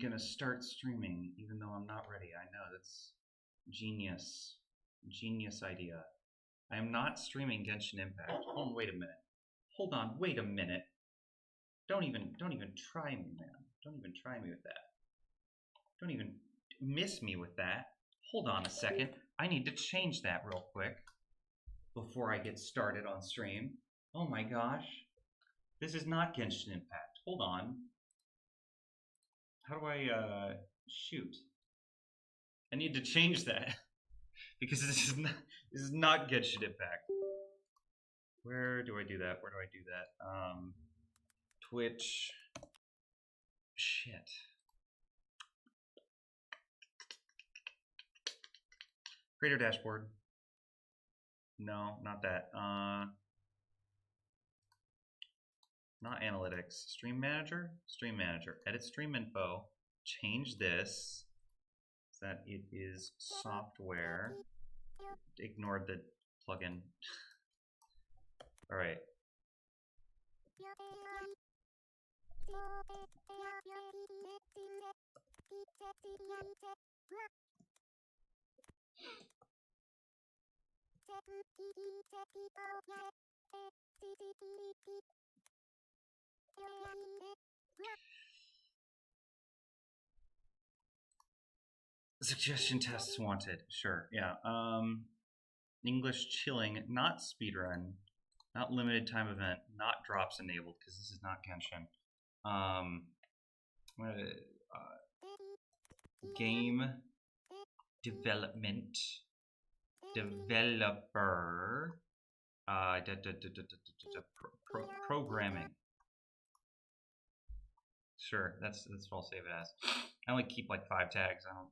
gonna start streaming even though I'm not ready. I know, that's genius. Genius idea. I am not streaming Genshin Impact. Hold on, wait a minute. Hold on, wait a minute. Don't even try me, man. Don't even try me with that. Don't even miss me with that. Hold on a second. I need to change that real quick before I get started on stream. Oh my gosh. This is not Genshin Impact. Hold on. How do I shoot? I need to change that because this is not Genshin Impact. Where do I do that? Where do I do that? Twitch. Shit. Creator dashboard. No, not that. Not analytics. Stream manager? Stream manager. Edit stream info. Change this so that it is software. Ignore the plugin. Alright. Suggestion tests wanted. Sure, yeah. English chilling, not speedrun, not limited time event, not drops enabled, because this is not Genshin. Game development, developer, programming. Sure, that's what I'll save it as. I only keep like 5 tags. I don't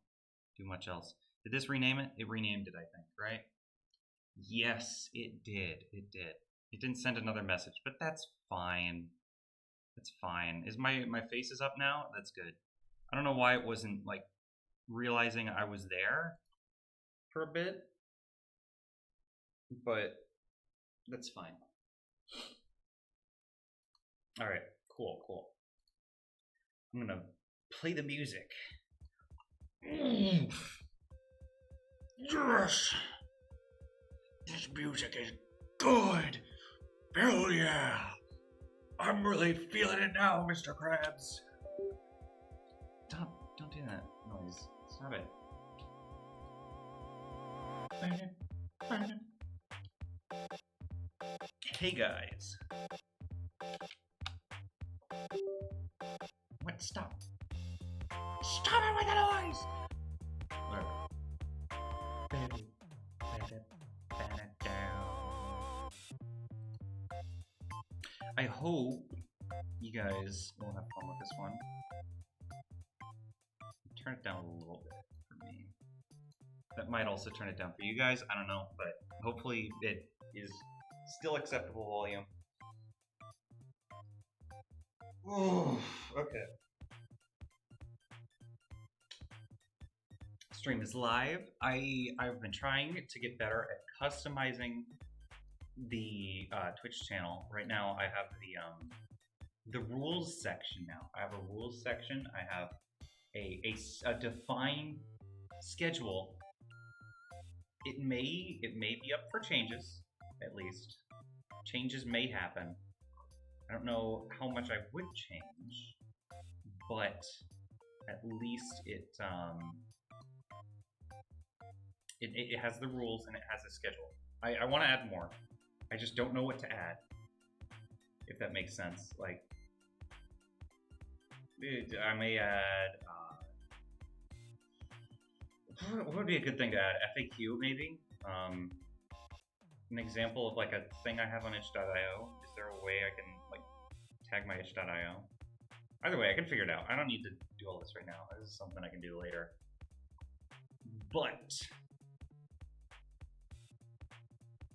do much else. Did this rename it? It renamed it, I think, right? Yes, it did. It did. It didn't send another message, but that's fine. That's fine. Is my face is up now? That's good. I don't know why it wasn't like realizing I was there for a bit, but that's fine. All right, cool, cool. I'm gonna play the music. Yes! This music is good! Hell yeah! I'm really feeling it now, Mr. Krabs! Don't do that noise. Stop it. Hey guys. What? Stop. Stop it with the noise! I hope you guys will have fun with this one. Turn it down a little bit for me. That might also turn it down for you guys. I don't know, but hopefully it is still acceptable volume. Ooh, okay. Stream is live. I've been trying to get better at customizing the Twitch channel. Right now I have the rules section now. I have a rules section. I have a defined schedule. It may be up for changes, at least. Changes may happen. I don't know how much I would change, but at least it has the rules and it has a schedule. I want to add more. I just don't know what to add, if that makes sense. Like, I may add, what would be a good thing to add? FAQ, maybe? An example of like a thing I have on itch.io. Is there a way I can like tag my itch.io? Either way, I can figure it out. I don't need to do all this right now. This is something I can do later. But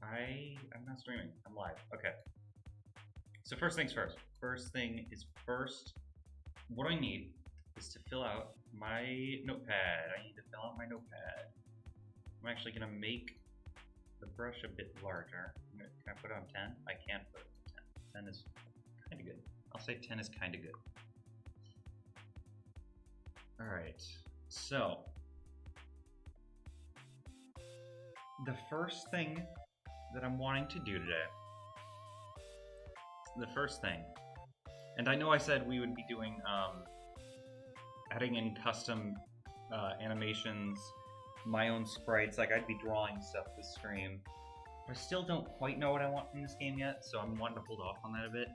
I'm not streaming. I'm live. Okay. So first things first. First thing is first. What I need is to fill out my notepad. I need to fill out my notepad. I'm actually gonna make the brush a bit larger. Can I put it on 10? I can put it on 10. 10 is kind of good. I'll say 10 is kind of good. Alright, so the first thing that I'm wanting to do today, and I know I said we would be doing, adding in custom animations, my own sprites, like I'd be drawing stuff this stream. I still don't quite know what I want from this game yet, so I'm wanting to hold off on that a bit.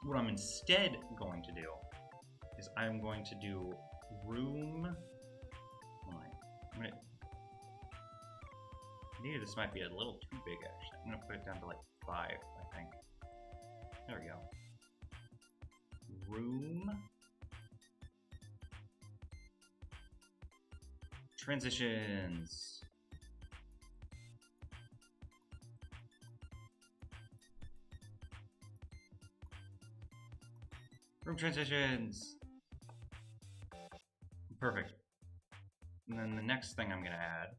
What I'm instead going to do is I'm going to do room. Maybe this might be a little too big actually. I'm gonna put it down to like 5, I think. There we go. Room. Transitions. Room transitions. Perfect. And then the next thing I'm gonna add,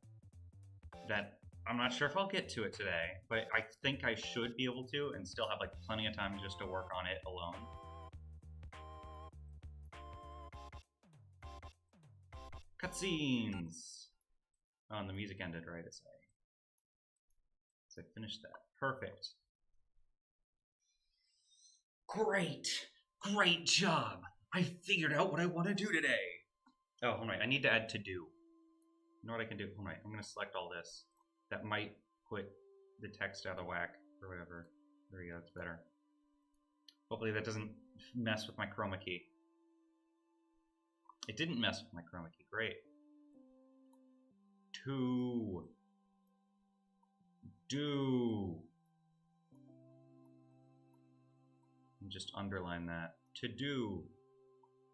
that I'm not sure if I'll get to it today, but I think I should be able to and still have like plenty of time just to work on it alone. Cutscenes! Oh, and the music ended right as I finished that. Perfect. Great job! I figured out what I want to do today! Oh, hold on, I need to add to do. You know what I can do? Hold on, I'm going to select all this. That might put the text out of whack or whatever. There we go, that's better. Hopefully that doesn't mess with my chroma key. It didn't mess with my chroma key, great. 2. Do. And just underline that. To do.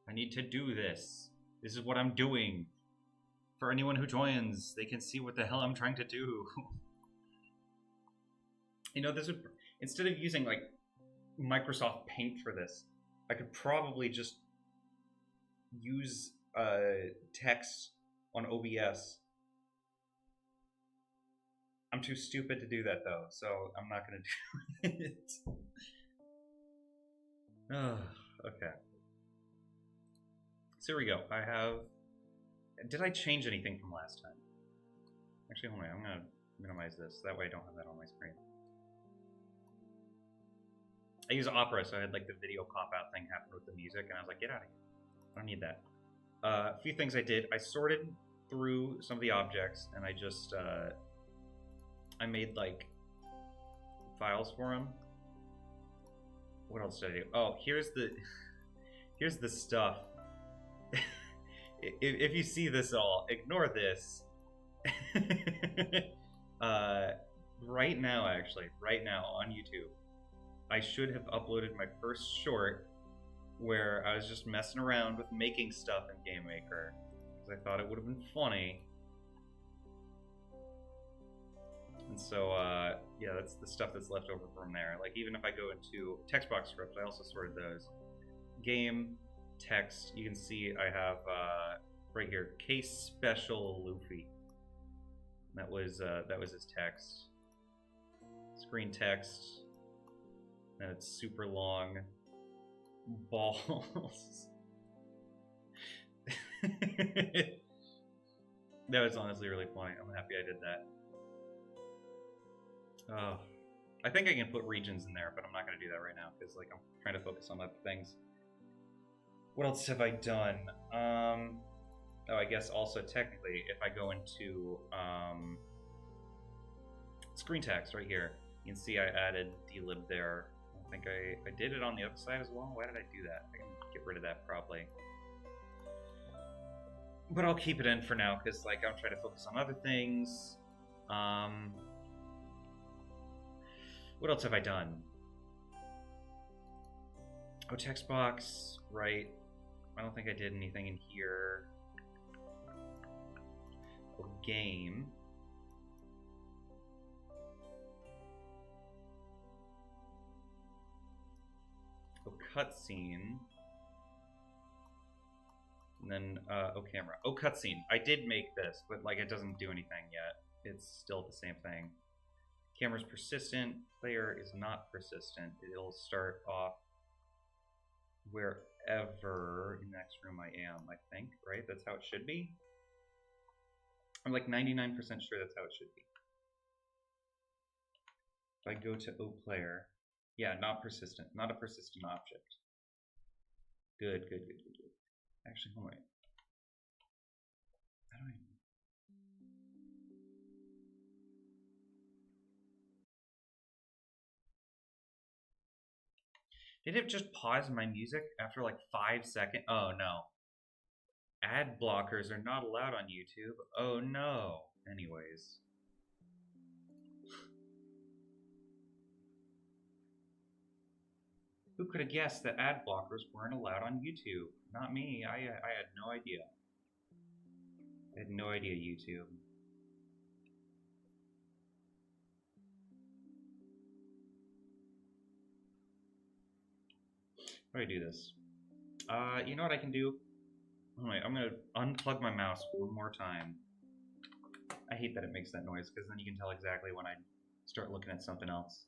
I need to do this. This is what I'm doing. For anyone who joins, they can see what the hell I'm trying to do. You know, this would, instead of using like Microsoft Paint for this, I could probably just use text on OBS. I'm too stupid to do that though, so I'm not gonna do it. Oh, okay. So here we go. I have. Did I change anything from last time? Actually, hold on. I'm gonna minimize this. That way I don't have that on my screen. I use Opera, so I had like the video pop-out thing happen with the music, and I was like, get out of here. I don't need that. A few things I did. I sorted through some of the objects, and I just I made like files for them. What else did I do? Oh, here's the stuff. If you see this all, ignore this. Right now, actually, right now on YouTube, I should have uploaded my first short where I was just messing around with making stuff in Gamemaker because I thought it would have been funny. And so, yeah, that's the stuff that's left over from there. Like, even if I go into text box scripts, I also sorted those. Game, text, you can see I have, right here, Case Special Luffy. That was his text. Screen text. And it's super long. Balls. That was honestly really funny. I'm happy I did that. Oh, I think I can put regions in there, but I'm not going to do that right now because like I'm trying to focus on other things. What else have I done? Oh, I guess also technically, if I go into screen text right here, you can see I added dlib there. I think I did it on the other side as well. Why did I do that? I can get rid of that probably. But I'll keep it in for now because like I'm trying to focus on other things. What else have I done? Oh, text box, right. I don't think I did anything in here. Oh, game. Oh, cutscene. And then, oh, camera. Oh, cutscene. I did make this, but like it doesn't do anything yet. It's still the same thing. Camera's persistent. Player is not persistent. It'll start off whatever in the next room I am, I think, right? That's how it should be. I'm like 99% sure that's how it should be. If I go to O player, yeah, not persistent, not a persistent object. Good, good, good, good, good. Actually, hold on. How do I? Did it just pause my music after like 5 seconds? Oh no. Ad blockers are not allowed on YouTube. Oh no. Anyways. Who could have guessed that ad blockers weren't allowed on YouTube? Not me. I had no idea. I had no idea, YouTube. How do I do this? You know what I can do? Oh, wait, I'm gonna unplug my mouse one more time. I hate that it makes that noise because then you can tell exactly when I start looking at something else.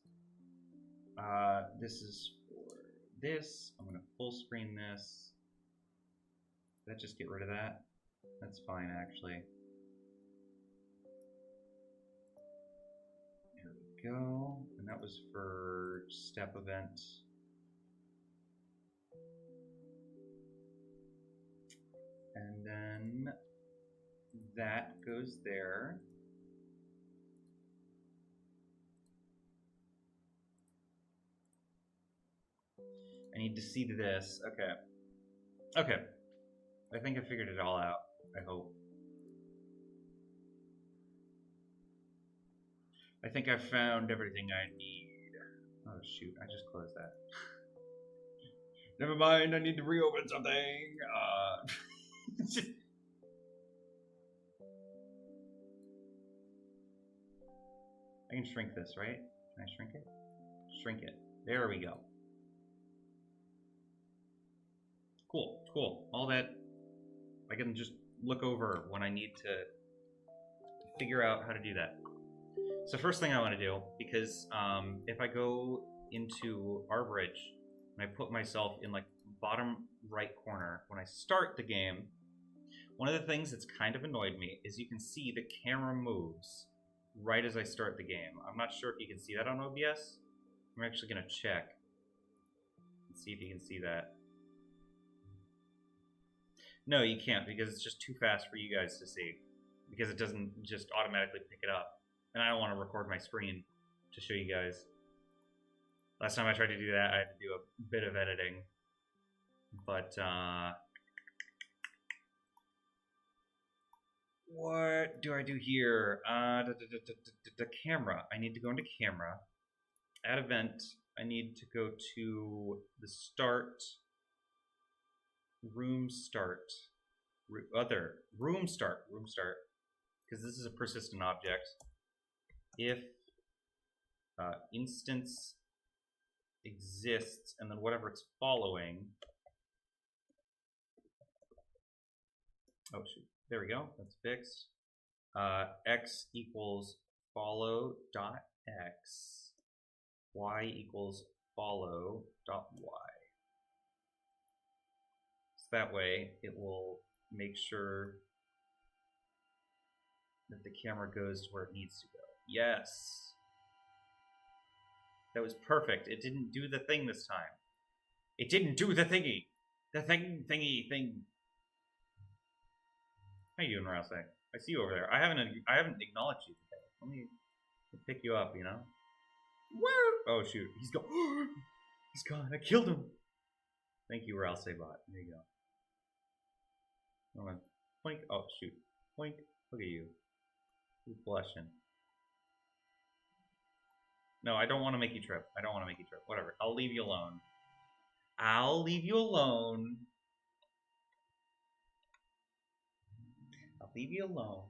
This is for this. I'm gonna full screen this. Did that just get rid of that? That's fine, actually. There we go. And that was for step event. And then that goes there. I need to see this. Okay. Okay. I think I figured it all out. I hope. I think I found everything I need. Oh shoot, I just closed that. Never mind, I need to reopen something. I can shrink this, right? Can I shrink it? Shrink it. There we go. Cool, cool. All that I can just look over when I need to figure out how to do that. So first thing I want to do, because if I go into our bridge and I put myself in like bottom right corner when I start the game, one of the things that's kind of annoyed me is you can see the camera moves right as I start the game. I'm not sure if you can see that on OBS. I'm actually going to check and see if you can see that. No, you can't because it's just too fast for you guys to see because it doesn't just automatically pick it up. And I don't want to record my screen to show you guys. Last time I tried to do that, I had to do a bit of editing. But, what do I do here? The camera. I need to go into camera. Add event. I need to go to the start. Room start. Room start. Because this is a persistent object. If instance exists and then whatever it's following. Oh shoot, there we go, that's fixed. X equals follow dot X, Y equals follow dot Y. So that way it will make sure that the camera goes to where it needs to go. Yes. That was perfect. It didn't do the thing this time. It didn't do the thingy. The thingy thing. How you doing, Rouse? I see you over there. I haven't acknowledged you today. Let me pick you up, you know? Woo! Oh shoot, he's gone. He's gone. I killed him. Thank you, Rouse bot. There you go. Hold on. Blink. Oh shoot. Blink. Look at you. He's blushing. No, I don't want to make you trip. I don't want to make you trip. Whatever. I'll leave you alone. I'll leave you alone. I'll leave you alone.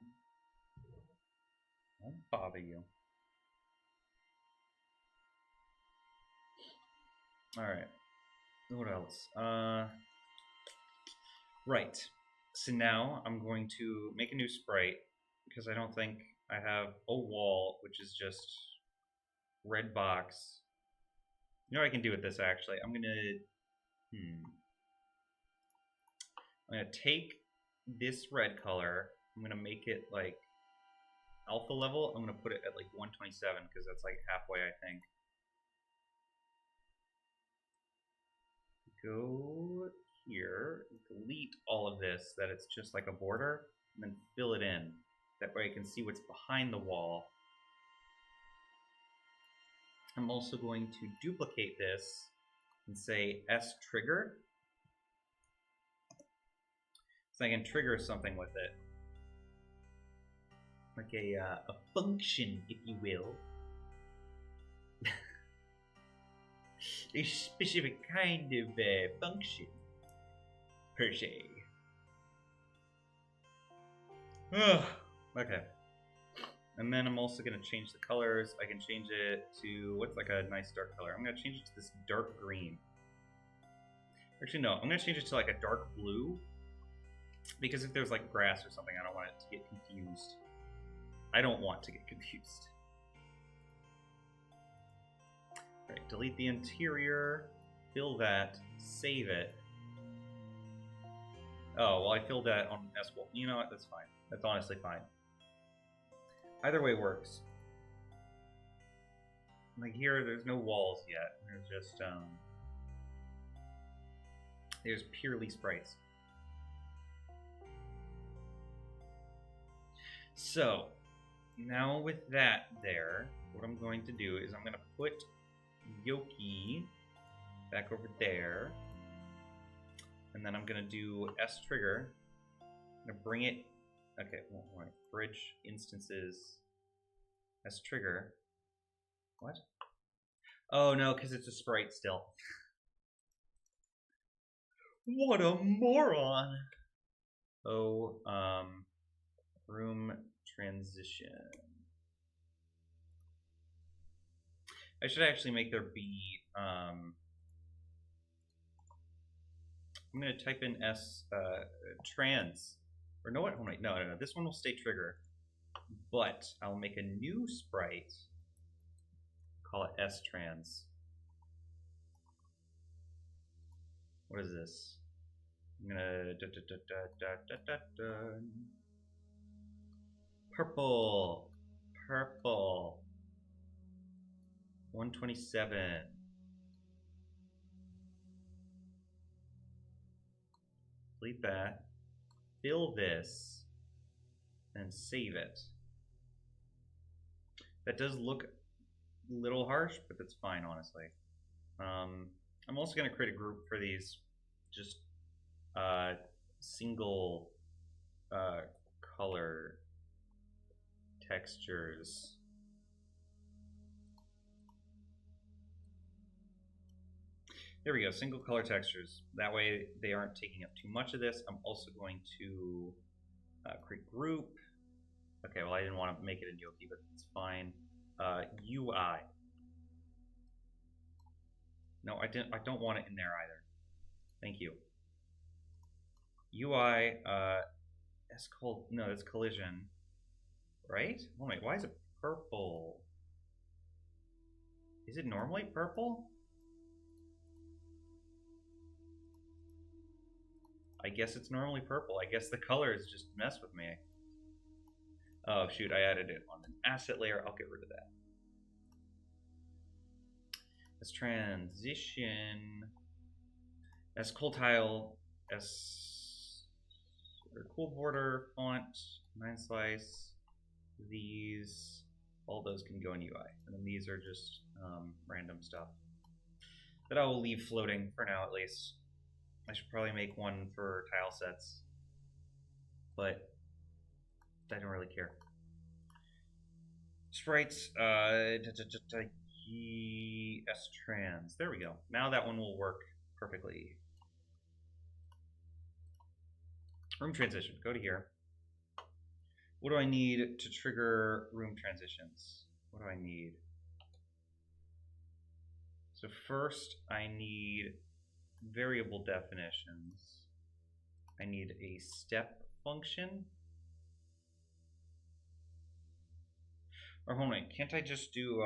I won't bother you. Alright. What else? Right. So now I'm going to make a new sprite because I don't think I have a wall, which is just red box. You know what I can do with this actually? I'm gonna I'm gonna take this red color. I'm gonna make it like alpha level. I'm gonna put it at like 127 because that's like halfway, I think. Go here, delete all of this, that it's just like a border, and then fill it in. That way I can see what's behind the wall. I'm also going to duplicate this and say S trigger. So I can trigger something with it. Like a function, if you will. A specific kind of function, per se. Okay. And then I'm also going to change the colors. I can change it to, what's like a nice dark color? I'm going to change it to this dark green. Actually, no. I'm going to change it to like a dark blue. Because if there's like grass or something, I don't want it to get confused. I don't want to get confused. Right, delete the interior. Fill that. Save it. Oh, well, I filled that on S. Well, you know what? That's fine. That's honestly fine. Either way works. Like here, there's no walls yet. There's just, there's purely sprites. So, now with that there, what I'm going to do is I'm going to put Yoki back over there. And then I'm going to do S trigger. I'm going to bring it. Okay, wait. Bridge instances. S trigger. What? Oh no, because it's a sprite still. What a moron! Oh, room transition. I should actually make there be, I'm going to type in S, trans. Or no, what? Oh, wait, no. This one will stay trigger. But I'll make a new sprite. Call it S trans. What is this? I'm gonna purple. 127. Delete that. Fill this and save it. That does look a little harsh, but that's fine, honestly. I'm also going to create a group for these just single color textures. There we go, single color textures. That way they aren't taking up too much of this. I'm also going to create group. Okay, well I didn't want to make it in Yoki, but it's fine. UI. No, I don't want it in there either. Thank you. UI. That's called, no, that's collision, right? Oh wait, why is it purple? Is it normally purple? I guess it's normally purple. I guess the colors just mess with me. Oh shoot, I added it on an asset layer. I'll get rid of that. Let's transition. S cool tile. S cool border font. 9 slice. These. All those can go in UI. And then these are just random stuff that I will leave floating for now at least. I should probably make one for tile sets, but I don't really care. Sprites, S trans. There we go. Now that one will work perfectly. Room transition. Go to here. What do I need to trigger room transitions? What do I need? So first, I need variable definitions. I need a step function. Or hold on, can't I just do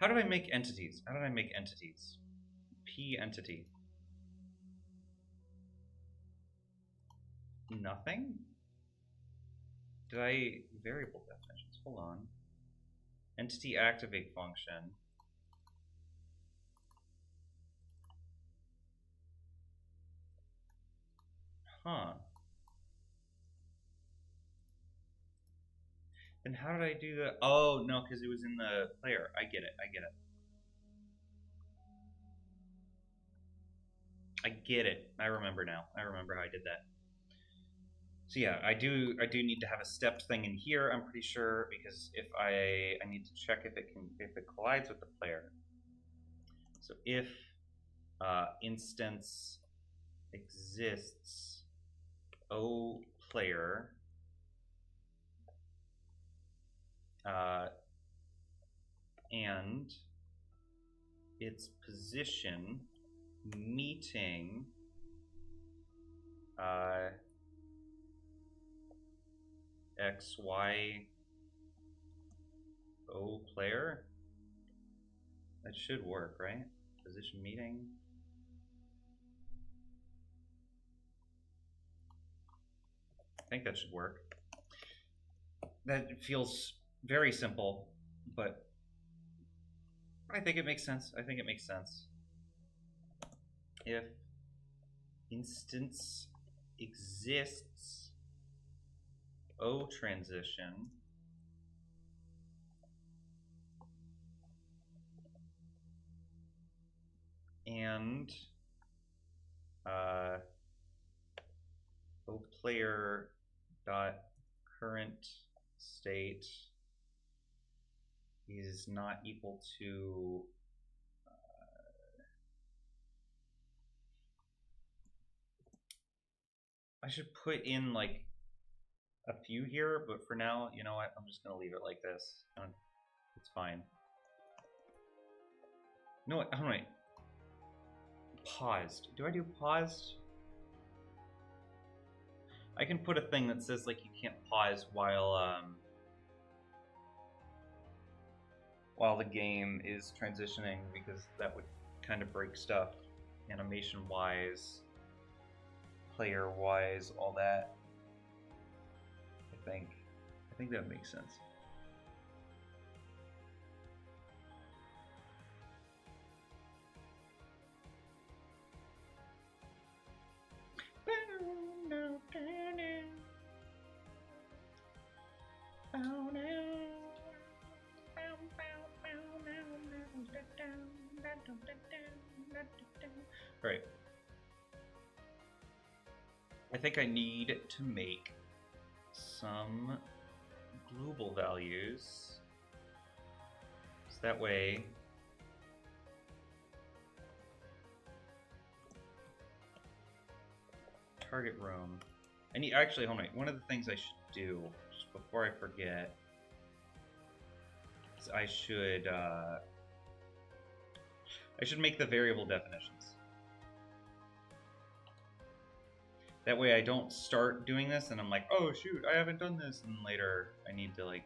How do I make entities? How did I make entities? P entity. Nothing? Did I variable definitions? Hold on. Entity activate function. Huh. Then how did I do that? Oh, no, because it was in the player. I get it. I get it. I get it. I remember now. I remember how I did that. So yeah, I do need to have a stepped thing in here, I'm pretty sure, because if I need to check if it collides with the player. So if instance exists O player and its position meeting XY O player, that should work, right? Position meeting. I think that should work. That feels very simple, but I think it makes sense. I think it makes sense. If instance exists O transition and O player dot current state is not equal to I should put in like a few here, but for now, you know what? I'm just gonna leave it like this. It's fine. No, wait, wait. Paused. Do I do paused? I can put a thing that says like you can't pause while the game is transitioning, because that would kind of break stuff animation wise, player wise, all that. I think that makes sense. All right. I think I need to make some global values, so that way target room. I need actually hold on. One of the things I should do just before I forget is I should make the variable definitions. That way I don't start doing this and I'm like, oh shoot, I haven't done this, and later I need to like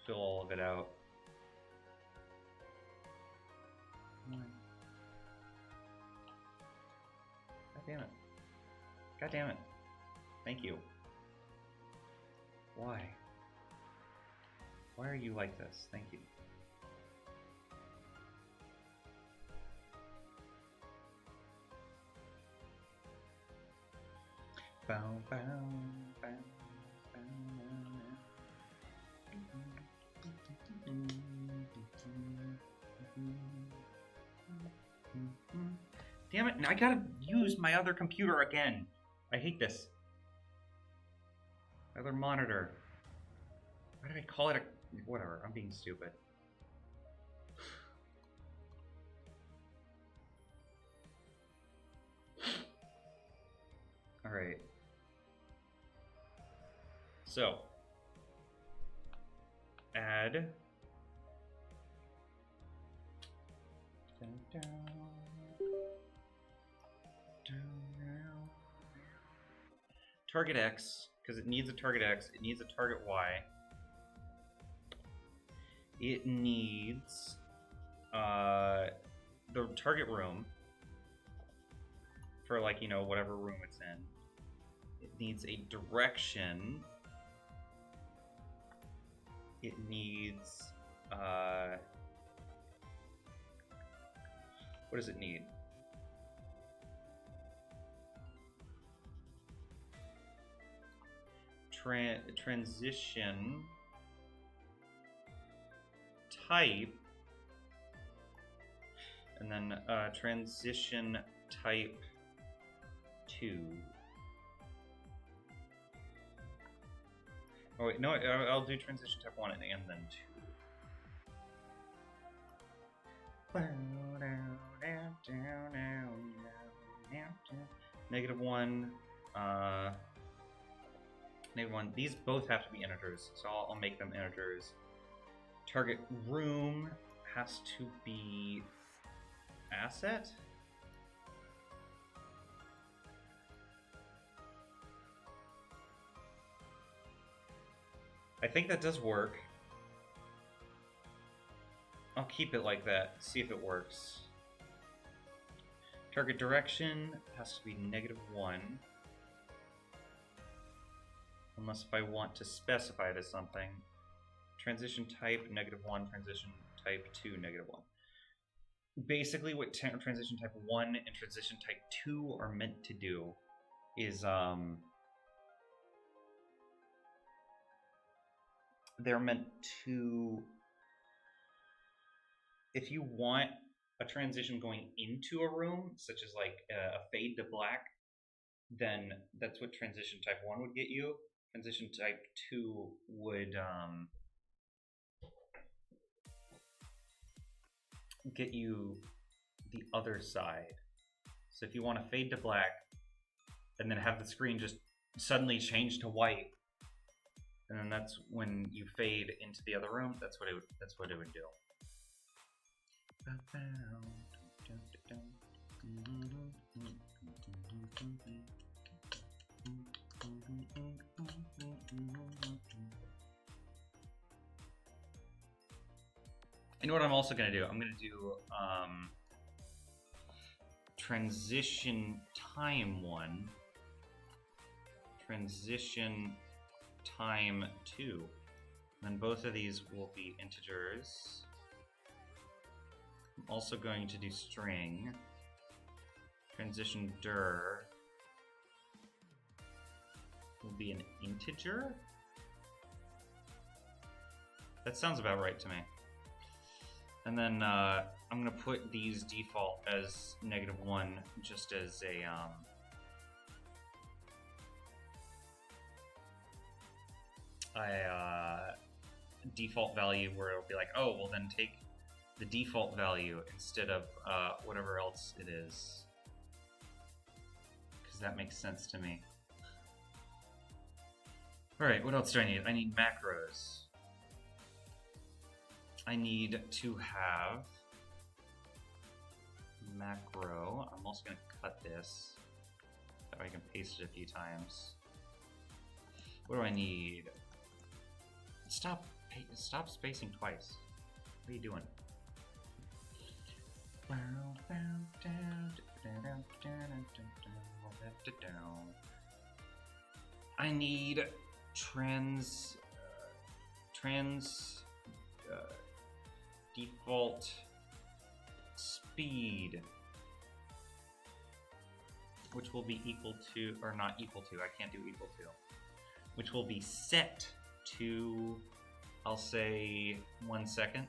fill all of it out. God damn it. God damn it. Thank you. Why? Why are you like this? Thank you. Bow, bow, bow, bow. Damn it, I gotta use my other computer again. I hate this. Other monitor. Why did I call it a... Whatever, I'm being stupid. Alright. So, add target X because it needs a target X, it needs a target Y, it needs the target room for, like, you know, whatever room it's in. It needs a direction. It needs what does it need? Transition type, and then transition type 2. Oh wait, no, I'll do transition type 1 and then 2. -1, -1. These both have to be integers, so I'll make them integers. Target room has to be asset. I think that does work. I'll keep it like that, see if it works. Target direction has to be -1. Unless if I want to specify it as something. Transition type -1, transition type 2 -1. Basically what transition type 1 and transition type 2 are meant to do is they're meant to, if you want a transition going into a room, such as like a fade to black, then that's what transition type 1 would get you. Transition type 2 would get you the other side. So if you want to fade to black and then have the screen just suddenly change to white, and then that's when you fade into the other room, that's what it would do. You know what I'm also going to do? I'm going to do transition time 1, transition time 2. And then both of these will be integers. I'm also going to do string. Transition dir will be an integer. That sounds about right to me. And then I'm going to put these default as -1 just as a default value, where it'll be like, oh, well then take the default value instead of whatever else it is, because that makes sense to me. Alright, what else do I need? I need macros. I need to have macro. I'm also going to cut this, that way I can paste it a few times. What do I need? Stop spacing twice. What are you doing? I need default speed, which will be equal to, or not equal to, I can't do equal to, which will be set to, I'll say 1 second,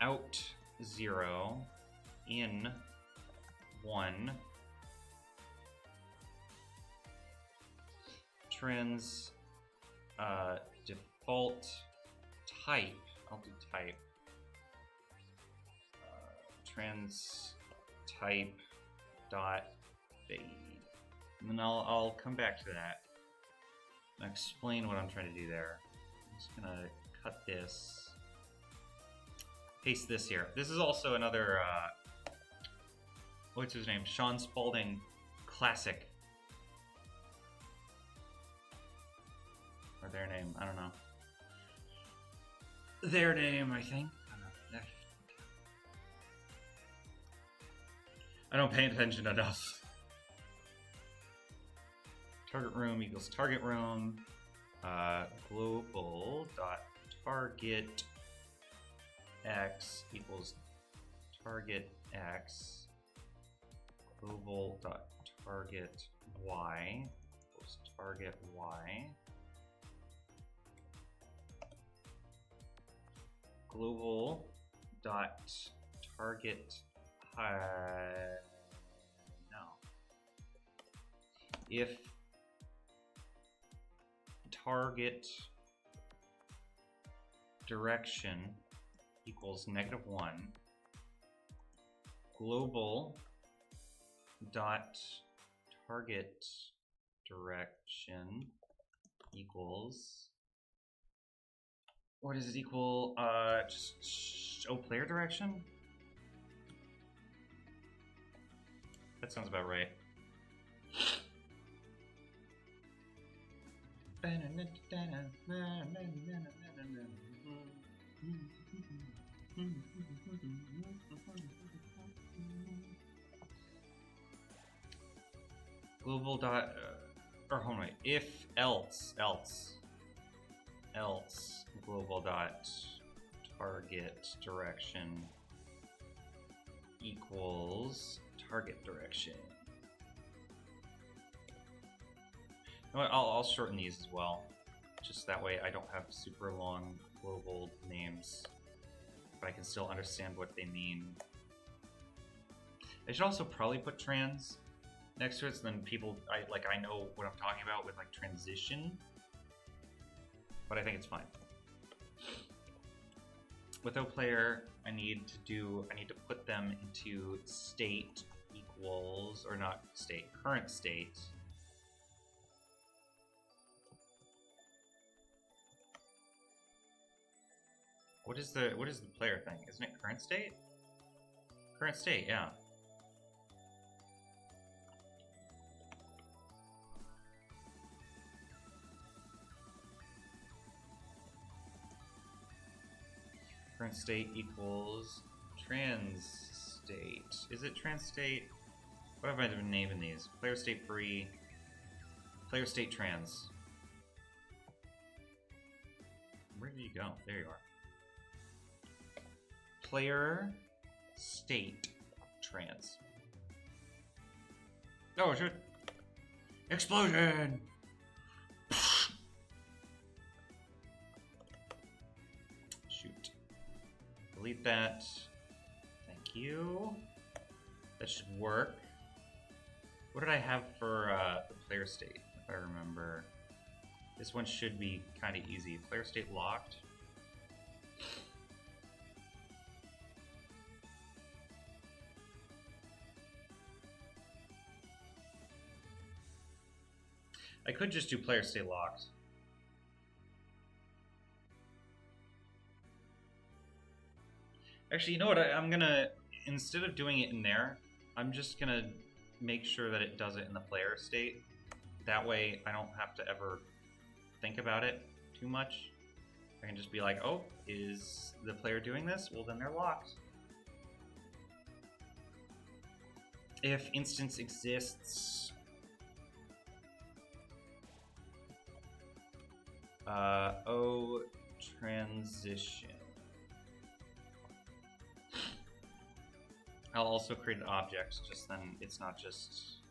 out 0, in 1, trans default type, I'll do type, trans type dot fade, and then I'll come back to that and explain what I'm trying to do there. I'm just gonna cut this, paste this here. This is also another what's his name, Sean Spalding classic. their name. I don't know. Their name, I think. I don't pay attention enough. Target room equals target room. Global dot target x equals target x. Global dot target y equals target y. Global dot target no. If target direction equals -1, global dot target direction equals, what does it equal? Just player direction? That sounds about right. Global dot, or hold on, wait. If else global dot target direction equals target direction. You know what, I'll shorten these as well. Just that way I don't have super long global names, but I can still understand what they mean. I should also probably put trans next to it, so then people, I know what I'm talking about with like transition, but I think it's fine. With OPlayer, I need to put them into state equals, or not state, current state. What is the player thing? Isn't it current state? Current state, yeah. Current state equals trans state. Is it trans state? What have I been naming these? Player state free, player state trans. Where did you go? There you are. Player state trans. Oh shit! Explosion! Shoot. Delete that. Thank you. That should work. What did I have for the player state, if I remember? This one should be kind of easy. Player state locked. I could just do player state locked. Actually, you know what? I'm gonna, instead of doing it in there, I'm just gonna make sure that it does it in the player state. That way, I don't have to ever think about it too much. I can just be like, oh, is the player doing this? Well, then they're locked. If instance exists, O transition. I'll also create an object, just then it's not just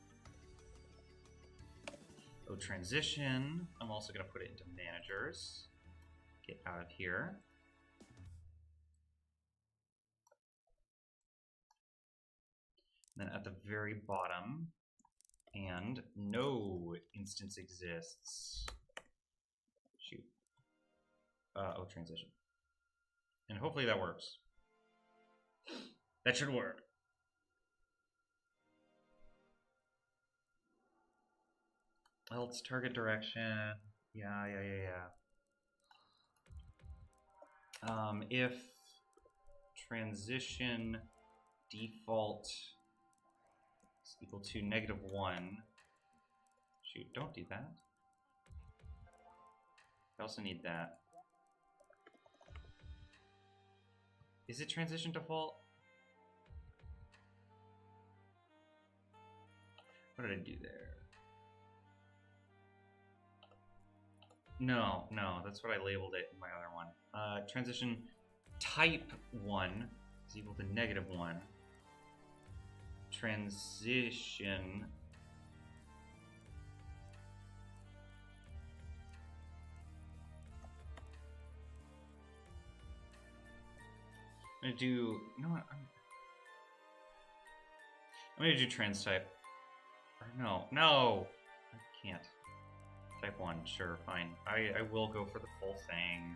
O transition. I'm also going to put it into managers. Get out of here. Then at the very bottom, and no instance exists. Shoot. O transition. And hopefully that works. That should work. Else target direction. Yeah. If transition default is equal to -1. Shoot, don't do that. I also need that. Is it transition default? What did I do there? No, that's what I labeled it in my other one. Transition type 1 is equal to -1. Transition I'm gonna do, you know what, I'm gonna do trans type. Or no, I can't. Type 1, sure, fine. I will go for the full thing.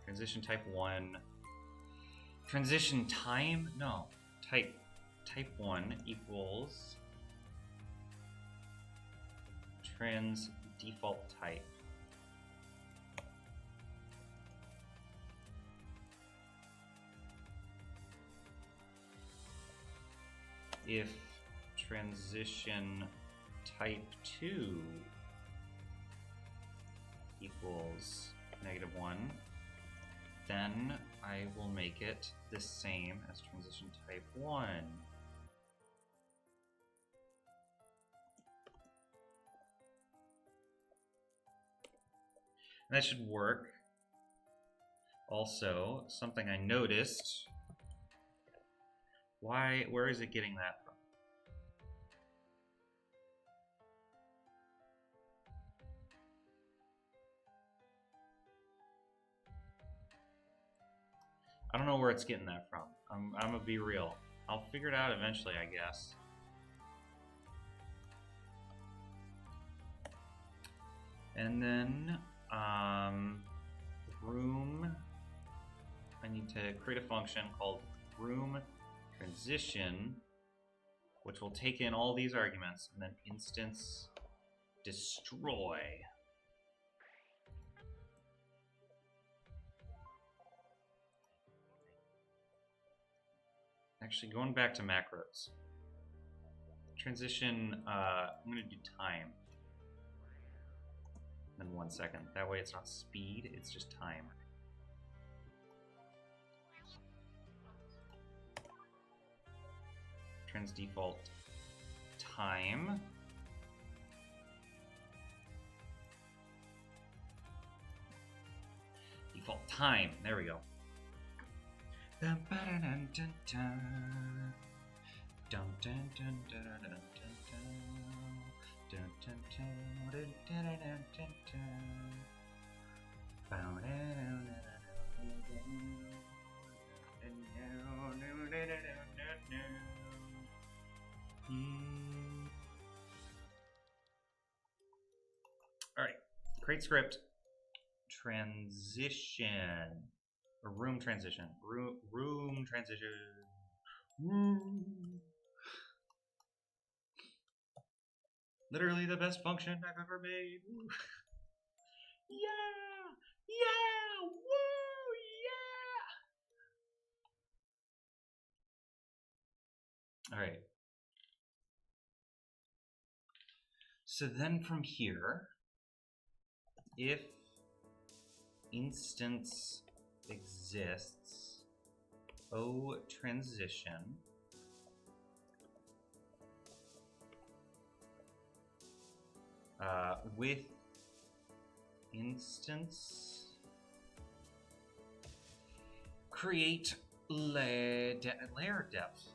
Transition type 1. Transition time? No. Type 1 equals trans default type. If transition type 2 equals -1, then I will make it the same as transition type 1. And that should work. Also, something I noticed. Where is it getting that from? I don't know where it's getting that from. I'm gonna be real. I'll figure it out eventually, I guess. And then, room. I need to create a function called room transition, which will take in all these arguments and then instance destroy. Actually, going back to macros. Transition, I'm gonna do time. Then 1 second. That way it's not speed, it's just time. Trans default time. Default time. There we go. Alright, create script, transition, or room transition, room transition, literally the best function I've ever made. Yeah, woo, yeah. All right. So then from here, if instance exists, O transition with instance create layer depth.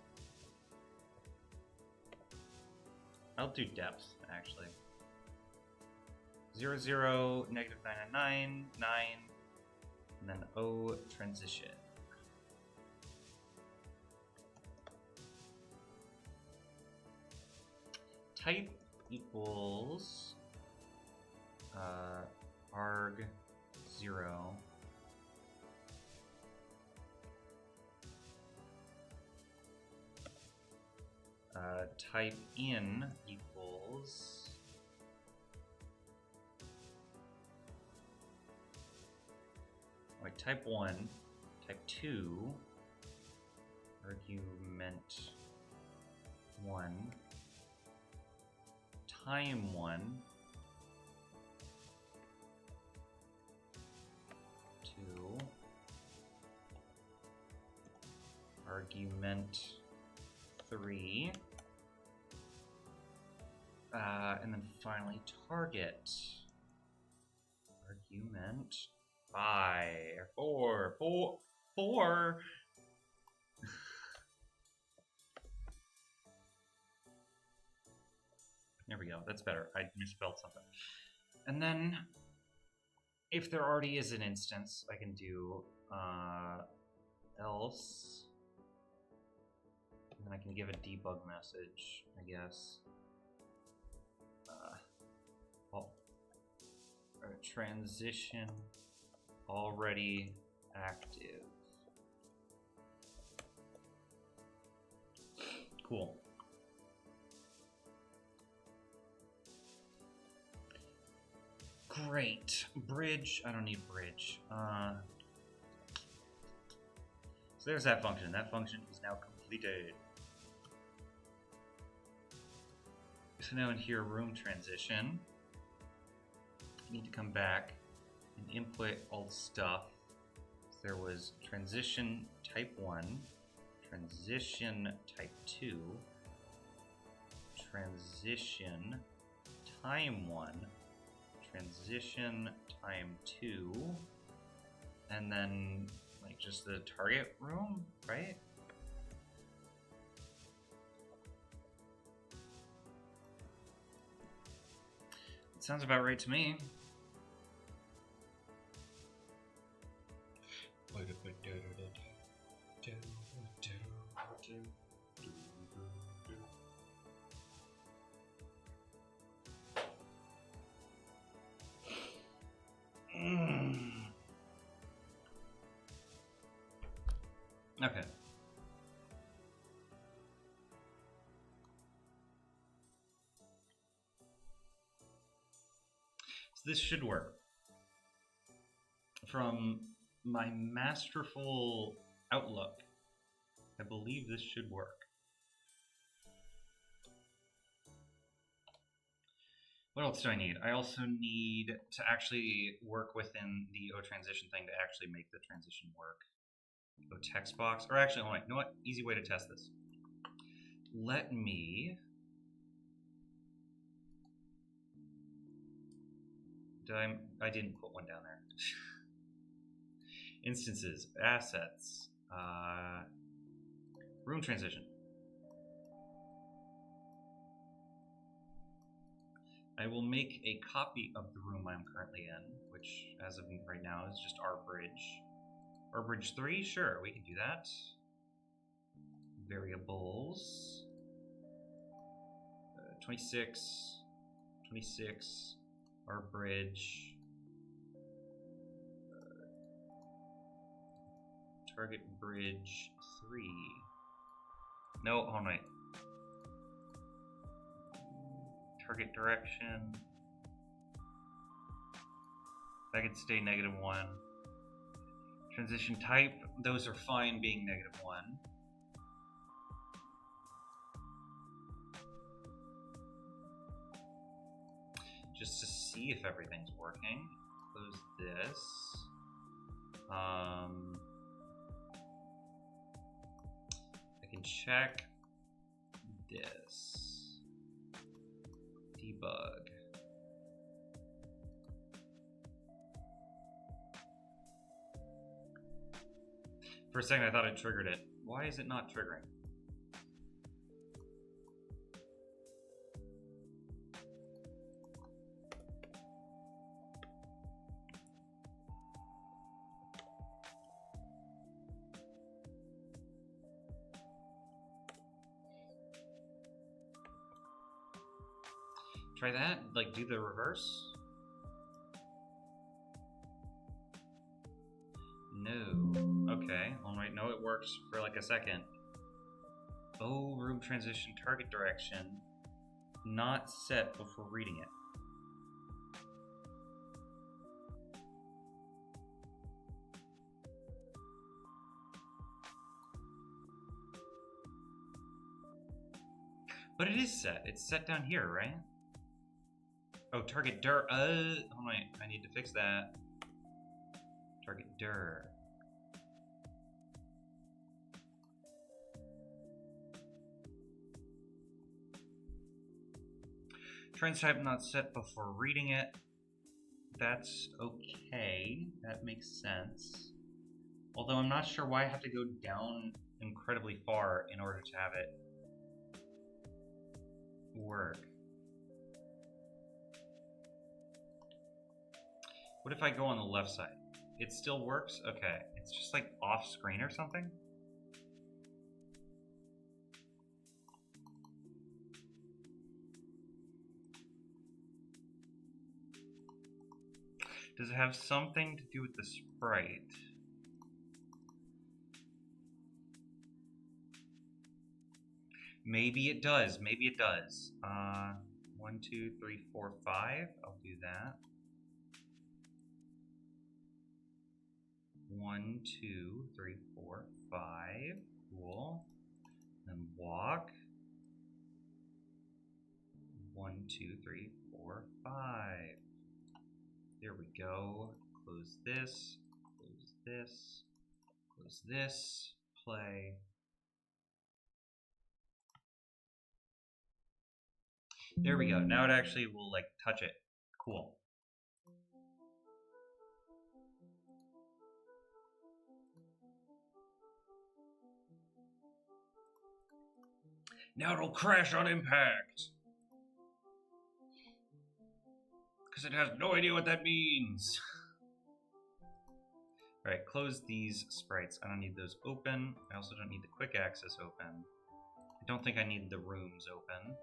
I'll do depth actually. 0, 0, -9, 9, 9, and then O transition. Type equals arg 0. Type in equals type 1, type 2, argument 1, time 1, argument 3. And then finally target. Argument 5. 4. There we go. That's better. I misspelled something. And then, if there already is an instance, I can do else. And then I can give a debug message, I guess. Transition already active. Cool. Great. Bridge. I don't need bridge. So there's that function. That function is now completed. So now in here, room transition. I need to come back and input all the stuff. So there was transition type 1, transition type 2, transition time 1, transition time 2, and then like just the target room, right? It sounds about right to me. Okay. So this should work. From my masterful outlook, I believe this should work. What else do I need? I also need to actually work within the O transition thing to actually make the transition work. O text box, or actually, you know what? Easy way to test this. Let me. I didn't put one down there. Instances, assets, room transition. I will make a copy of the room I'm currently in, which as of right now is just our bridge. Our bridge 3, sure, we can do that. Variables, 26, our bridge. Target bridge 3. No, hold on, wait. Target direction. That could stay -1. Transition type, those are fine being -1. Just to see if everything's working, close this. I can check this. Debug. For a second I thought it triggered it. Why is it not triggering? Try that, like do the reverse. No. Okay. All right. No, it works for like a second. Oh, room transition target direction not set before reading it. But it is set. It's set down here, right? Oh, target dir. Oh wait, I need to fix that. Target dir. Trans type not set before reading it. That's okay. That makes sense. Although I'm not sure why I have to go down incredibly far in order to have it work. What if I go on the left side? It still works? Okay. It's just like off screen or something? Does it have something to do with the sprite? Maybe it does. Maybe it does. 1, 2, 3, 4, 5. I'll do that. 1, 2, 3, 4, 5. Cool. Then walk. 1, 2, 3, 4, 5. There we go. Close this. Close this. Close this. Play. There we go. Now it actually will like touch it. Cool. Now it'll crash on impact. Because it has no idea what that means. Alright, close these sprites. I don't need those open. I also don't need the quick access open. I don't think I need the rooms open.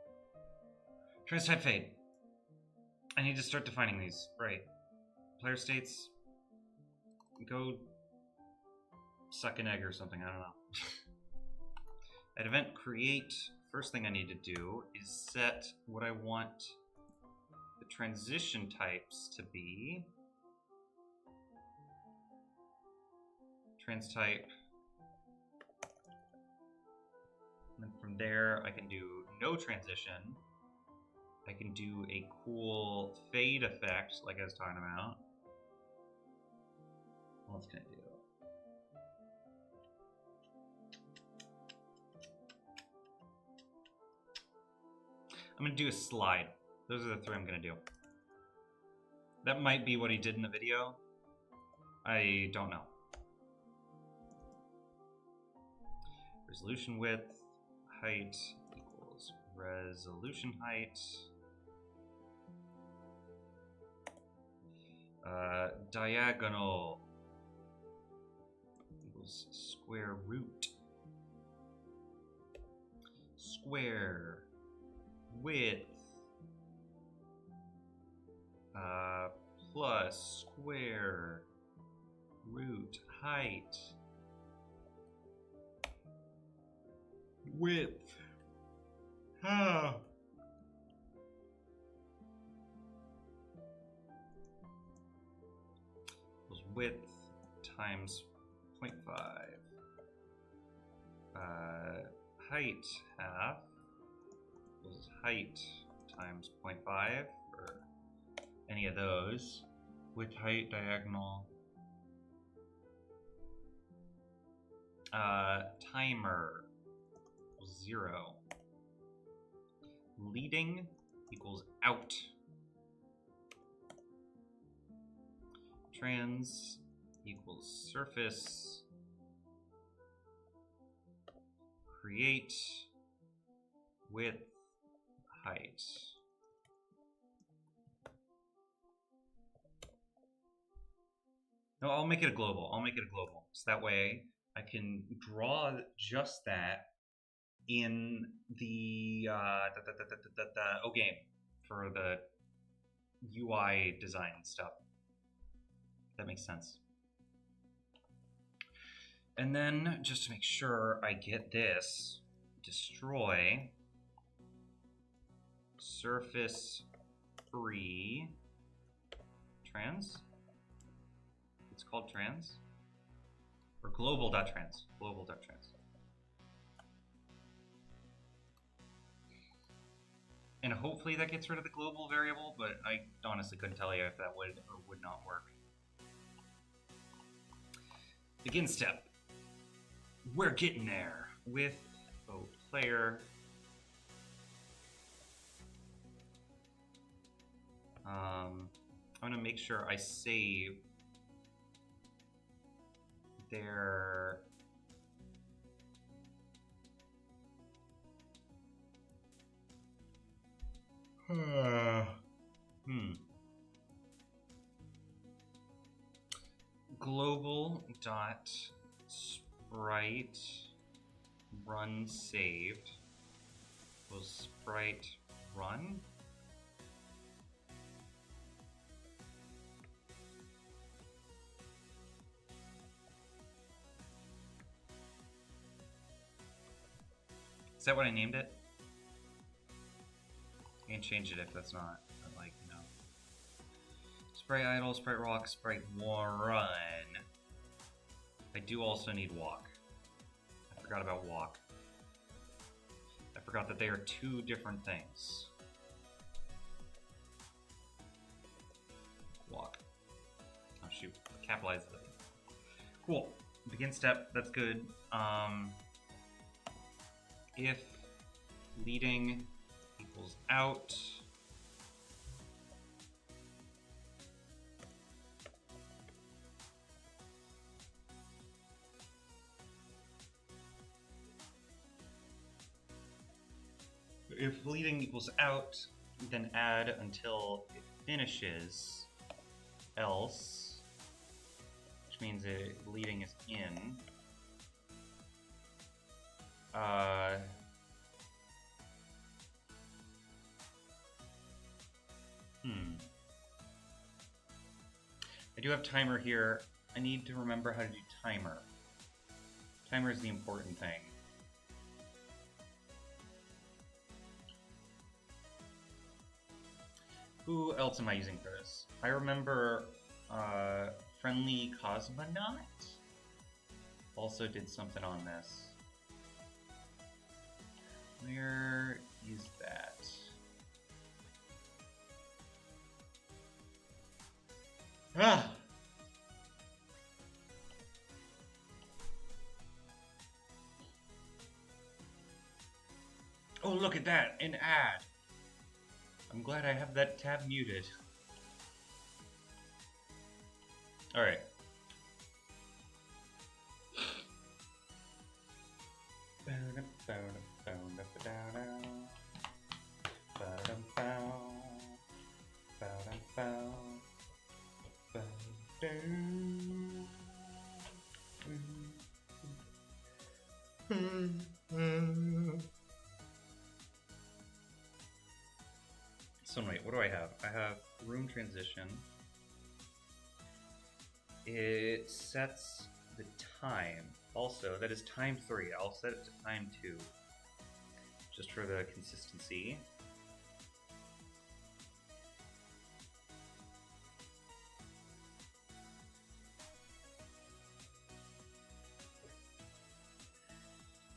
Transtype fade. I need to start defining these. Right. Player states. Go suck an egg or something. I don't know. At event create, first thing I need to do is set what I want the transition types to be. Trans type. And then from there, I can do no transition. I can do a cool fade effect, like I was talking about. What else can I do? I'm going to do a slide. Those are the 3 I'm going to do. That might be what he did in the video. I don't know. Resolution width, height equals resolution height. Diagonal equals square root. Square width plus square root height width. Width times 0.5. Height half equals height times 0.5 for any of those. Width, height, diagonal. Timer equals 0. Leading equals out. Trans equals surface. Create width height. No, I'll make it a global. I'll make it a global. So that way I can draw just that in the game for the UI design stuff. That makes sense. And then, just to make sure I get this, destroy surface free trans. It's called trans. Or global.trans. Global.trans. And hopefully that gets rid of the global variable, but I honestly couldn't tell you if that would or would not work. Begin step. We're getting there with player I'm gonna make sure I save their global dot sprite run saved was sprite run. Is that what I named it? I can change it if that's not. But like, you know. Sprite idle, sprite rock, sprite run. I do also need walk. I forgot about walk. I forgot that they are two different things. Walk. Oh shoot, capitalize it. Cool. Begin step, that's good. If leading equals out, if leading equals out, then add until it finishes, else, which means leading is in. I do have timer here. I need to remember how to do timer. Timer is the important thing. Who else am I using for this? I remember Friendly Cosmonaut also did something on this. Where is that? Ah! Oh, look at that! An ad! I'm glad I have that tab muted. Alright. So wait, what do I have? I have room transition. It sets the time. Also, that is time 3. I'll set it to time 2. Just for the consistency.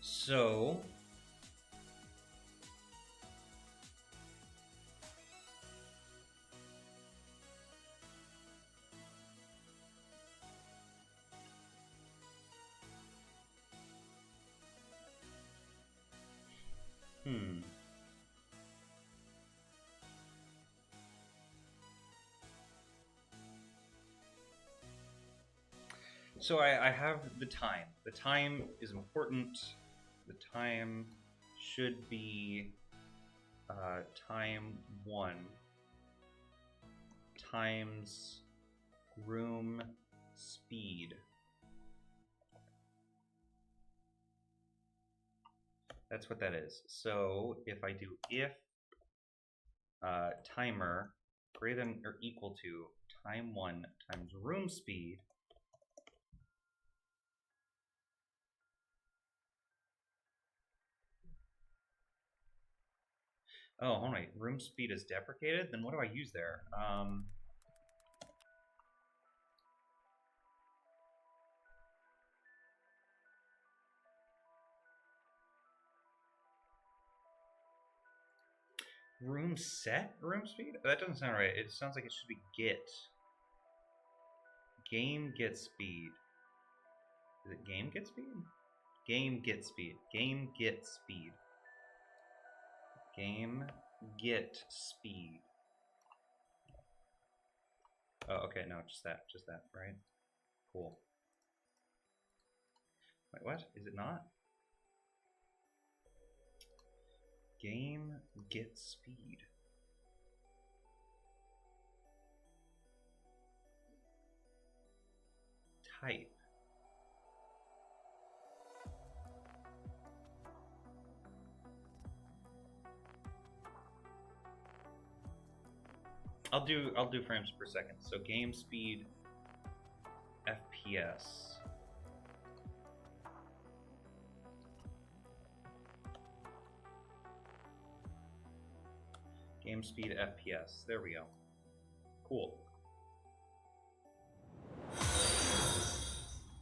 So So I have the time. The time is important. The time should be time 1 times room speed. That's what that is. So if I do if timer greater than or equal to time 1 times room speed, oh, hold on, room speed is deprecated? Then what do I use there? Room set? Room speed? That doesn't sound right. It sounds like it should be get. Game get speed. Is it game get speed? Game get speed. Game get speed. Game get speed. Oh, okay, no, just that, right? Cool. Wait, what? Is it not? Game get speed. Type. I'll do frames per second. So game speed FPS. Game speed FPS. There we go. Cool.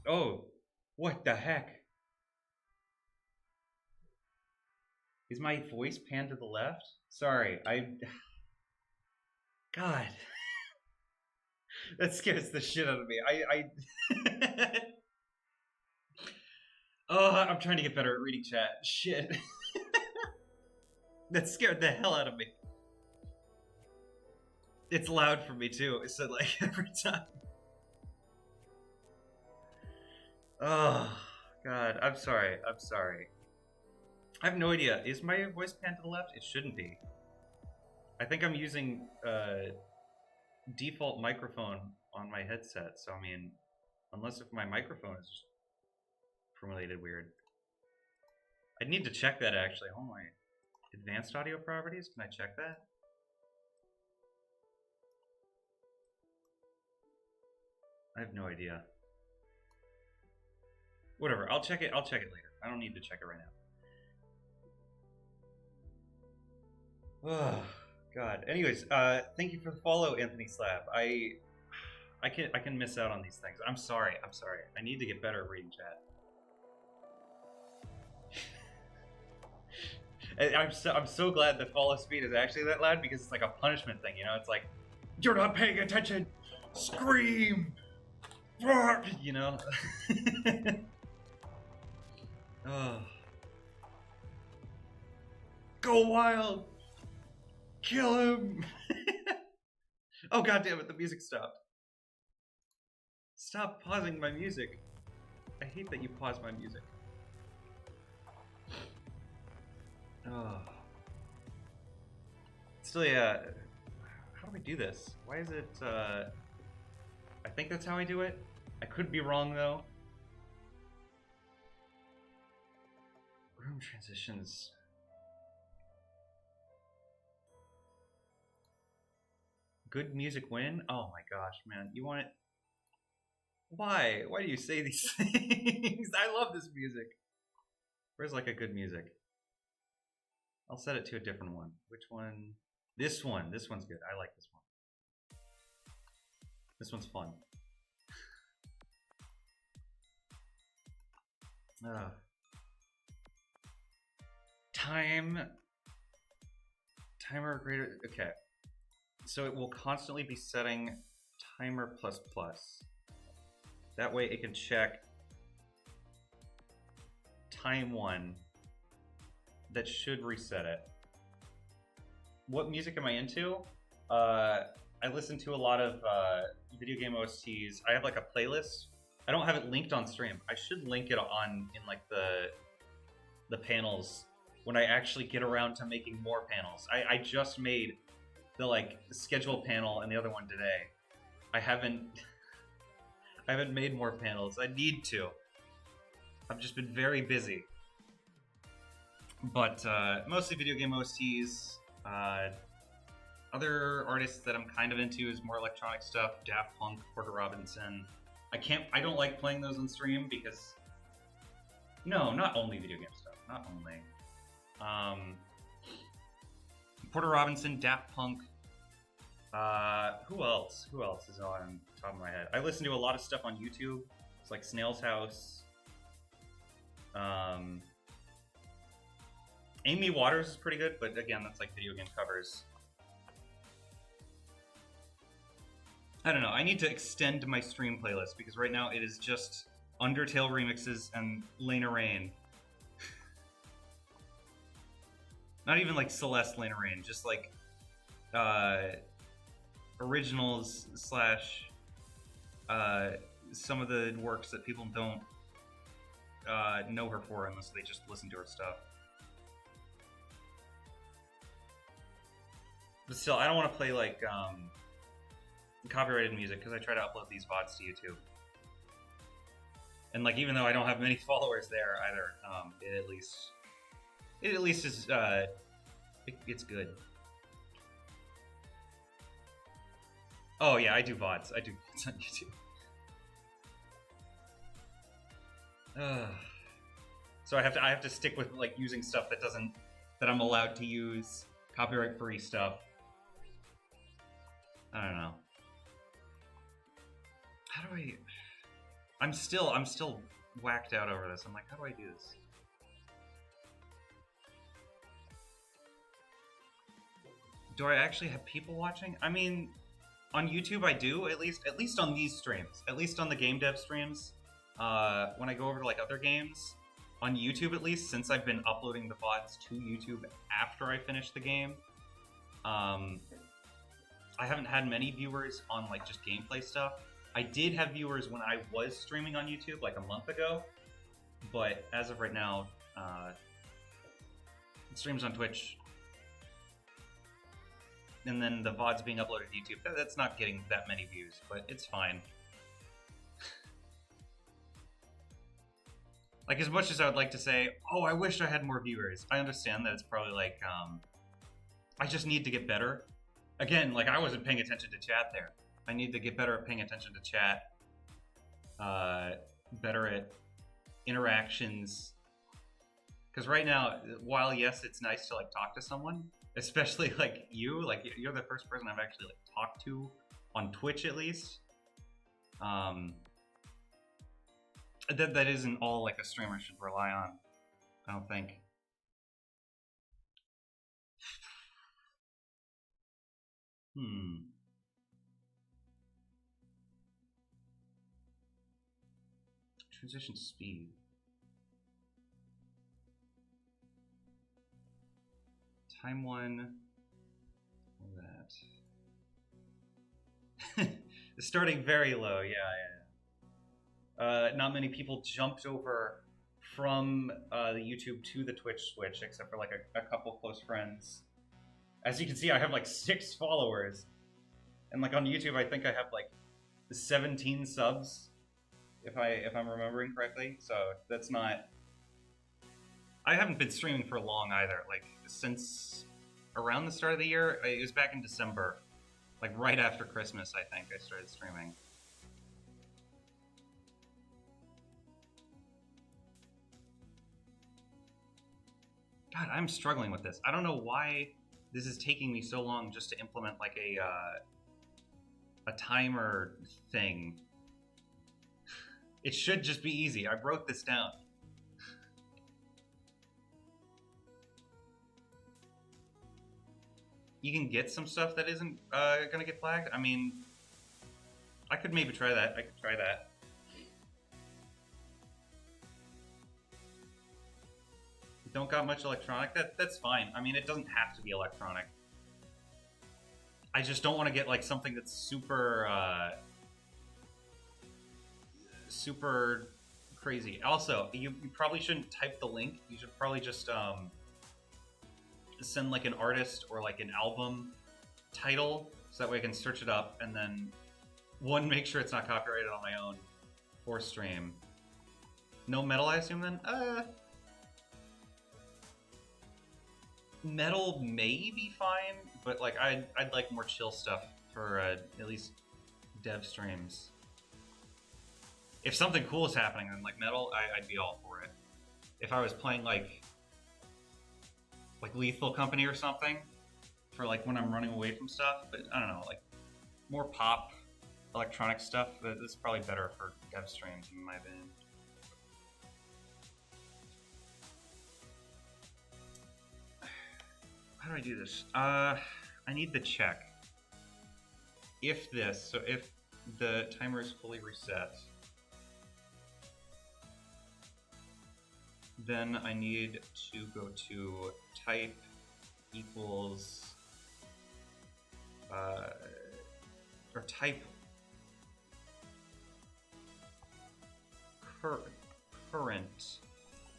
Oh, what the heck? Is my voice panned to the left? Sorry, God. That scares the shit out of me. Oh, I'm trying to get better at reading chat. Shit. That scared the hell out of me. It's loud for me too, so like every time. Oh, God. I'm sorry. I have no idea. Is my voice panned to the left? It shouldn't be. I think I'm using default microphone on my headset, so I mean, unless if my microphone is formulated weird. I'd need to check that actually. Oh my. Advanced audio properties? Can I check that? I have no idea. Whatever, I'll check it later. I don't need to check it right now. Oh, God. Anyways, thank you for the follow, Anthony Slab. I can miss out on these things. I'm sorry. I need to get better at reading chat. I'm so glad the follow speed is actually that loud because it's like a punishment thing, you know? It's like, you're not paying attention! Scream! You know? Oh. Go wild! Kill him! Oh, God damn it, the music stopped. Stop pausing my music. I hate that you pause my music. Oh. Still, yeah. How do we do this? Why is it, I think that's how I do it. I could be wrong, though. Room transitions. Good music win? Oh my gosh, man. You want it? Why? Why do you say these things? I love this music. Where's like a good music? I'll set it to a different one. Which one? This one. This one's good. I like this one. This one's fun. Timer greater. Okay. So it will constantly be setting timer plus plus. That way it can check time 1. That should reset it. What music am I into? I listen to a lot of video game OSTs. I have like a playlist. I don't have it linked on stream. I should link it on in like the panels when I actually get around to making more panels. I just made the like schedule panel and the other one today. I haven't made more panels. I need to. I've just been very busy. But mostly video game OSTs. Other artists that I'm kind of into is more electronic stuff. Daft Punk, Porter Robinson. I don't like playing those on stream because... No, not only video game stuff. Not only. Porter Robinson, Daft Punk. Who else? Who else is on top of my head? I listen to a lot of stuff on YouTube. It's like Snail's House. Amy Waters is pretty good, but again, that's like video game covers. I don't know. I need to extend my stream playlist because right now it is just Undertale remixes and Lena Rain. Not even like Celeste Lena Rain, just like originals slash some of the works that people don't know her for unless they just listen to her stuff. But still, I don't want to play like copyrighted music because I try to upload these VODs to YouTube. And like, even though I don't have many followers there either, it at least is it's good. Oh yeah, I do VODs. I do VODs on YouTube. So I have to stick with like using stuff that I'm allowed to use, copyright free stuff. I don't know. How do I? I'm still whacked out over this. I'm like, how do I do this? Do I actually have people watching? I mean, on YouTube I do, at least on these streams, at least on the game dev streams. When I go over to like other games, on YouTube at least, since I've been uploading the VODs to YouTube after I finish the game, I haven't had many viewers on like just gameplay stuff. I did have viewers when I was streaming on YouTube like a month ago, but as of right now, streams on Twitch, and then the VODs being uploaded to YouTube, that's not getting that many views, but it's fine. Like, as much as I would like to say, oh, I wish I had more viewers, I understand that it's probably like, I just need to get better. Again, like, I wasn't paying attention to chat there. I need to get better at paying attention to chat, better at interactions. Because right now, while yes, it's nice to like talk to someone, especially like you're the first person I've actually like talked to on Twitch at least. That isn't all like a streamer should rely on, I don't think. Transition speed. Time one. That. Starting very low, yeah. Not many people jumped over from the YouTube to the Twitch switch, except for like a couple close friends. As you can see, I have like 6 followers, and like on YouTube, I think I have like 17 subs, if I'm remembering correctly. So that's not. I haven't been streaming for long either. Like since around the start of the year, it was back in December, like right after Christmas. I think I started streaming. God, I'm struggling with this. I don't know why this is taking me so long just to implement like a timer thing. It should just be easy. I wrote this down. You can get some stuff that isn't gonna get flagged. I mean, I could maybe try that. I could try that. Don't got much electronic? That's fine. I mean, it doesn't have to be electronic. I just don't want to get like something that's super super crazy. Also, you probably shouldn't type the link. You should probably just send like an artist or like an album title, so that way I can search it up and then make sure it's not copyrighted on my own for stream. No metal, I assume then? Metal may be fine, but like I'd like more chill stuff for at least dev streams. If something cool is happening, then like metal, I'd be all for it. If I was playing like Lethal Company or something, for like when I'm running away from stuff, but I don't know, like more pop, electronic stuff, that's probably better for dev streams in my opinion. How do I do this? I need the check. If the timer is fully reset, then I need to go to type equals or type current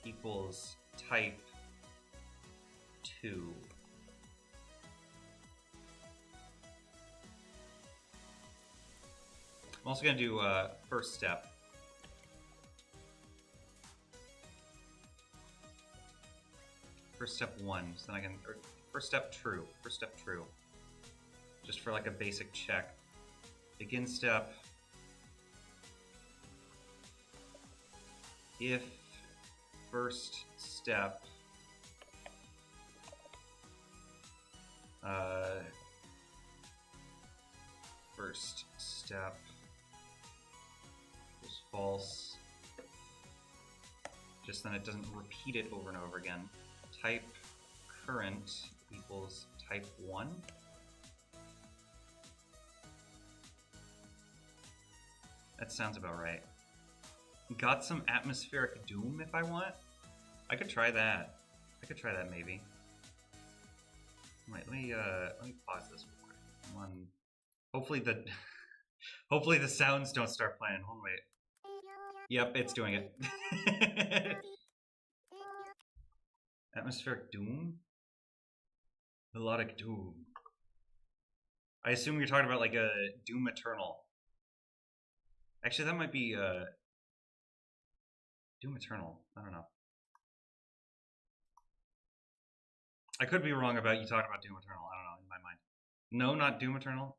equals type 2. I'm also going to do first step. First step 1, so then I can, or first step true, just for like a basic check. Begin step, if first step is false, just then it doesn't repeat it over and over again. Type current equals type 1. That sounds about right. Got some atmospheric doom if I want? I could try that. Maybe. Wait, let me pause this real quick. Come on. Hopefully the sounds don't start playing. Hold on, wait. Yep, it's doing it. Atmospheric doom? Melodic doom. I assume you're talking about like a Doom Eternal. Actually, that might be Doom Eternal. I don't know. I could be wrong about you talking about Doom Eternal. I don't know, in my mind. No, not Doom Eternal.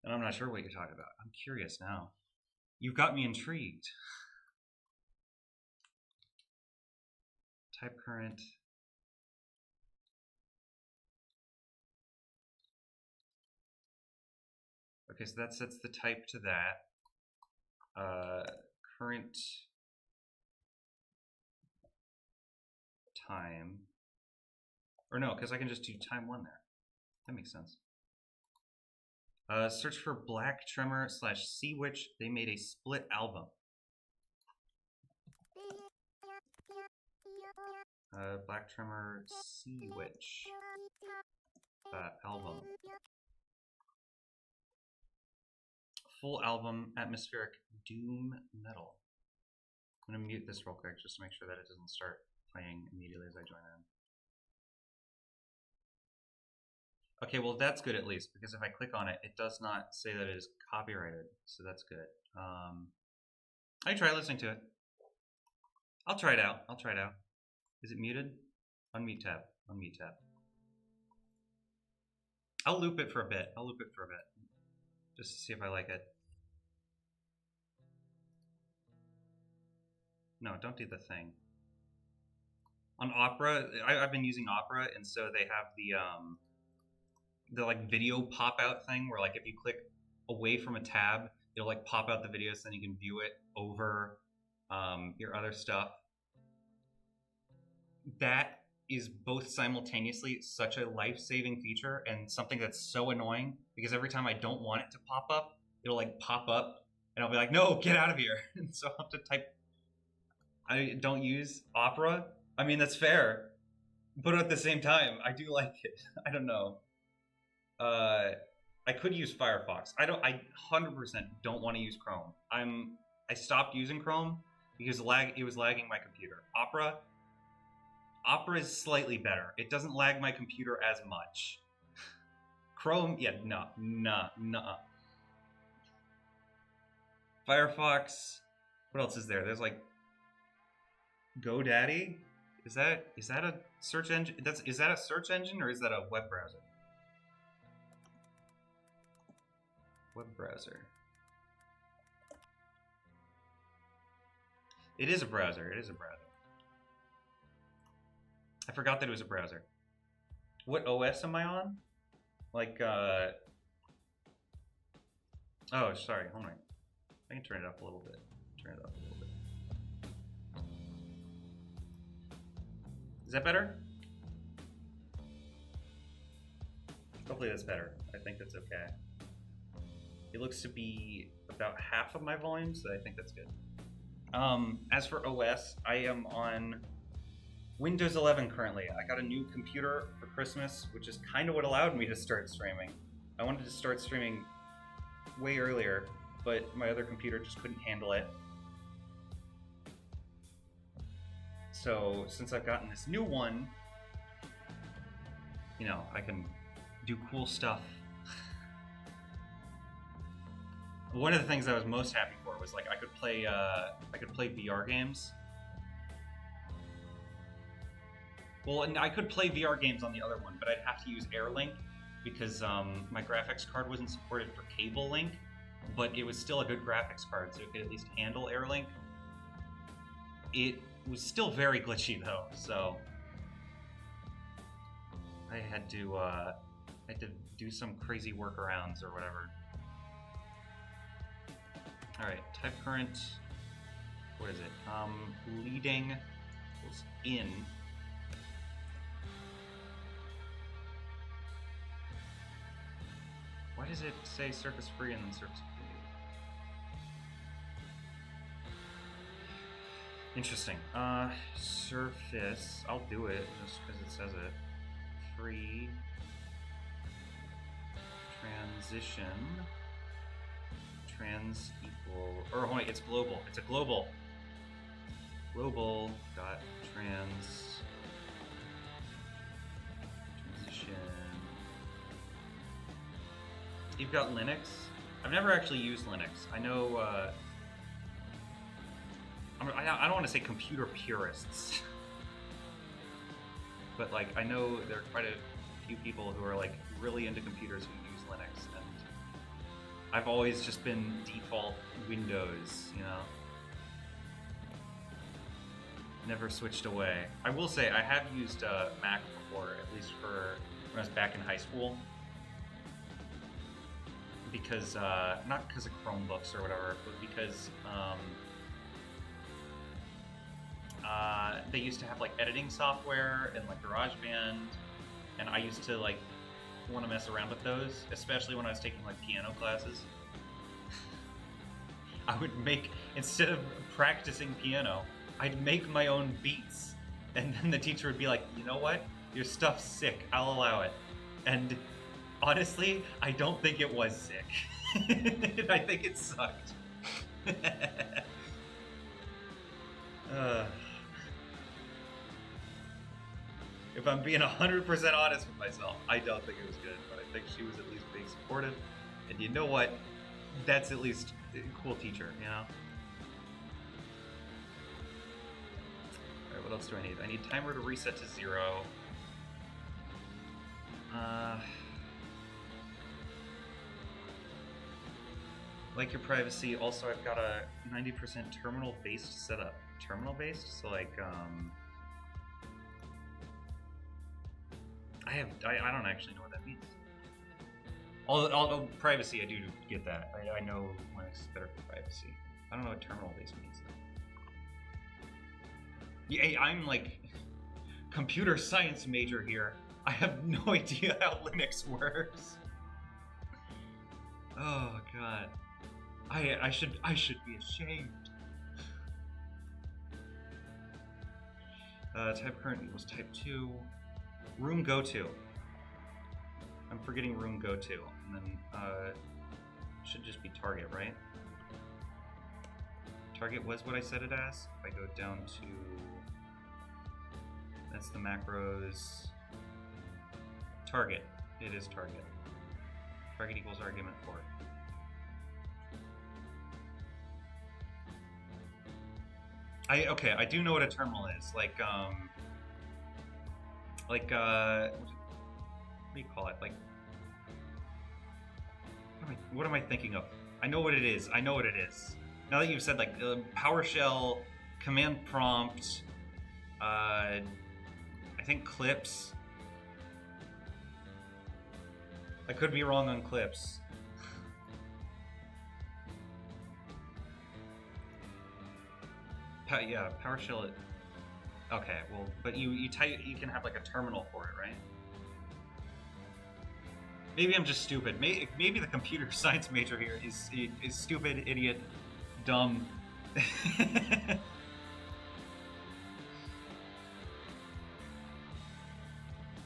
And I'm not sure what you're talking about. I'm curious now. You've got me intrigued. Type current. Okay, so that sets the type to that. Current time. Or no, because I can just do time 1 there. That makes sense. Search for Black Tremor / Sea Witch. They made a split album. Black Tremor Sea Witch album. Full album, atmospheric doom metal. I'm gonna mute this real quick just to make sure that it doesn't start playing immediately as I join in. Okay, well that's good at least, because if I click on it, it does not say that it is copyrighted, so that's good. I can try listening to it. I'll try it out. Is it muted? Unmute tab. I'll loop it for a bit. Just to see if I like it. No, don't do the thing. On Opera, I've been using Opera, and so they have the like video pop out thing where like if you click away from a tab, it'll like pop out the video, so then you can view it over your other stuff. That is both simultaneously such a life-saving feature and something that's so annoying, because every time I don't want it to pop up, it'll like pop up and I'll be like, no, get out of here. And so I'll have to type. I don't use Opera. I mean, that's fair, but at the same time, I do like it. I don't know. I could use Firefox. I 100% don't want to use Chrome. I stopped using Chrome because it was lagging my computer. Opera is slightly better. It doesn't lag my computer as much. Chrome, yeah, no. Firefox, what else is there? There's like GoDaddy. Is that a search engine? Is that a search engine or is that a web browser? Web browser. It is a browser. I forgot that it was a browser. What OS am I on? Like, oh, sorry, hold on. I can turn it up a little bit. Is that better? Hopefully that's better. I think that's okay. It looks to be about half of my volume, so I think that's good. As for OS, I am on Windows 11 currently. I got a new computer for Christmas, which is kind of what allowed me to start streaming. I wanted to start streaming way earlier, but my other computer just couldn't handle it. So since I've gotten this new one, you know, I can do cool stuff. One of the things I was most happy for was like I could play VR games. Well, and I could play VR games on the other one, but I'd have to use AirLink because my graphics card wasn't supported for cable link, but it was still a good graphics card, so it could at least handle AirLink. It was still very glitchy though, so I had to do some crazy workarounds or whatever. All right, type current. What is it? Leading goes in. Why does it say surface free and then surface free? Interesting. Surface. I'll do it just because it says it. Free. Transition. Trans equal. Or wait, it's global. It's a global. Global dot trans. Transition. You've got Linux. I've never actually used Linux. I know. I don't want to say computer purists, but like I know there are quite a few people who are like really into computers who use Linux, and I've always just been default Windows, you know. Never switched away. I will say I have used Mac before, at least for when I was back in high school. Because, not because of Chromebooks or whatever, but because they used to have like editing software and like GarageBand, and I used to like want to mess around with those, especially when I was taking like piano classes. I would make, instead of practicing piano, I'd make my own beats, and then the teacher would be like, you know what, your stuff's sick, I'll allow it. And honestly, I don't think it was sick. I think it sucked. If I'm being 100% honest with myself, I don't think it was good, but I think she was at least being supportive. And you know what? That's at least a cool teacher, you know? Alright, what else do I need? I need timer to reset to 0. Like your privacy, also I've got a 90% terminal-based setup. Terminal-based? So like, I don't actually know what that means. Although privacy, I do get that. I know Linux is better for privacy. I don't know what terminal-based means though. Yeah, I'm like computer science major here. I have no idea how Linux works. Oh god. I should be ashamed. Type current equals type 2. Room go to. I'm forgetting room go to. And then should just be target, right? Target was what I set it as. If I go down to, that's the macros. Target. It is target. Target equals argument 4. Okay, I do know what a terminal is. Like what do you call it? Like, what am I thinking of? I know what it is. I know what it is. Now that you've said like PowerShell, command prompt, I think clips. I could be wrong on clips. Yeah, PowerShell. Okay, well, but you can have like a terminal for it, right? Maybe I'm just stupid. Maybe the computer science major here is stupid, idiot, dumb.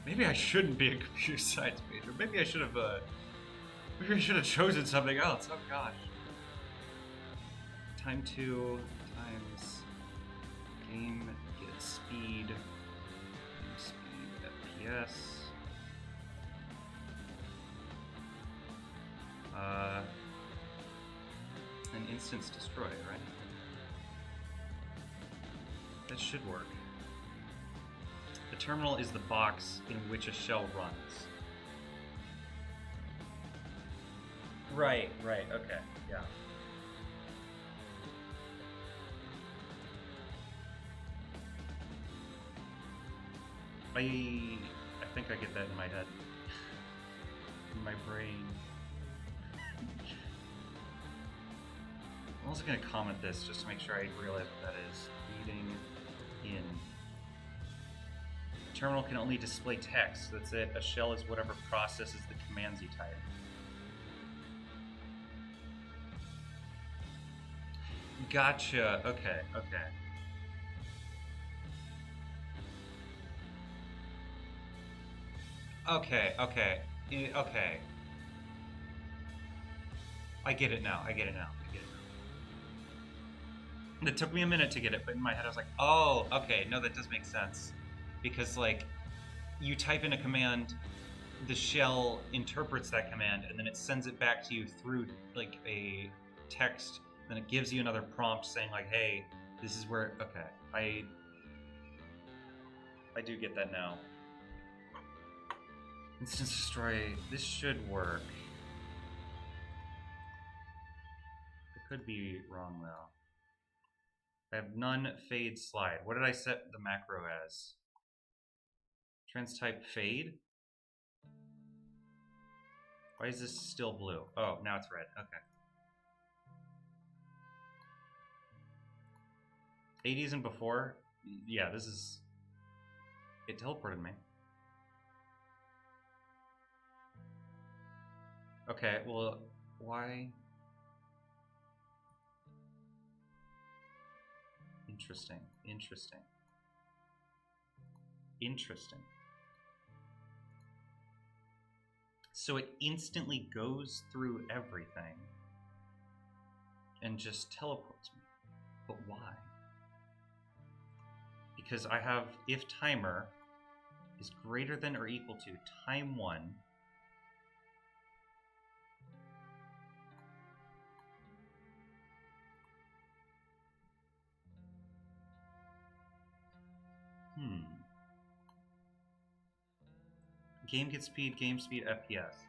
Maybe I shouldn't be a computer science major. Maybe I should have. Maybe I should have chosen something else. Oh gosh. Time 2 times game get speed. Game speed FPS. An instance destroy, right? That should work. The terminal is the box in which a shell runs. Right, okay, yeah. I think I get that in my head. In my brain. I'm also going to comment this just to make sure I realize what that is. Reading in. The terminal can only display text. That's it. A shell is whatever processes the commands you type. Gotcha. Okay. Okay. I get it now. It took me a minute to get it, but in my head I was like, oh, okay, no, that does make sense. Because, like, you type in a command, the shell interprets that command, and then it sends it back to you through, like, a text, then it gives you another prompt saying, like, hey, this is where, okay, I do get that now. Instance destroy, this should work. It could be wrong, though. I have none fade slide. What did I set the macro as? Trans type fade? Why is this still blue? Oh, now it's red. Okay. 80s and before? Yeah, this is... It teleported me. Okay, well, why? Interesting. So it instantly goes through everything and just teleports me. But why? Because I have if timer is greater than or equal to time 1. Game speed, FPS.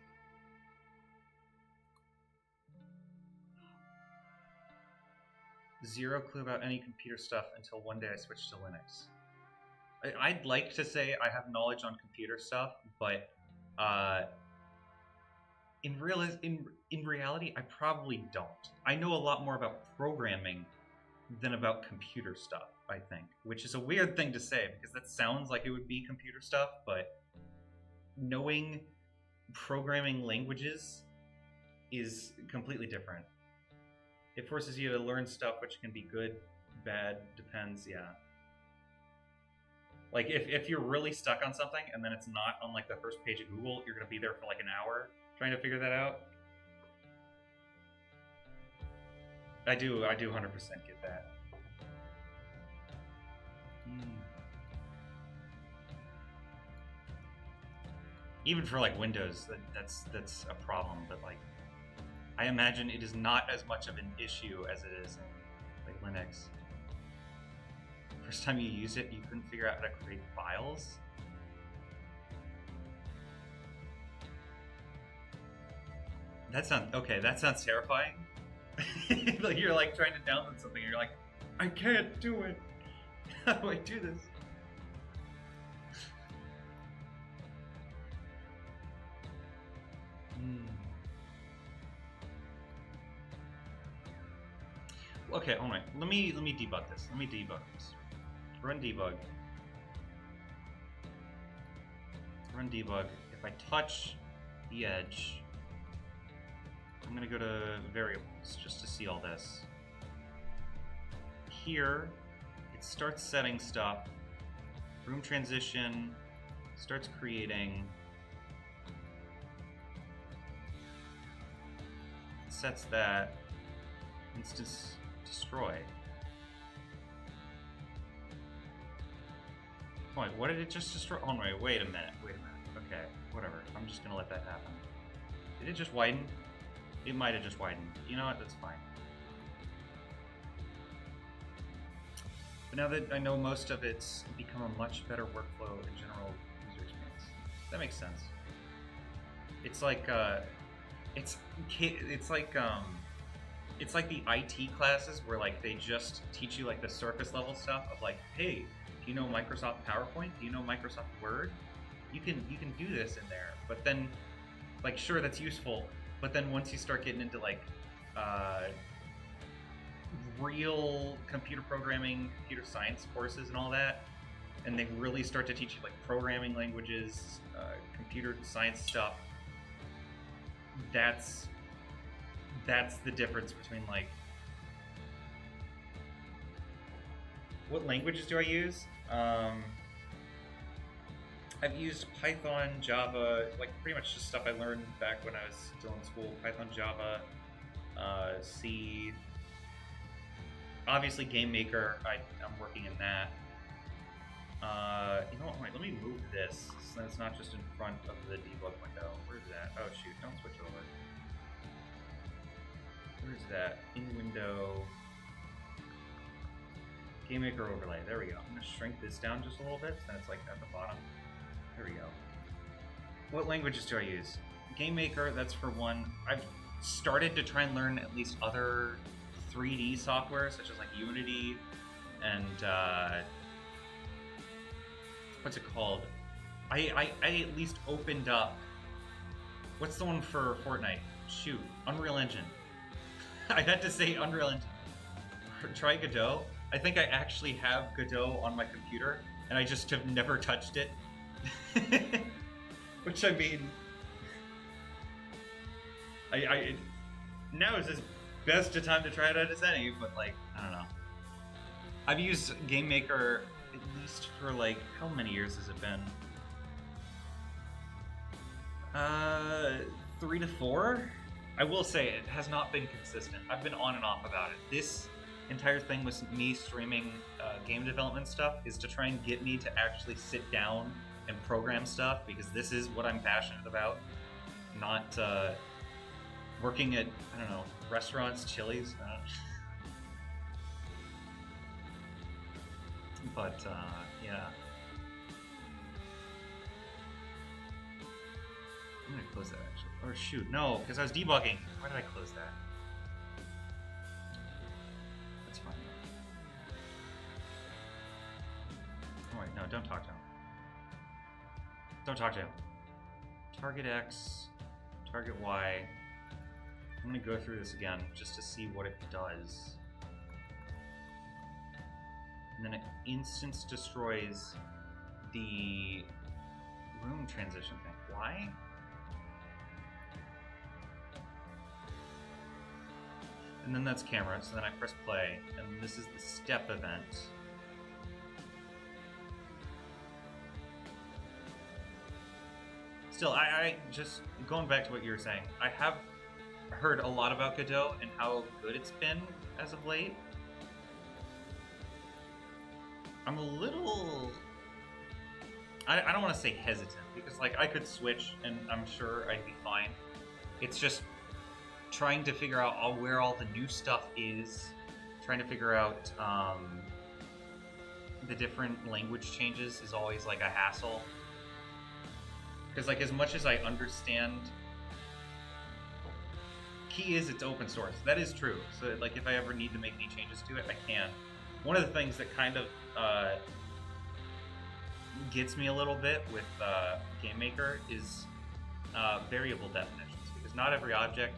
Zero clue about any computer stuff until one day I switched to Linux. I'd like to say I have knowledge on computer stuff, but in reality, I probably don't. I know a lot more about programming than about computer stuff, I think, which is a weird thing to say because that sounds like it would be computer stuff, but knowing programming languages is completely different. It forces you to learn stuff which can be good, bad, depends, yeah. Like, if you're really stuck on something and then it's not on, like, the first page of Google, you're going to be there for, like, an hour trying to figure that out. I do 100% get that. Even for, like, Windows, that's a problem, but, like, I imagine it is not as much of an issue as it is in, like, Linux. First time you use it, you couldn't figure out how to create files? That sounds terrifying. Like you're like trying to download something and you're like, I can't do it. How do I do this? Okay, hold on. Let me debug this. Run debug. If I touch the edge, I'm gonna go to variables just to see all this. Here, it starts setting stuff. Room transition, starts creating, sets that instance destroy. Oh, wait, what did it just destroy? Oh, wait a minute. Okay, whatever. I'm just gonna let that happen. Did it just widen? It might have just widened. You know what? That's fine. But now that I know most of it's become a much better workflow in general user experience. That makes sense. It's like it's like the IT classes where like they just teach you like the surface level stuff of like, hey, do you know Microsoft PowerPoint? Do you know Microsoft Word? You can do this in there. But then, like, sure, that's useful. But then once you start getting into like real computer programming, computer science courses and all that, and they really start to teach you like programming languages, computer science stuff, that's the difference between like, what languages do I use? I've used Python, Java, like pretty much just stuff I learned back when I was still in school. Python, Java, C. Obviously, Gamemaker. I'm working in that. You know what? Wait, let me move this so it's not just in front of the debug window. Where's that? Oh shoot! Don't switch over. Where's that? In window. Gamemaker overlay. There we go. I'm gonna shrink this down just a little bit, so then it's like at the bottom. There we go. What languages do I use? Gamemaker, that's for one. I've started to try and learn at least other 3D software, such as like Unity and what's it called? I at least opened up. What's the one for Fortnite? Shoot, Unreal Engine. I had to say Unreal Engine. Try Godot. I think I actually have Godot on my computer, and I just have never touched it. Which I mean, I now is as best a time to try it out as any, but like, I don't know. I've used Gamemaker at least for like, how many years has it been? 3 to 4? I will say it has not been consistent. I've been on and off about it. This entire thing with me streaming game development stuff is to try and get me to actually sit down and program stuff, because this is what I'm passionate about. Not working at, I don't know, restaurants, Chili's. But yeah. I'm gonna close that actually. Or shoot, no, because I was debugging. Why did I close that? That's fine. Oh wait, no, don't talk to him. Don't talk to him. Target X, target Y. I'm gonna go through this again just to see what it does. And then it instance destroys the room transition thing. Why? And then that's camera, so then I press play, and this is the step event. Still, I just, going back to what you were saying, I have heard a lot about Godot and how good it's been as of late. I'm a little, I don't want to say hesitant, because like I could switch and I'm sure I'd be fine. It's just trying to figure out where all the new stuff is, trying to figure out the different language changes is always like a hassle. Because like, as much as I understand, key is it's open source. That is true. So like, if I ever need to make any changes to it, I can. One of the things that kind of gets me a little bit with Gamemaker is variable definitions, because not every object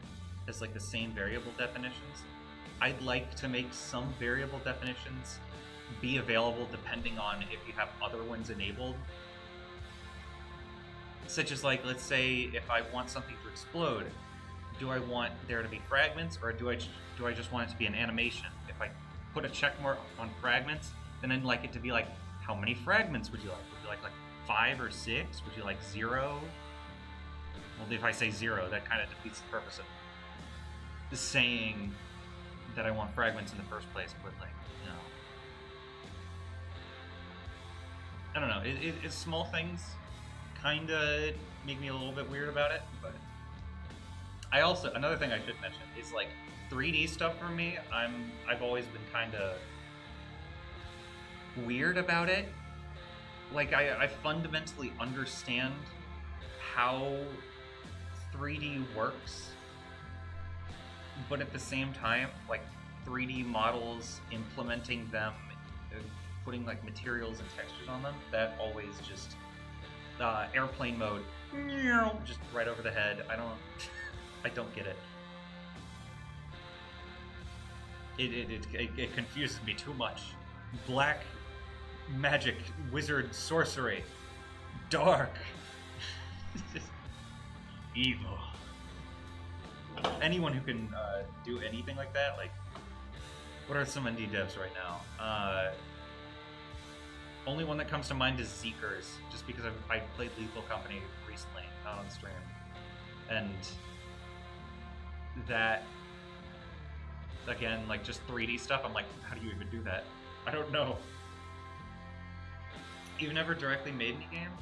has like the same variable definitions. I'd like to make some variable definitions be available depending on if you have other ones enabled. Such as like, let's say if I want something to explode, do I want there to be fragments, or do I just want it to be an animation? If I put a check mark on fragments, then I'd like it to be like, how many fragments would you like? Would you like 5 or 6? Would you like 0? Well, if I say 0, that kind of defeats the purpose of saying that I want fragments in the first place, but like, you know. I don't know, it's small things kinda make me a little bit weird about it, but I also, another thing I should mention is like 3D stuff for me, I've always been kinda weird about it. Like I fundamentally understand how 3D works, but at the same time, like 3D models, implementing them, putting like materials and textures on them, that always just airplane mode, just right over the head. I don't get it. It confuses me too much. Black magic, wizard, sorcery, dark, evil. Anyone who can do anything like that, like, what are some indie devs right now? Only one that comes to mind is Zeekers, just because I played Lethal Company recently, not on stream, and that, again, like just 3D stuff, I'm like, how do you even do that? I don't know. You've never directly made any games?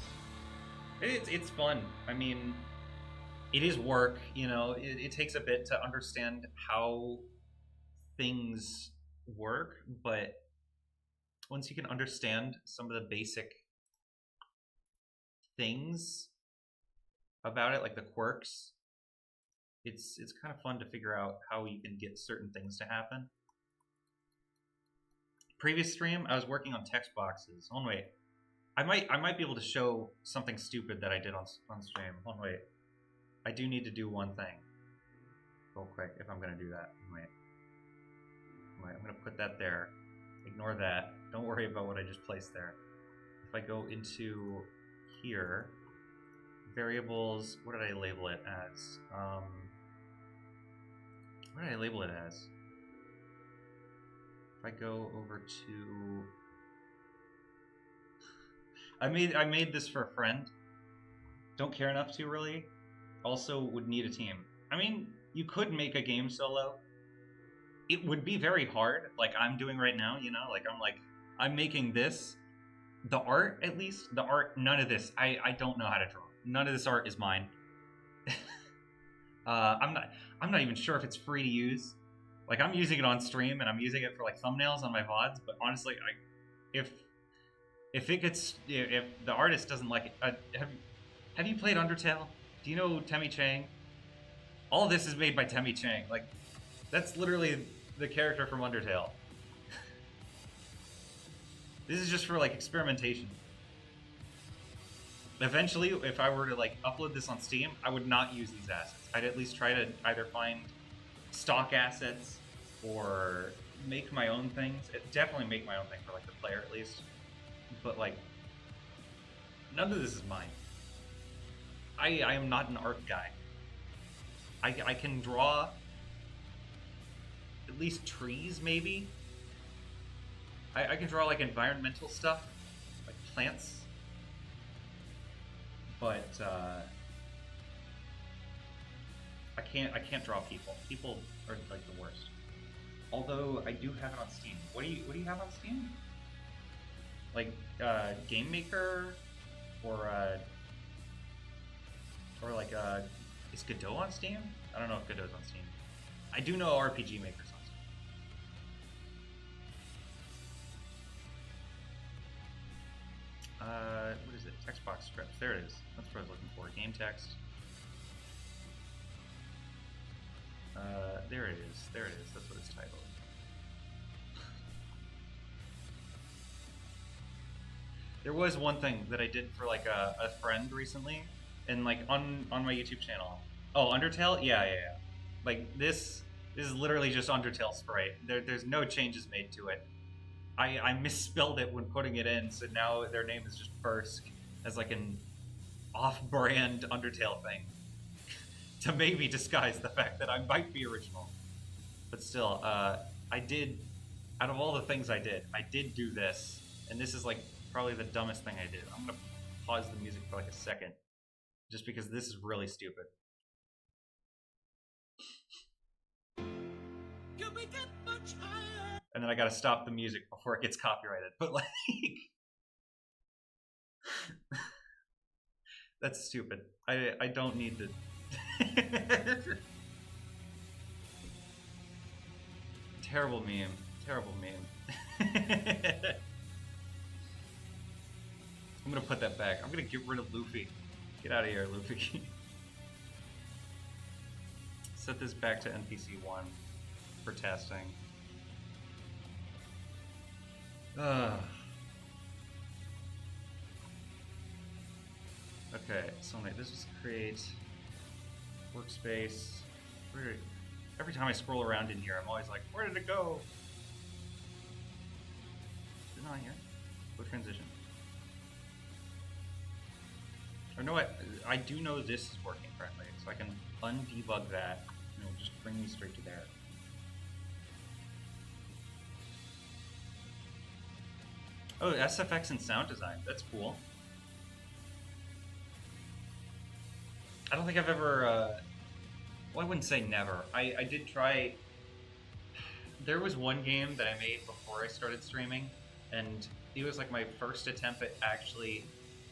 It's fun. I mean, it is work, you know, it takes a bit to understand how things work, but once you can understand some of the basic things about it, like the quirks, it's kind of fun to figure out how you can get certain things to happen. Previous stream, I was working on text boxes. Hold on, wait. I might be able to show something stupid that I did on stream. Hold on, wait. I do need to do one thing real quick if I'm gonna do that. Wait, I'm gonna put that there. Ignore that. Don't worry about what I just placed there. If I go into here, variables, what did I label it as? What did I label it as? If I go over to, I made this for a friend. Don't care enough to really. Also would need a team. I mean, you could make a game solo. It would be very hard, like I'm doing right now, you know? I'm making this. The art, at least, the art, none of this. I don't know how to draw. None of this art is mine. I'm not even sure if it's free to use. Like, I'm using it on stream and I'm using it for like thumbnails on my VODs, but honestly, if the artist doesn't like it, have you played Undertale? Do you know Temmie Chang? All of this is made by Temmie Chang. Like, that's literally the character from Undertale. This is just for like experimentation. Eventually, if I were to like upload this on Steam, I would not use these assets. I'd at least try to either find stock assets or make my own things. Definitely make my own thing for like the player at least. But like, none of this is mine. I am not an art guy. I can draw at least trees, maybe. I can draw like environmental stuff, like plants. But I can't draw people. People are like the worst. Although I do have it on Steam. What do you have on Steam? Like Gamemaker or like is Godot on Steam? I don't know if Godot's on Steam. I do know RPG Maker's on Steam. What is it? Text box scripts. There it is. That's what I was looking for. Game text. There it is. There it is. That's what it's titled. There was one thing that I did for like a friend recently, and like on my YouTube channel. Oh, Undertale? Yeah. Like this is literally just Undertale sprite. There's no changes made to it. I misspelled it when putting it in, so now their name is just Bursk, as like an off-brand Undertale thing to maybe disguise the fact that I might be original. But still, I did, out of all the things I did do this, and this is like probably the dumbest thing I did. I'm gonna pause the music for like a second, just because this is really stupid. And then I gotta stop the music before it gets copyrighted. But like, that's stupid. I don't need to. Terrible meme. Terrible meme. I'm gonna put that back. I'm gonna get rid of Luffy. Get out of here, Luffy. Set this back to NPC 1 for testing. Okay, so this is create workspace. Every time I scroll around in here, I'm always like, where did it go? Is it not here? Go transition. Or no, I do know this is working correctly, so I can undebug that, and it'll just bring me straight to there. Oh, SFX and sound design. That's cool. I don't think I've ever, well, I wouldn't say never. I did try, there was one game that I made before I started streaming, and it was like my first attempt at actually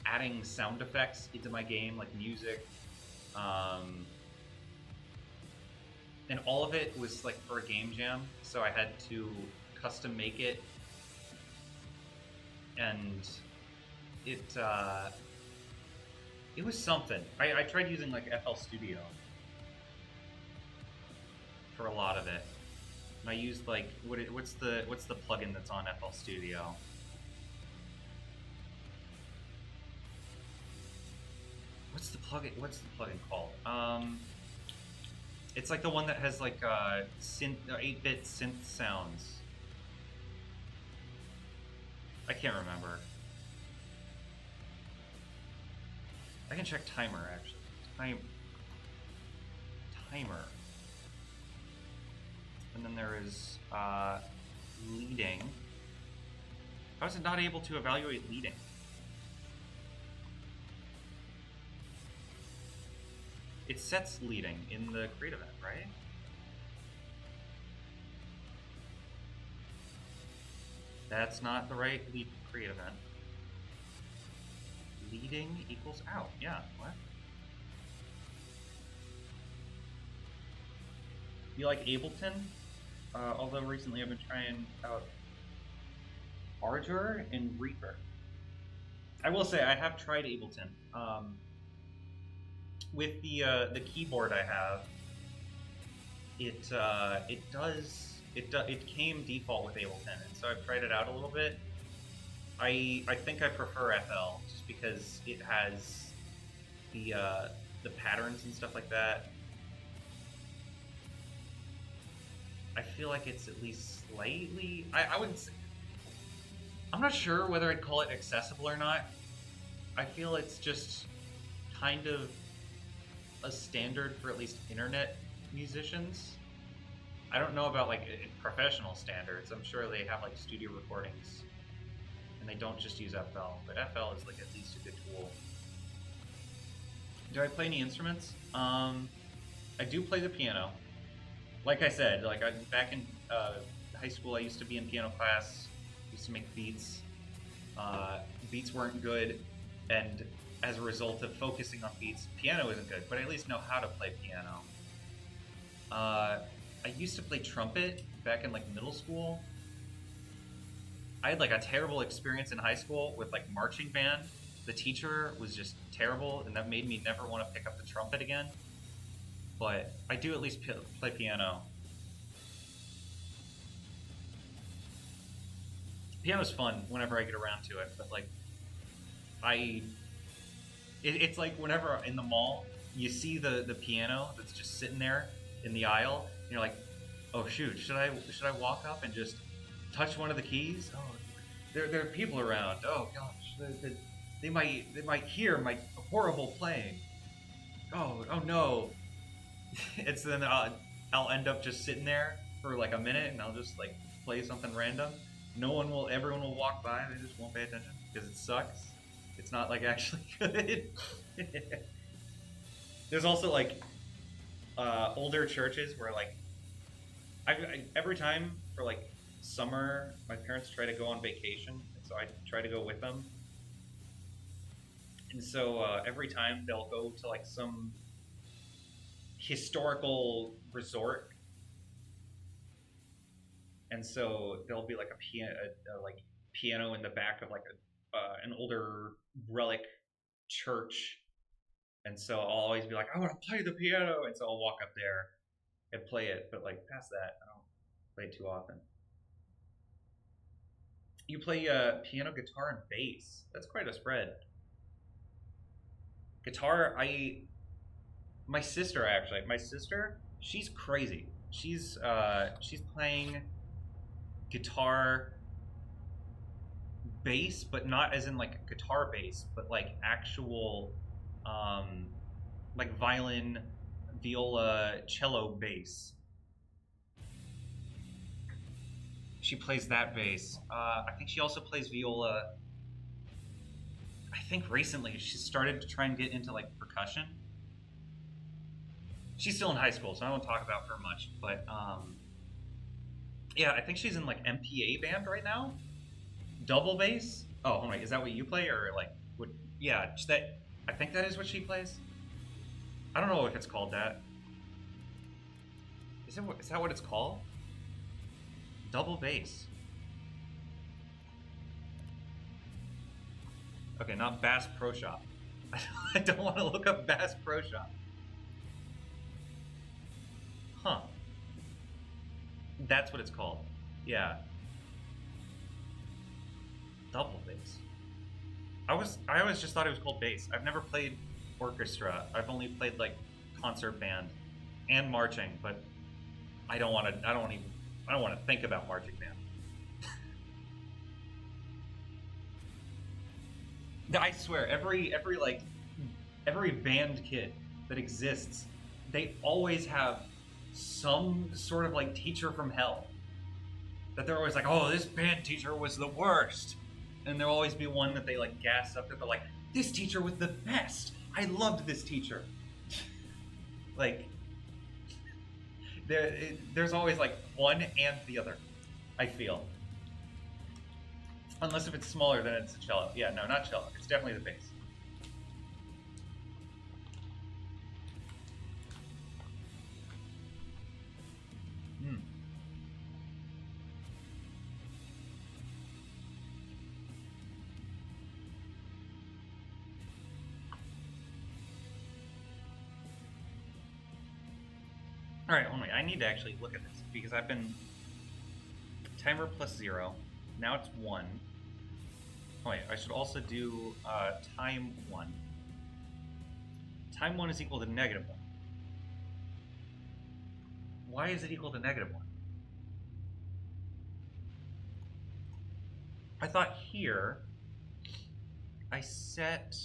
adding sound effects into my game, like music, and all of it was like for a game jam, so I had to custom make it, and it was something. I tried using like FL Studio for a lot of it, and I used like what's the plugin that's on FL Studio? What's the plugin called? It's like the one that has like 8-bit synth sounds. I can't remember. I can check timer actually. Timer. And then there is leading. How is it not able to evaluate leading? It sets leading in the create event, right? That's not the right lead create event. Leading equals out. Yeah, what? You like Ableton? Although recently I've been trying out Ardour and Reaper. I will say I have tried Ableton. With the keyboard I have, it came default with Ableton, and so I've tried it out a little bit. I think I prefer FL just because it has the patterns and stuff like that. I feel like it's at least slightly. I wouldn't say, I'm not sure whether I'd call it accessible or not. I feel it's just kind of a standard for at least internet musicians. I don't know about like professional standards. I'm sure they have like studio recordings and they don't just use FL, but FL is like at least a good tool. Do I play any instruments? I do play the piano. Like I said, like back in high school, I used to be in piano class, used to make beats. Beats weren't good, and as a result of focusing on beats, piano isn't good, but I at least know how to play piano. I used to play trumpet back in like middle school. I had like a terrible experience in high school with like marching band. The teacher was just terrible, and that made me never want to pick up the trumpet again. But I do at least play piano. Piano's fun whenever I get around to it, but like it's like whenever in the mall you see the piano that's just sitting there in the aisle, and you're like, oh shoot, should I walk up and just touch one of the keys? Oh, there are people around. Oh gosh, they might hear my horrible playing. Oh no. It's then I'll end up just sitting there for like a minute, and I'll just like play something random. Everyone will walk by, and they just won't pay attention because it sucks. It's not like actually good. There's also like older churches where like every time for like summer, my parents try to go on vacation, and so I try to go with them. And so every time they'll go to like some historical resort, and so there'll be like like piano in the back of like an older relic church, and so I'll always be like, I want to play the piano, and so I'll walk up there and play it. But like past that, I don't play it too often. You play piano, guitar, and bass. That's quite a spread. Guitar, my sister actually, my sister, she's crazy. She's playing guitar, bass, but not as in like a guitar bass, but like actual, like violin, viola, cello bass. She plays that bass. I think she also plays viola. I think recently she started to try and get into like percussion. She's still in high school, so I won't talk about her much. But yeah, I think she's in like MPA band right now. Double bass. Oh, hold on, is that what you play or like what? Yeah, that. I think that is what she plays. I don't know if it's called that. Is that what it's called? Double bass. Okay, not Bass Pro Shop. I don't want to look up Bass Pro Shop. Huh. That's what it's called. Yeah. Double bass. I always just thought it was called bass. I've never played orchestra. I've only played like concert band and marching, but I don't want to think about marching band. I swear, every band kid that exists, they always have some sort of like teacher from hell. That they're always like, oh, this band teacher was the worst. And there'll always be one that they like gas up that they're like, this teacher was the best. I loved this teacher. Like, there's always like one and the other, I feel. Unless if it's smaller, then it's a cello. Yeah, no, not cello. It's definitely the bass. Hmm. All right, hold on. I need to actually look at this because I've been timer plus 0. Now it's 1. Oh wait, I should also do time 1. Time 1 is equal to -1. Why is it equal to -1? I thought here I set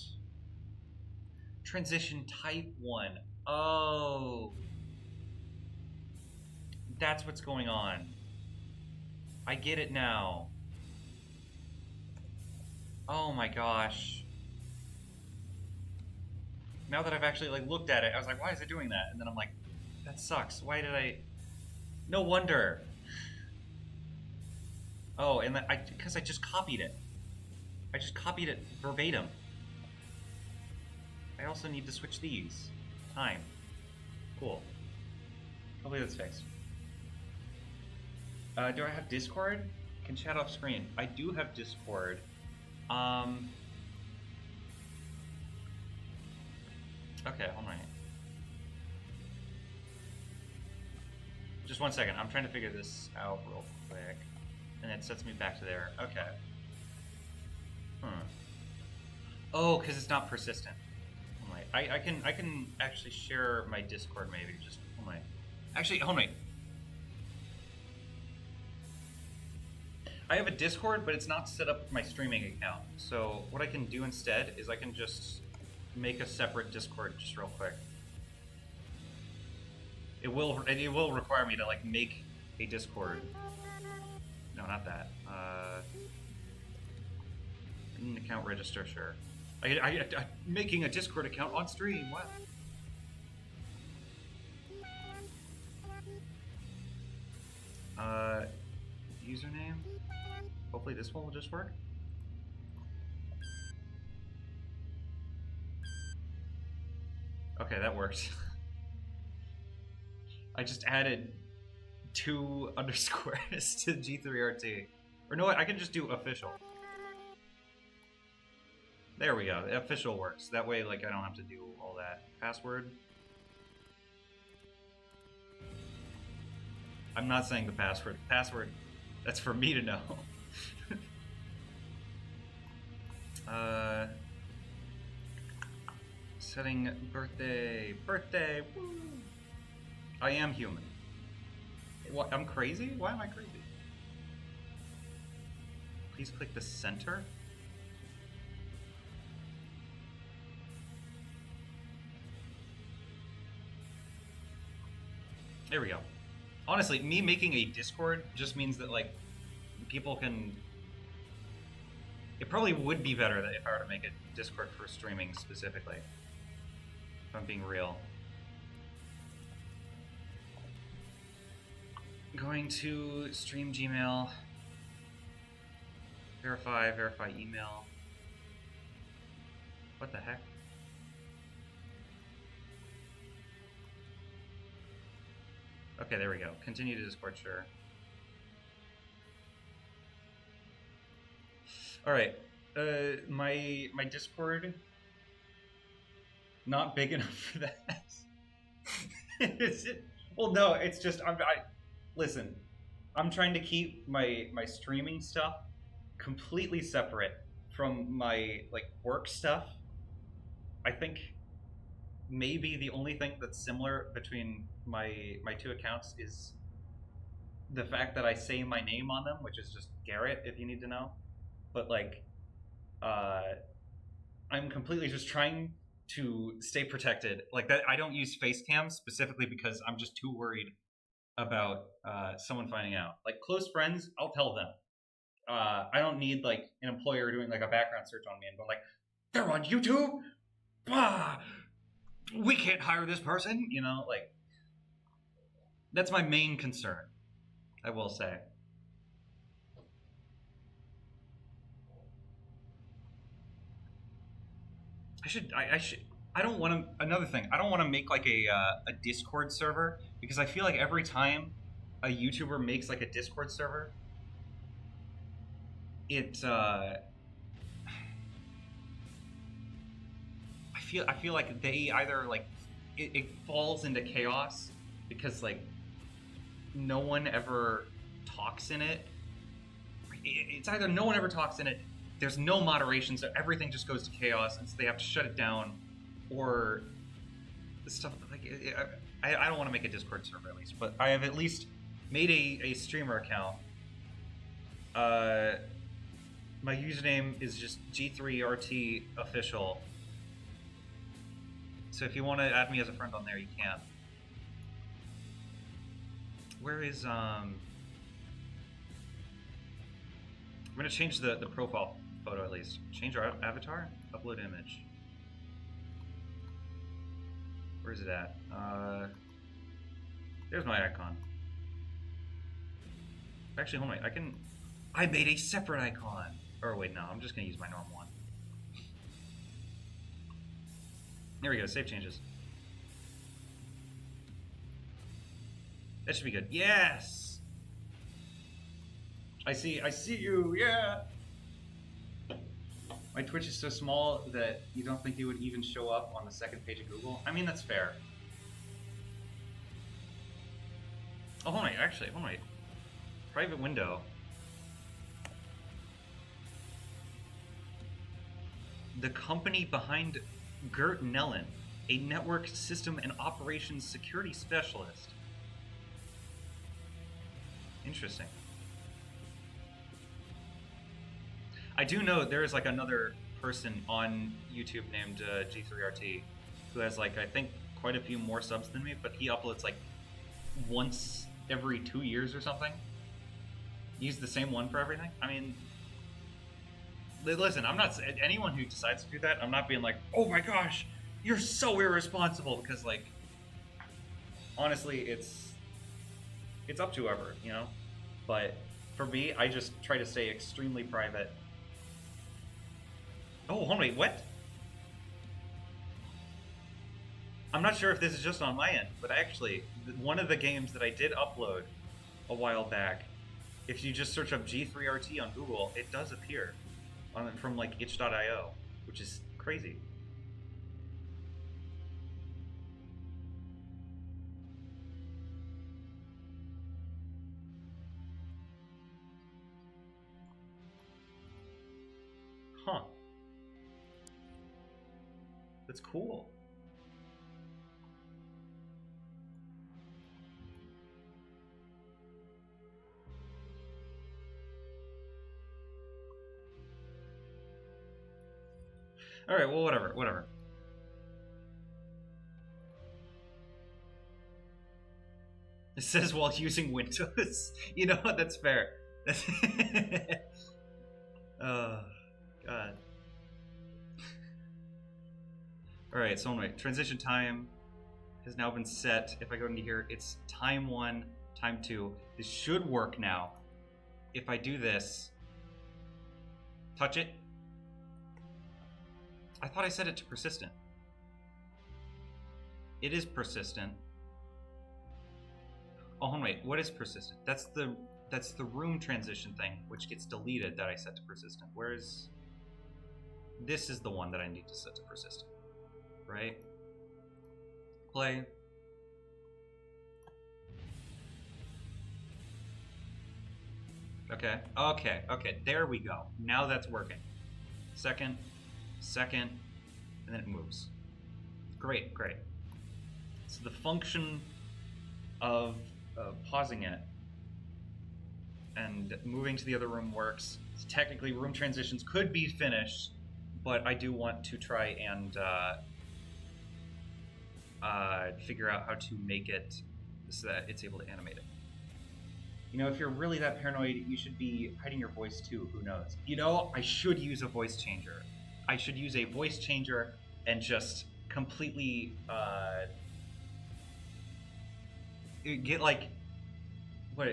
transition type 1. Oh, that's what's going on. I get it now. Oh my gosh. Now that I've actually like looked at it, I was like, why is it doing that? And then I'm like, that sucks. Why did I? No wonder. Oh, and because I just copied it. I just copied it verbatim. I also need to switch these. Time. Cool. Hopefully that's fixed. Do I have Discord? Can chat off screen. I do have Discord. Okay, hold on. Just 1 second. I'm trying to figure this out real quick. And it sets me back to there. Okay. Oh, because it's not persistent. Hold on. I can actually share my Discord maybe. Just hold on. Actually, hold on. I have a Discord, but it's not set up with my streaming account. So what I can do instead is I can just make a separate Discord just real quick. It will require me to like make a Discord. No, not that. Account register, sure. I'm making a Discord account on stream. What? Username. Hopefully this one will just work. Okay, that worked. I just added 2 underscores to G3RT. Or no, I can just do official. There we go. Official works. That way, like, I don't have to do all that. Password. I'm not saying the password. Password, that's for me to know. Setting birthday. Birthday. Woo. I am human. What? I'm crazy? Why am I crazy? Please click the center. There we go. Honestly, me making a Discord just means that, like, people can... It probably would be better if I were to make a Discord for streaming specifically. If I'm being real. Going to stream Gmail. Verify email. What the heck? Okay, there we go. Continue to Discord, sure. All right, my Discord, not big enough for that. Is it? Well, no, it's just listen. I'm trying to keep my streaming stuff completely separate from my work stuff. I think maybe the only thing that's similar between my 2 accounts is the fact that I say my name on them, which is just Garrett, if you need to know. But I'm completely just trying to stay protected. Like that, I don't use face cams specifically because I'm just too worried about someone finding out. Like close friends, I'll tell them. I don't need like an employer doing like a background search on me and going like, they're on YouTube. We can't hire this person. You know, like that's my main concern. I will say. I don't want to. Another thing, I don't want to make like a Discord server because I feel like every time a YouTuber makes like a Discord server, I feel like they either like it falls into chaos because like no one ever talks in it. It's either no one ever talks in it. There's no moderation, so everything just goes to chaos, and so they have to shut it down, or stuff like I don't want to make a Discord server at least, but I have at least made a streamer account. My username is just G3RT official. So if you want to add me as a friend on there, you can. Where is I'm gonna change the profile photo at least. Change our avatar, upload image. Where is it at? There's my icon. Actually, hold on. I made a separate icon. Or wait, no, I'm just gonna use my normal one. There we go, save changes. That should be good. Yes! I see you, yeah! My Twitch is so small that you don't think it would even show up on the second page of Google. I mean, that's fair. Oh, hold on, actually, hold on. Private window. The company behind Gert Nellen, a network system and operations security specialist. Interesting. I do know there is like another person on YouTube named G3RT who has like I think quite a few more subs than me, but he uploads like once every 2 years or something. Use the same one for everything. I mean, Listen, I'm not anyone who decides to do that. I'm not being like, oh my gosh, you're so irresponsible, because like, honestly, it's up to whoever, you know. But for me, I just try to stay extremely private. Oh, hold on, wait, what? I'm not sure if this is just on my end, but actually, one of the games that I did upload a while back, if you just search up G3RT on Google, it does appear from like itch.io, which is crazy. Huh. That's cool. All right, well, whatever. It says while using Windows. You know what? That's fair. Oh, God. All right, so anyway, transition time has now been set. If I go into here, it's time 1, time 2. This should work now. If I do this, touch it. I thought I set it to persistent. It is persistent. Oh, wait, what is persistent? That's the room transition thing, which gets deleted that I set to persistent. Whereas this is the one that I need to set to persistent, right? Play. Okay, there we go. Now that's working. Second, and then it moves. Great. So the function of pausing it and moving to the other room works. So technically, room transitions could be finished, but I do want to try and figure out how to make it so that it's able to animate it. You know, if you're really that paranoid, you should be hiding your voice too. Who knows? You know, I should use a voice changer. I should use a voice changer and just completely get like what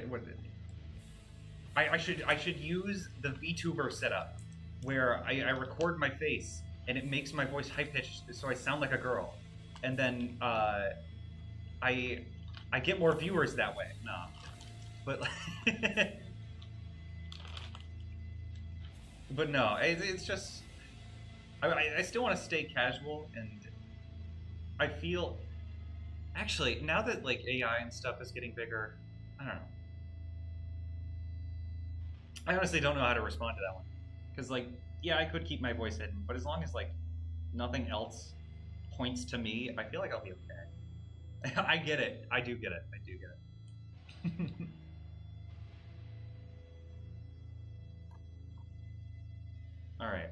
I should use the VTuber setup where I record my face and it makes my voice high pitched so I sound like a girl, and then I get more viewers that way. No, but but no, it's just I still want to stay casual, and I feel actually now that like AI and stuff is getting bigger, I don't know. I honestly don't know how to respond to that one, because like yeah, I could keep my voice hidden, but as long as like nothing else points to me, I feel like I'll be okay. I get it. I do get it. All right.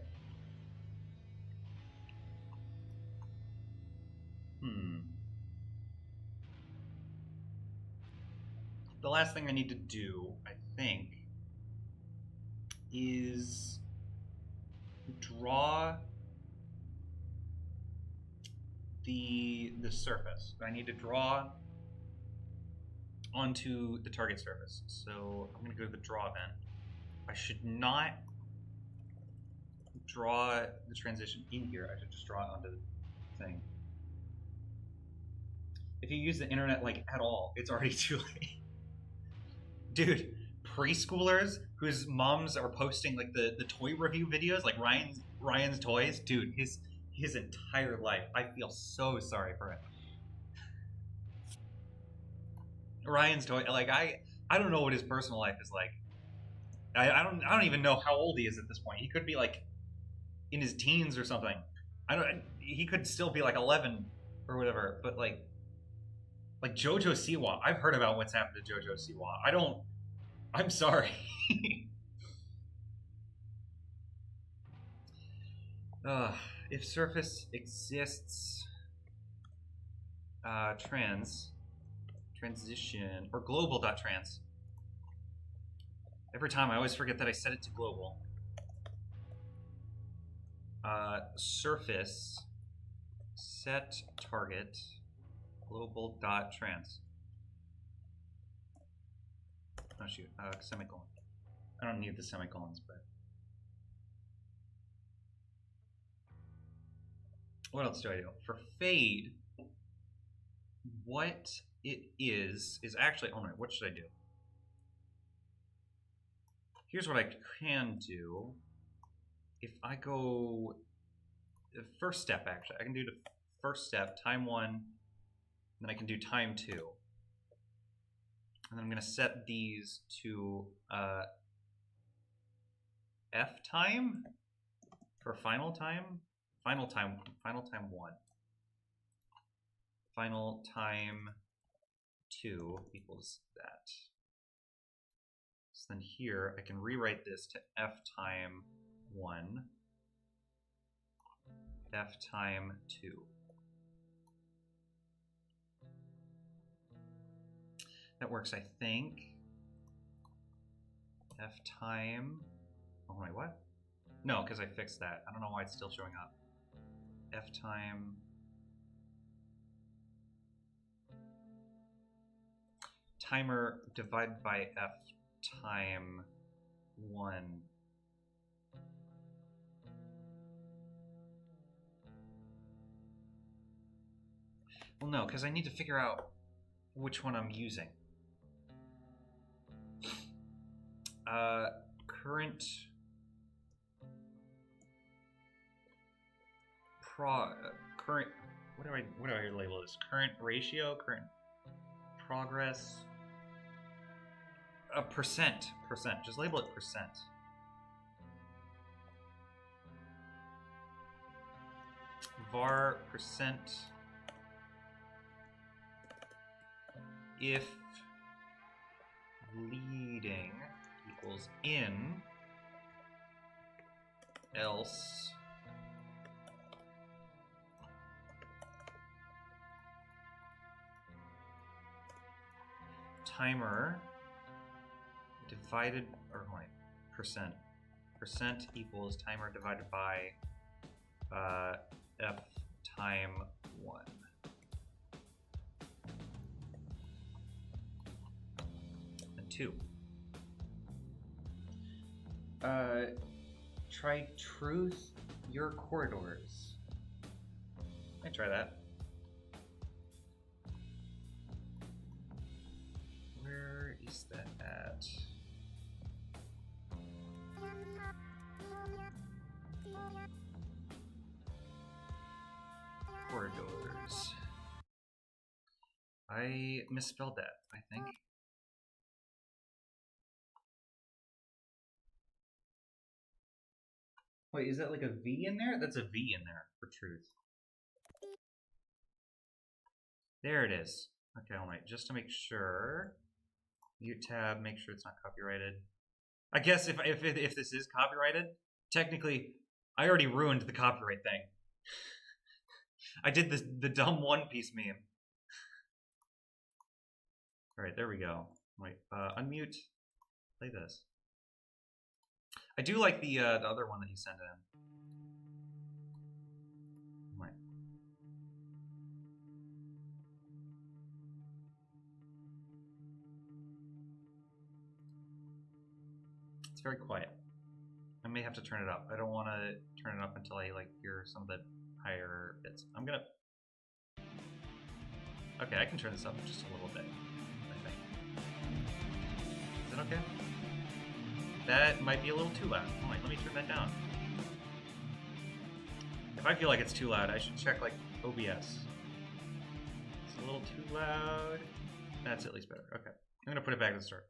The last thing I need to do, I think, is draw the surface. I need to draw onto the target surface. So I'm going to go to the draw event. I should not draw the transition in here. I should just draw it onto the thing. If you use the internet like at all, it's already too late. Dude, preschoolers whose moms are posting like the toy review videos, like Ryan's toys, dude, his entire life, I feel so sorry for him. Ryan's toy, like I don't know what his personal life is like. I don't even know how old he is at this point. He could be like in his teens or something. He could still be like 11 or whatever, but like JoJo Siwa. I've heard about what's happened to JoJo Siwa. I'm sorry. If surface exists, transition, or global.trans. Every time I always forget that I set it to global. surface set target global dot trans. Oh shoot, semicolon. I don't need the semicolons, but what else do I do? For fade, what it is actually, oh no, what should I do? Here's what I can do. If I go the first step, actually, I can do the first step, time 1, then I can do time 2. And then I'm going to set these to F time for final time. Final time 1. Final time 2 equals that. So then here I can rewrite this to F time 1, F time 2. That works, I think. F time. Oh wait, what? No, because I fixed that. I don't know why it's still showing up. F time. Timer divided by F time 1. Well, no, because I need to figure out which one I'm using. Current current, what do I label this? Current ratio, current progress, percent, just label it percent. Var percent if leading equals in, else timer divided, or wait, percent equals timer divided by F time 1. And 2. Try truth your corridors. I try that. Where is that at? Corridors. I misspelled that, I think. Wait, is that like a V in there? That's a V in there for truth. There it is. Okay, all right, just to make sure. Mute tab, make sure it's not copyrighted. I guess if this is copyrighted, technically, I already ruined the copyright thing. I did the dumb One Piece meme. All right, there we go. Wait, unmute. Play this. I do like the other one that you sent in. Right. It's very quiet. I may have to turn it up. I don't want to turn it up until I like hear some of the higher bits. I'm gonna. Okay, I can turn this up just a little bit. I think. Is that okay? That might be a little too loud. Oh, wait, let me turn that down. If I feel like it's too loud, I should check like OBS. It's a little too loud. That's at least better. Okay, I'm gonna put it back to the start.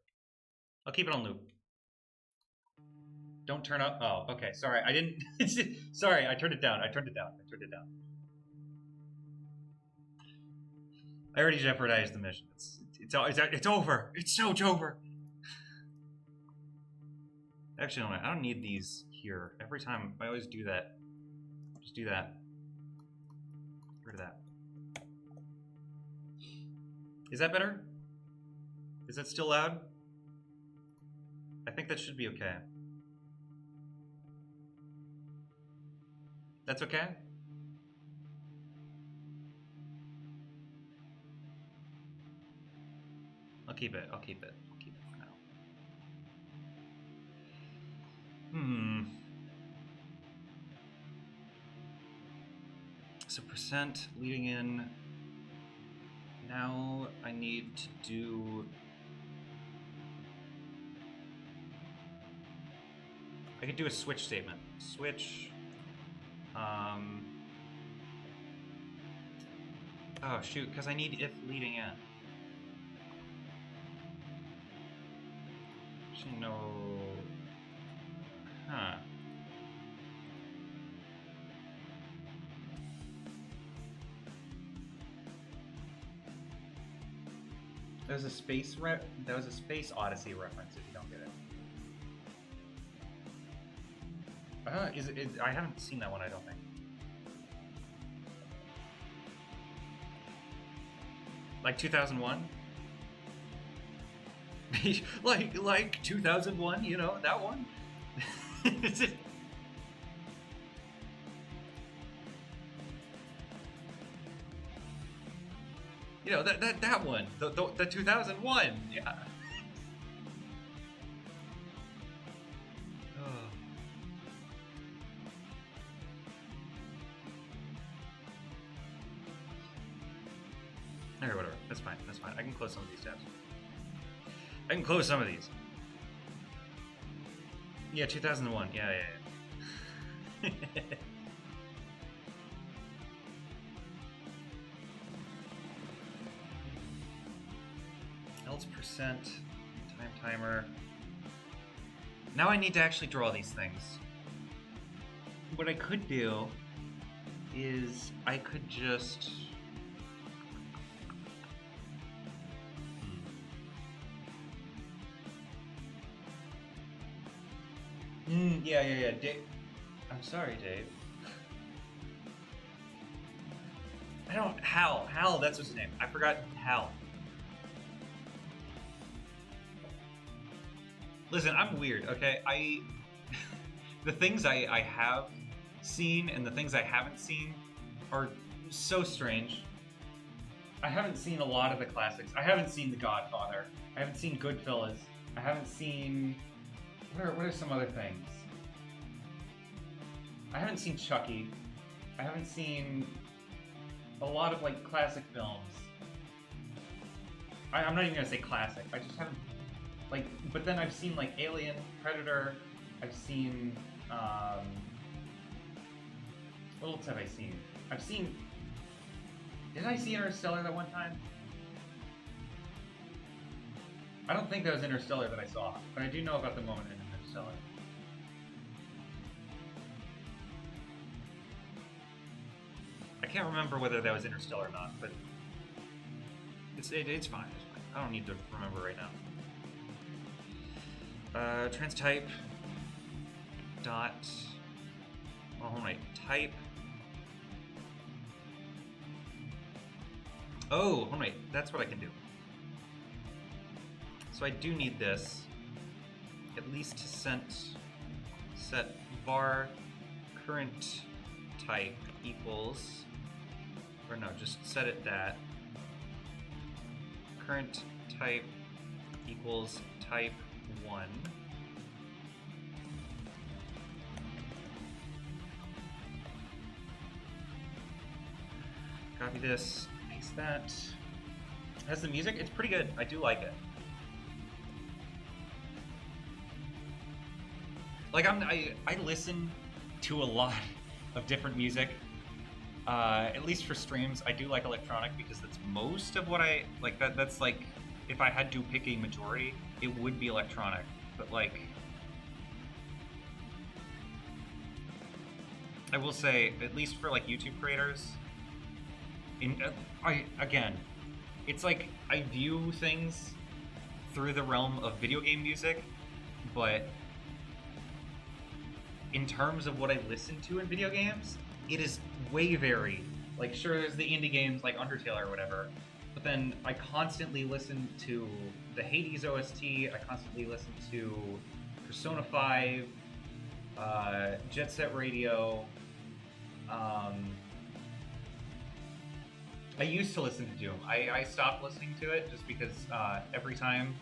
I'll keep it on loop. Don't turn up. Oh, okay. Sorry, I didn't. Sorry, I turned it down. I turned it down. I already jeopardized the mission. It's over. It's so over. Actually, no, I don't need these here. Every time I always do that. Just do that. Get rid of that. Is that better? Is that still loud? I think that should be okay. That's okay? I'll keep it. I'll keep it. I'll keep it for now. So percent leading in. Now I need to do... I could do a switch statement. Switch. Oh shoot, because I need if leading in. Actually, no. Huh. That was a space Odyssey reference. If you don't get it. I haven't seen that one. I don't think. Like 2001. like 2001. You know that one. You know that one, the 2001, yeah. Oh. Okay, whatever. That's fine. That's fine. I can close some of these tabs. I can close some of these. Yeah, 2001. Yeah. Else percent, timer. Now I need to actually draw these things. What I could do is I could just... Yeah. Dave. I'm sorry, Dave. I don't... Hal, that's his name. I forgot Hal. Listen, I'm weird, okay? The things I have seen and the things I haven't seen are so strange. I haven't seen a lot of the classics. I haven't seen The Godfather. I haven't seen Goodfellas. I haven't seen... What are some other things? I haven't seen Chucky. I haven't seen a lot of, like, classic films. I'm not even gonna say classic. I just haven't... Like, but then I've seen, like, Alien, Predator. I've seen, what else have I seen? I've seen... Did I see Interstellar that one time? I don't think that was Interstellar that I saw, but I do know about the moment in Interstellar. I can't remember whether that was Interstellar or not, but it's fine. It's fine. I don't need to remember right now. Trans type dot. Oh, hold on, type. Oh, hold on, that's what I can do. So I do need this, at least to set var current type equals, or no, just set it that current type equals type 1. Copy this, paste that. Has the music? It's pretty good. I do like it. Like I listen to a lot of different music. At least for streams, I do like electronic because that's most of what I like. That's like, if I had to pick a majority, it would be electronic. But like, I will say, at least for like YouTube creators, again, it's like I view things through the realm of video game music, but in terms of what I listen to in video games, it is way varied. Like, sure, there's the indie games like Undertale or whatever, but then I constantly listen to the Hades OST, I constantly listen to Persona 5, Jet Set Radio, Um, I used to listen to Doom. I stopped listening to it just because every time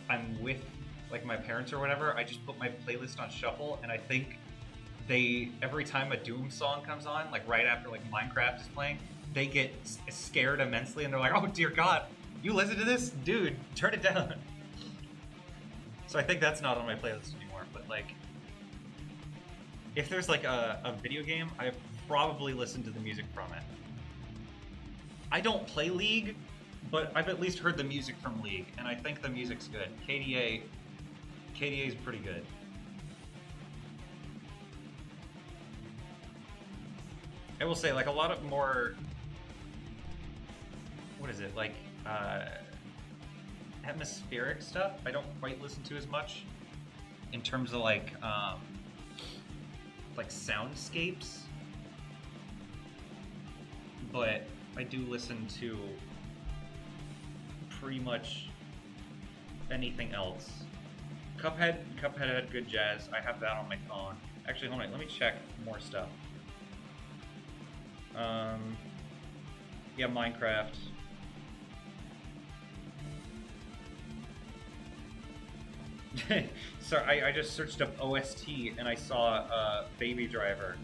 I'm with like my parents or whatever, I just put my playlist on shuffle, and I think every time a Doom song comes on, like right after like Minecraft is playing, they get scared immensely, and they're like, "Oh dear God, you listen to this, dude? Turn it down." So I think that's not on my playlist anymore. But like, if there's like a video game, I probably listen to the music from it. I don't play League, but I've at least heard the music from League, and I think the music's good. KDA is pretty good. I will say, like, a lot of more, what is it, like, atmospheric stuff, I don't quite listen to as much in terms of, like soundscapes, but I do listen to pretty much anything else. Cuphead had good jazz. I have that on my phone. Actually, hold on, let me check more stuff. Yeah, Minecraft. Sorry, I just searched up OST and I saw Baby Driver,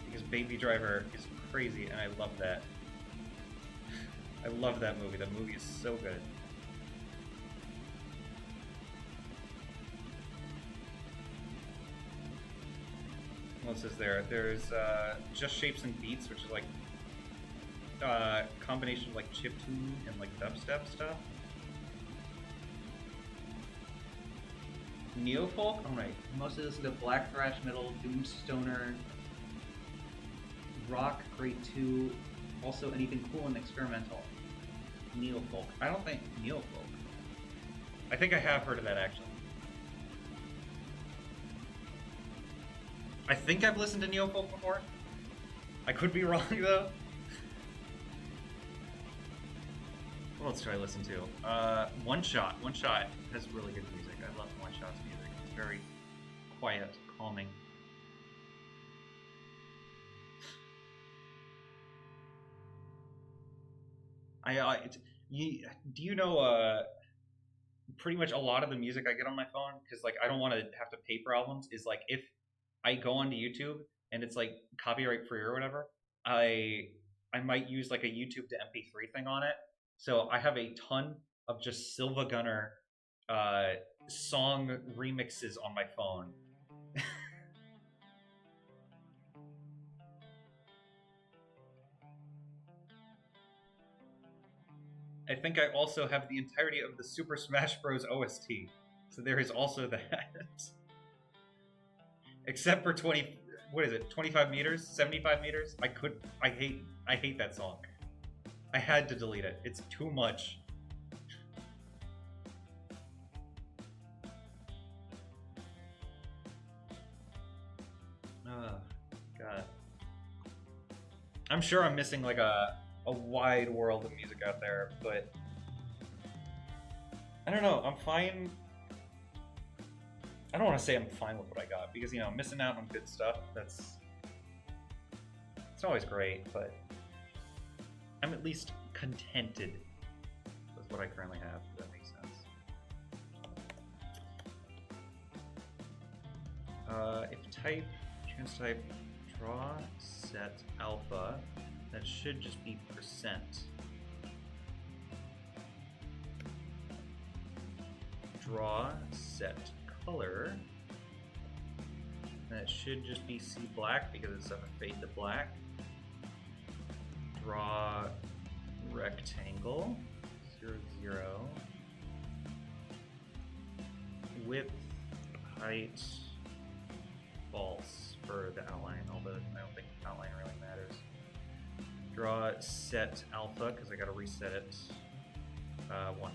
because Baby Driver is crazy and I love that. I love that movie. That movie is so good. What else is there? There's Just Shapes and Beats, which is like combination of like chiptune and like dubstep stuff. Neofolk? Alright. Mostly listen to black thrash metal, doom stoner, rock, grade 2, also anything cool and experimental. Neofolk. I don't think Neofolk. I think I have heard of that actually. I think I've listened to Neofolk before. I could be wrong though. What else do I listen to? One Shot. One Shot has really good music. I love One Shot's music. It's very quiet, calming. Do you know pretty much a lot of the music I get on my phone, because like I don't want to have to pay for albums, is like if I go onto YouTube and it's like copyright free or whatever, I might use like a YouTube to MP3 thing on it. So I have a ton of just Silva Gunner song remixes on my phone. I think I also have the entirety of the Super Smash Bros. OST. So there is also that. Except for 20, what is it, 25 meters? 75 meters? I hate that song. I had to delete it. It's too much. Oh, God. I'm sure I'm missing like a wide world of music out there, but I don't know. I'm fine. I don't want to say I'm fine with what I got, because, you know, missing out on good stuff, it's always great, but I'm at least contented with what I currently have, if that makes sense. If type, trans type, draw set alpha, that should just be percent. Draw set color, that should just be C black because it's a fade to black. Draw rectangle 0, 0. Width, height, false for the outline, although I don't think outline really matters. Draw set alpha because I gotta reset it. 1.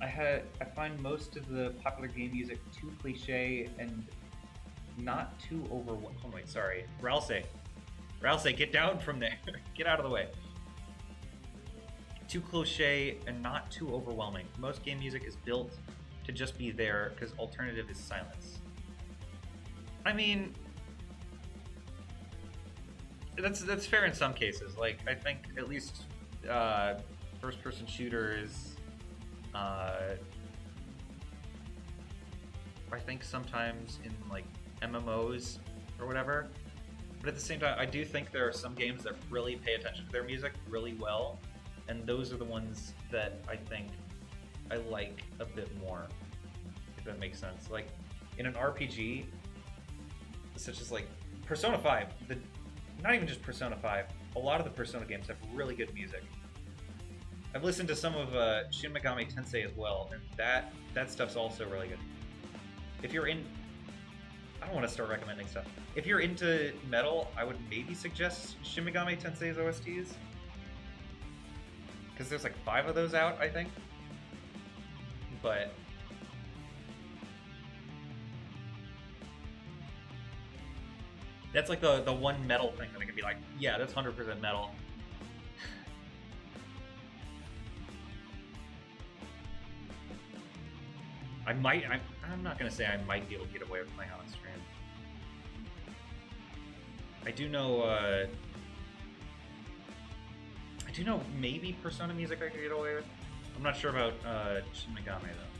I find most of the popular game music too cliche and not too over. Oh wait, sorry, Ralsei, get down from there. Get out of the way. too cliche and not too overwhelming. Most game music is built to just be there because alternative is silence. I mean, that's fair in some cases. Like, I think at least first-person shooters, I think sometimes in like MMOs or whatever. But at the same time, I do think there are some games that really pay attention to their music really well, and those are the ones that I think I like a bit more, if that makes sense. Like, in an RPG, such as like Persona 5, not even just Persona 5, a lot of the Persona games have really good music. I've listened to some of Shin Megami Tensei as well, and that stuff's also really good. If you're in... I don't want to start recommending stuff. If you're into metal, I would maybe suggest Shin Megami Tensei's OSTs. Because there's like 5 of those out, I think. But... that's like the one metal thing that I could be like, yeah, that's 100% metal. I'm not gonna say I might be able to get away with playing on stream. I do know maybe Persona music I could get away with. I'm not sure about Shin Megami though.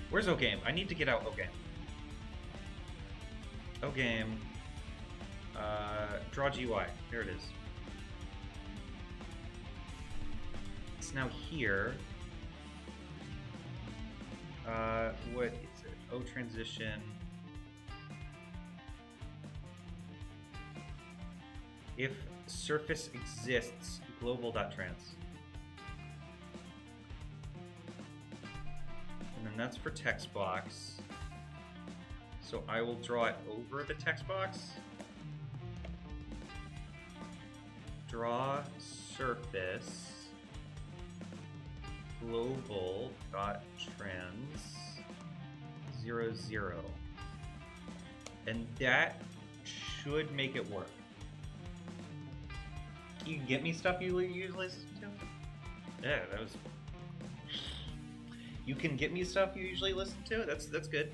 Where's O-Game? I need to get out O-Game. O-Game. Draw GUI. Here it is. It's now here. What is it? O transition. If surface exists, global.trans. And then that's for text box. So I will draw it over the text box. Draw surface global.trans 0, 0. And that should make it work. You get me stuff you usually listen to? Yeah, that was... You can get me stuff you usually listen to? That's good.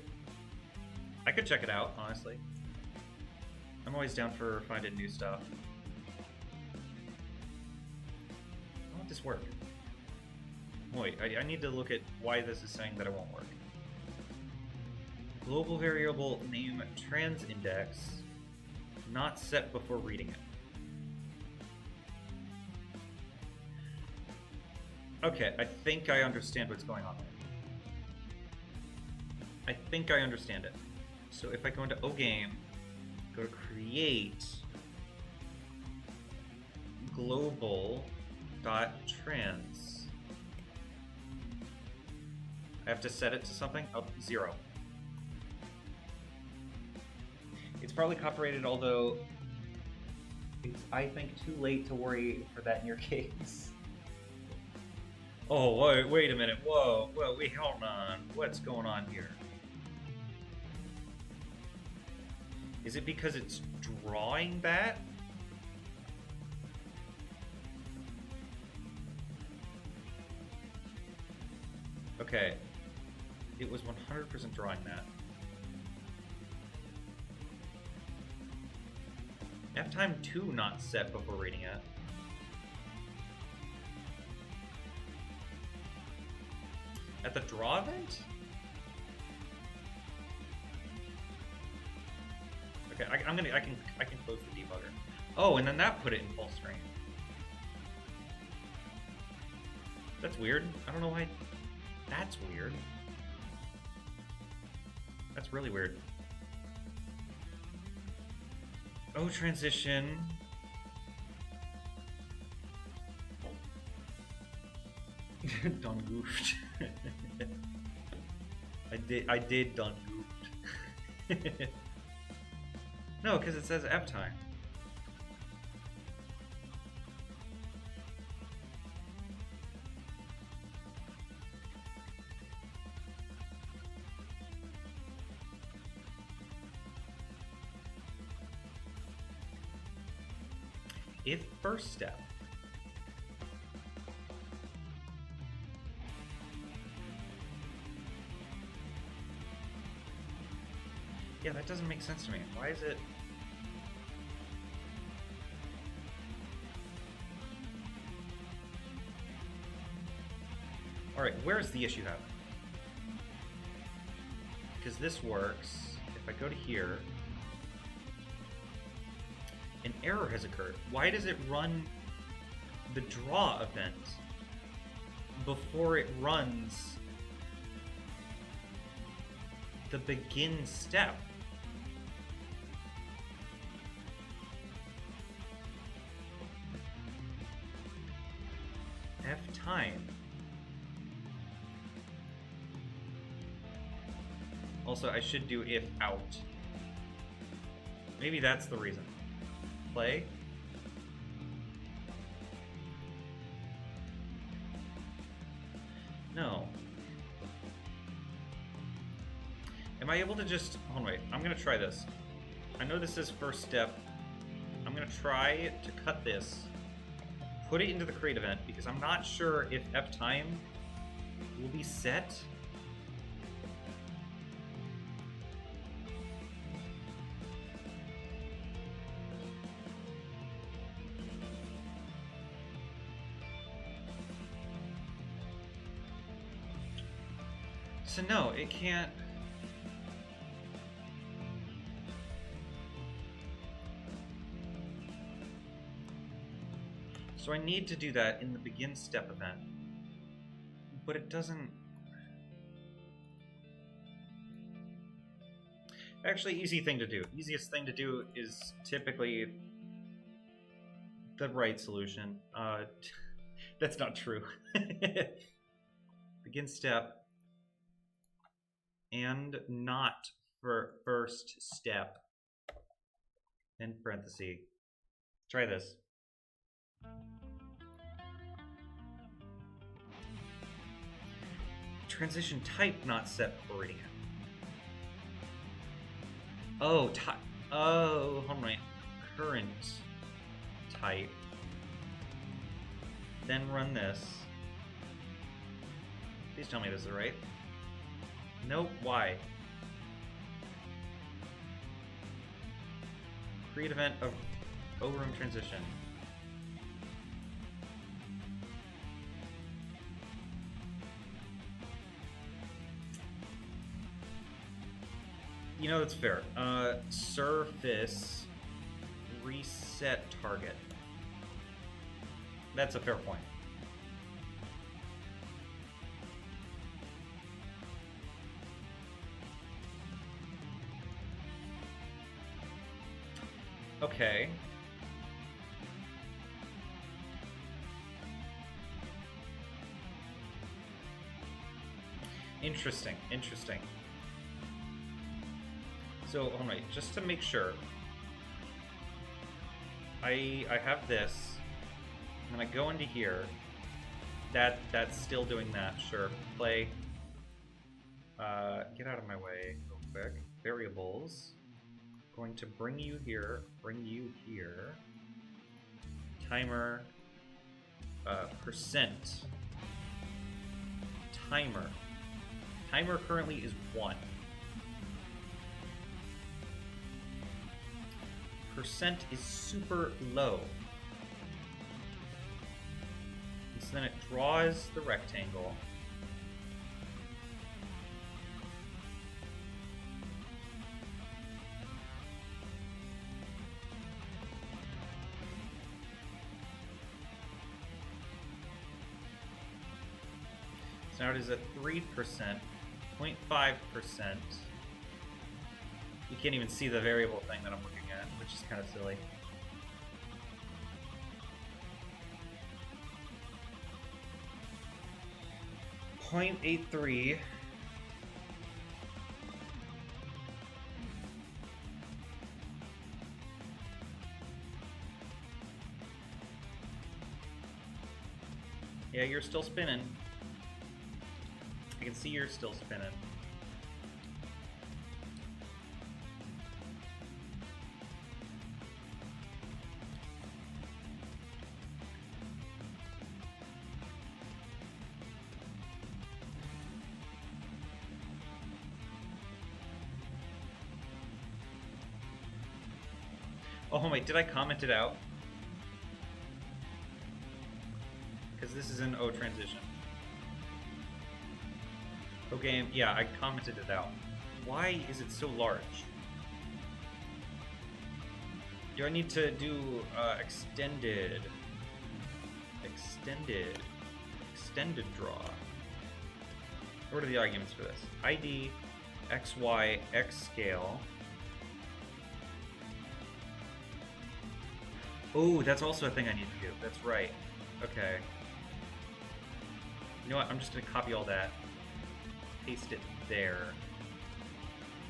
I could check it out, honestly. I'm always down for finding new stuff. Why won't this work? Wait, I need to look at why this is saying that it won't work. Global variable name trans index not set before reading it. Okay, I think I understand what's going on there. I think I understand it. So if I go into O-Game, go to create global.trans. I have to set it to something? Oh, 0. It's probably copyrighted, although it's, I think, too late to worry for that in your case. Oh, wait a minute. Whoa, wait, hold on. What's going on here? Is it because it's drawing that? Okay. It was 100% drawing that. F-time 2 not set before reading it. At the draw event? Okay, I can close the debugger. Oh, and then that put it in full screen. That's weird. I don't know why. That's weird. That's really weird. Oh, transition. Done goofed. I did done goofed. No, because it says F time. if first step. Yeah, that doesn't make sense to me. Why is it... Alright, where's the issue happening? Because this works. If I go to here, an error has occurred. Why does it run the draw event before it runs the begin step? F time. Also, I should do if out. Maybe that's the reason. Play. No. Am I able to just... Hold on, wait. I'm going to try this. I know this is first step. I'm going to try to cut this. Put it into the create event, because I'm not sure if F time will be set. So no, it can't... So I need to do that in the begin step event. But it doesn't... Actually, easy thing to do. Easiest thing to do is typically the right solution. That's not true. Begin step. And not for first step. In parentheses. Try this. Transition type not set already. Oh, type. Oh, hold on. Current type. Then run this. Please tell me this is right. Nope, why? Create event of overroom transition. You know, that's fair. Surface reset target. That's a fair point. Okay. Interesting, interesting. So, hold on, just to make sure, I have this, and I go into here. That's still doing that. Sure, play. Get out of my way real quick. Variables. Going to bring you here. Bring you here. Timer. Percent. Timer. Timer currently is 1. Percent is super low. And so then it draws the rectangle. So now it is at 3%, 0.5%. You can't even see the variable thing that I'm looking at, which is kind of silly. .83. Yeah, you're still spinning. I can see you're still spinning. Oh wait, did I comment it out? Because this is an O transition. Okay, yeah, I commented it out. Why is it so large? Do I need to do extended draw? What are the arguments for this? ID, XY, X scale. Oh, that's also a thing I need to do. That's right. Okay. You know what? I'm just going to copy all that. Paste it there.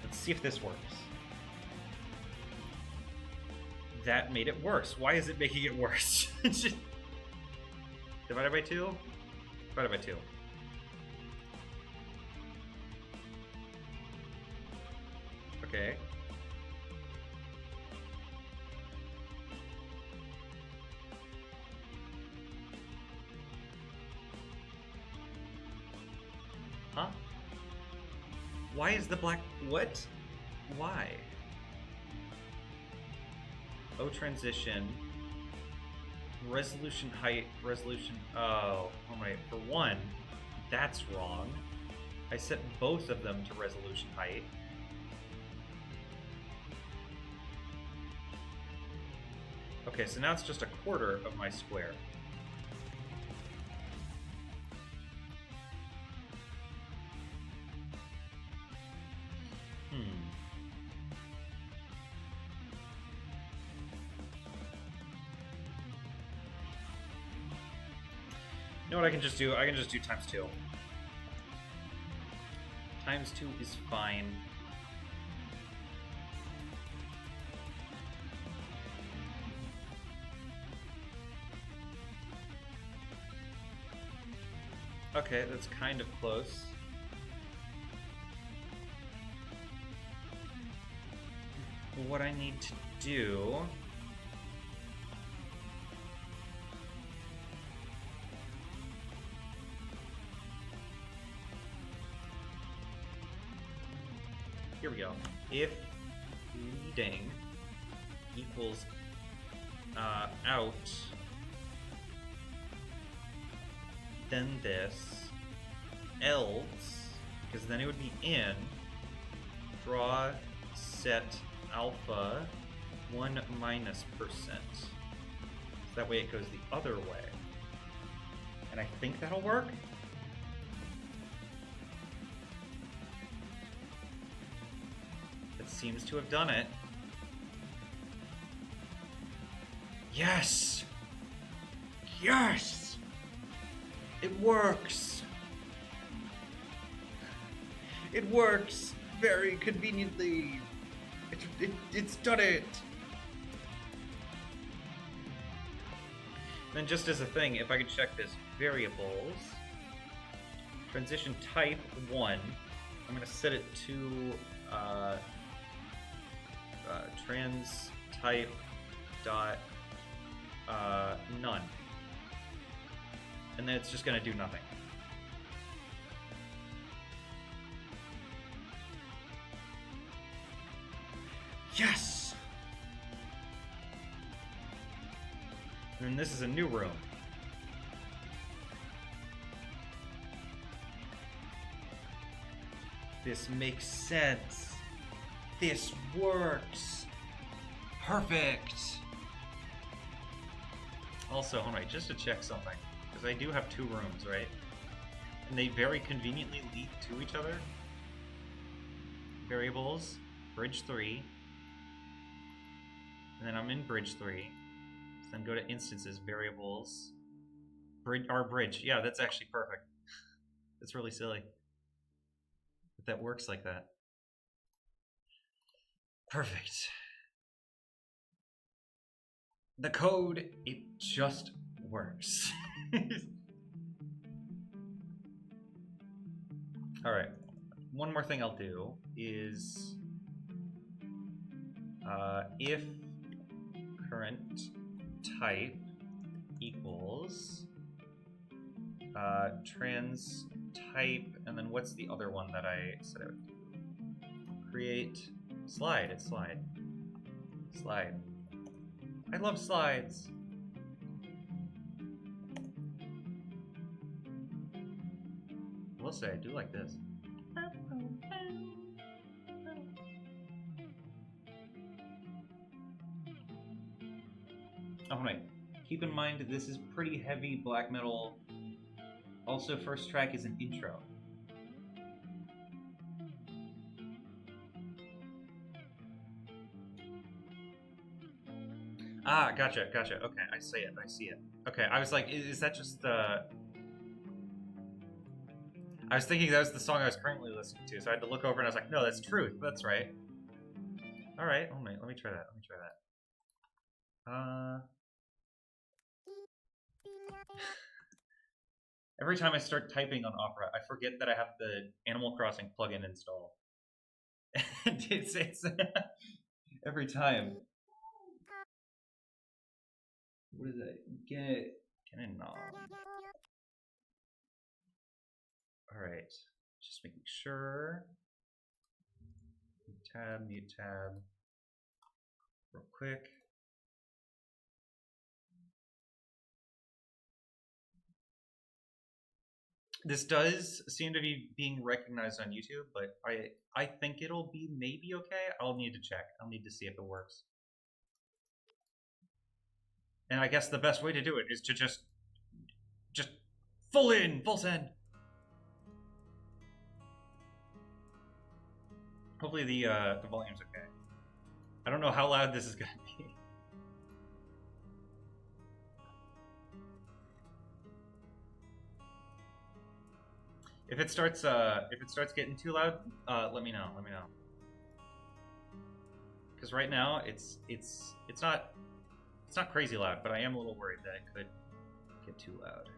Let's see if this works. That made it worse. Why is it making it worse? Divided by 2? Divided by 2. Okay. Huh? Why is the black... What? Why? O transition. Resolution height. Resolution... Oh, wait. For one, that's wrong. I set both of them to resolution height. Okay, so now it's just a quarter of my square. You know what I can just do? I can just do times 2. Times 2 is fine. Okay, that's kind of close. What I need to do... Here we go. If leading equals out, then this, else, because then it would be in, draw set alpha 1 minus %. So that way it goes the other way. And I think that'll work. It seems to have done it. Yes! Yes! It works! It works very conveniently. It's done it! And then just as a thing, if I could check this, variables, transition type 1, I'm going to set it to trans type dot none. And then it's just going to do nothing. Yes! And then this is a new room. This makes sense. This works. Perfect. Also, hold on, just to check something, because I do have 2 rooms, right? And they very conveniently lead to each other. Variables, bridge 3. And then I'm in bridge 3. So then go to instances, variables, bridge. Yeah, that's actually perfect. That's really silly. But that works like that. Perfect. The code, it just works. Alright. One more thing I'll do is if current type equals trans type, and then what's the other one that I said I would do? Create slide. It's slide. Slide. I love slides. I will say, I do like this. Alright, keep in mind this is pretty heavy black metal. Also, first track is an intro. Ah, gotcha. Okay, I see it. Okay, I was like, is that just the... I was thinking that was the song I was currently listening to, so I had to look over and I was like, no, that's Truth, that's right. Alright, oh my, let me try that. Every time I start typing on Opera, I forget that I have the Animal Crossing plugin installed. it's every time. What is that? Get in on. Alright. Just making sure. Mute tab. Real quick. This does seem to be being recognized on YouTube, but I think it'll be maybe okay. I'll need to check. I'll need to see if it works. And I guess the best way to do it is to just full send. Hopefully the volume's okay. I don't know how loud this is gonna be. If it starts getting too loud, let me know. Because right now it's not crazy loud, but I am a little worried that it could get too loud.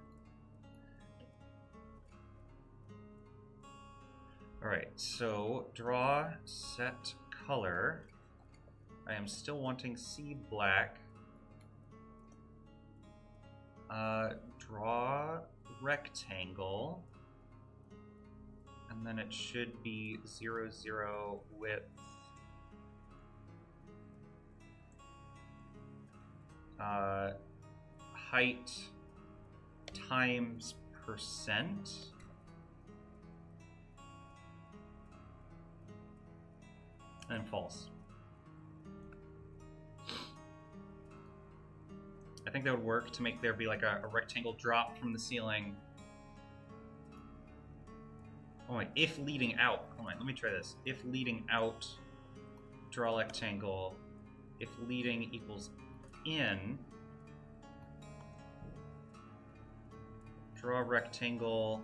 All right, so draw, set color. I am still wanting C black. Draw rectangle. And then it should be 0, 0 width. Height times percent. And false. I think that would work to make there be like a rectangle drop from the ceiling. Oh wait, if leading out. Hold on, let me try this. If leading out, draw rectangle. If leading equals in, draw rectangle.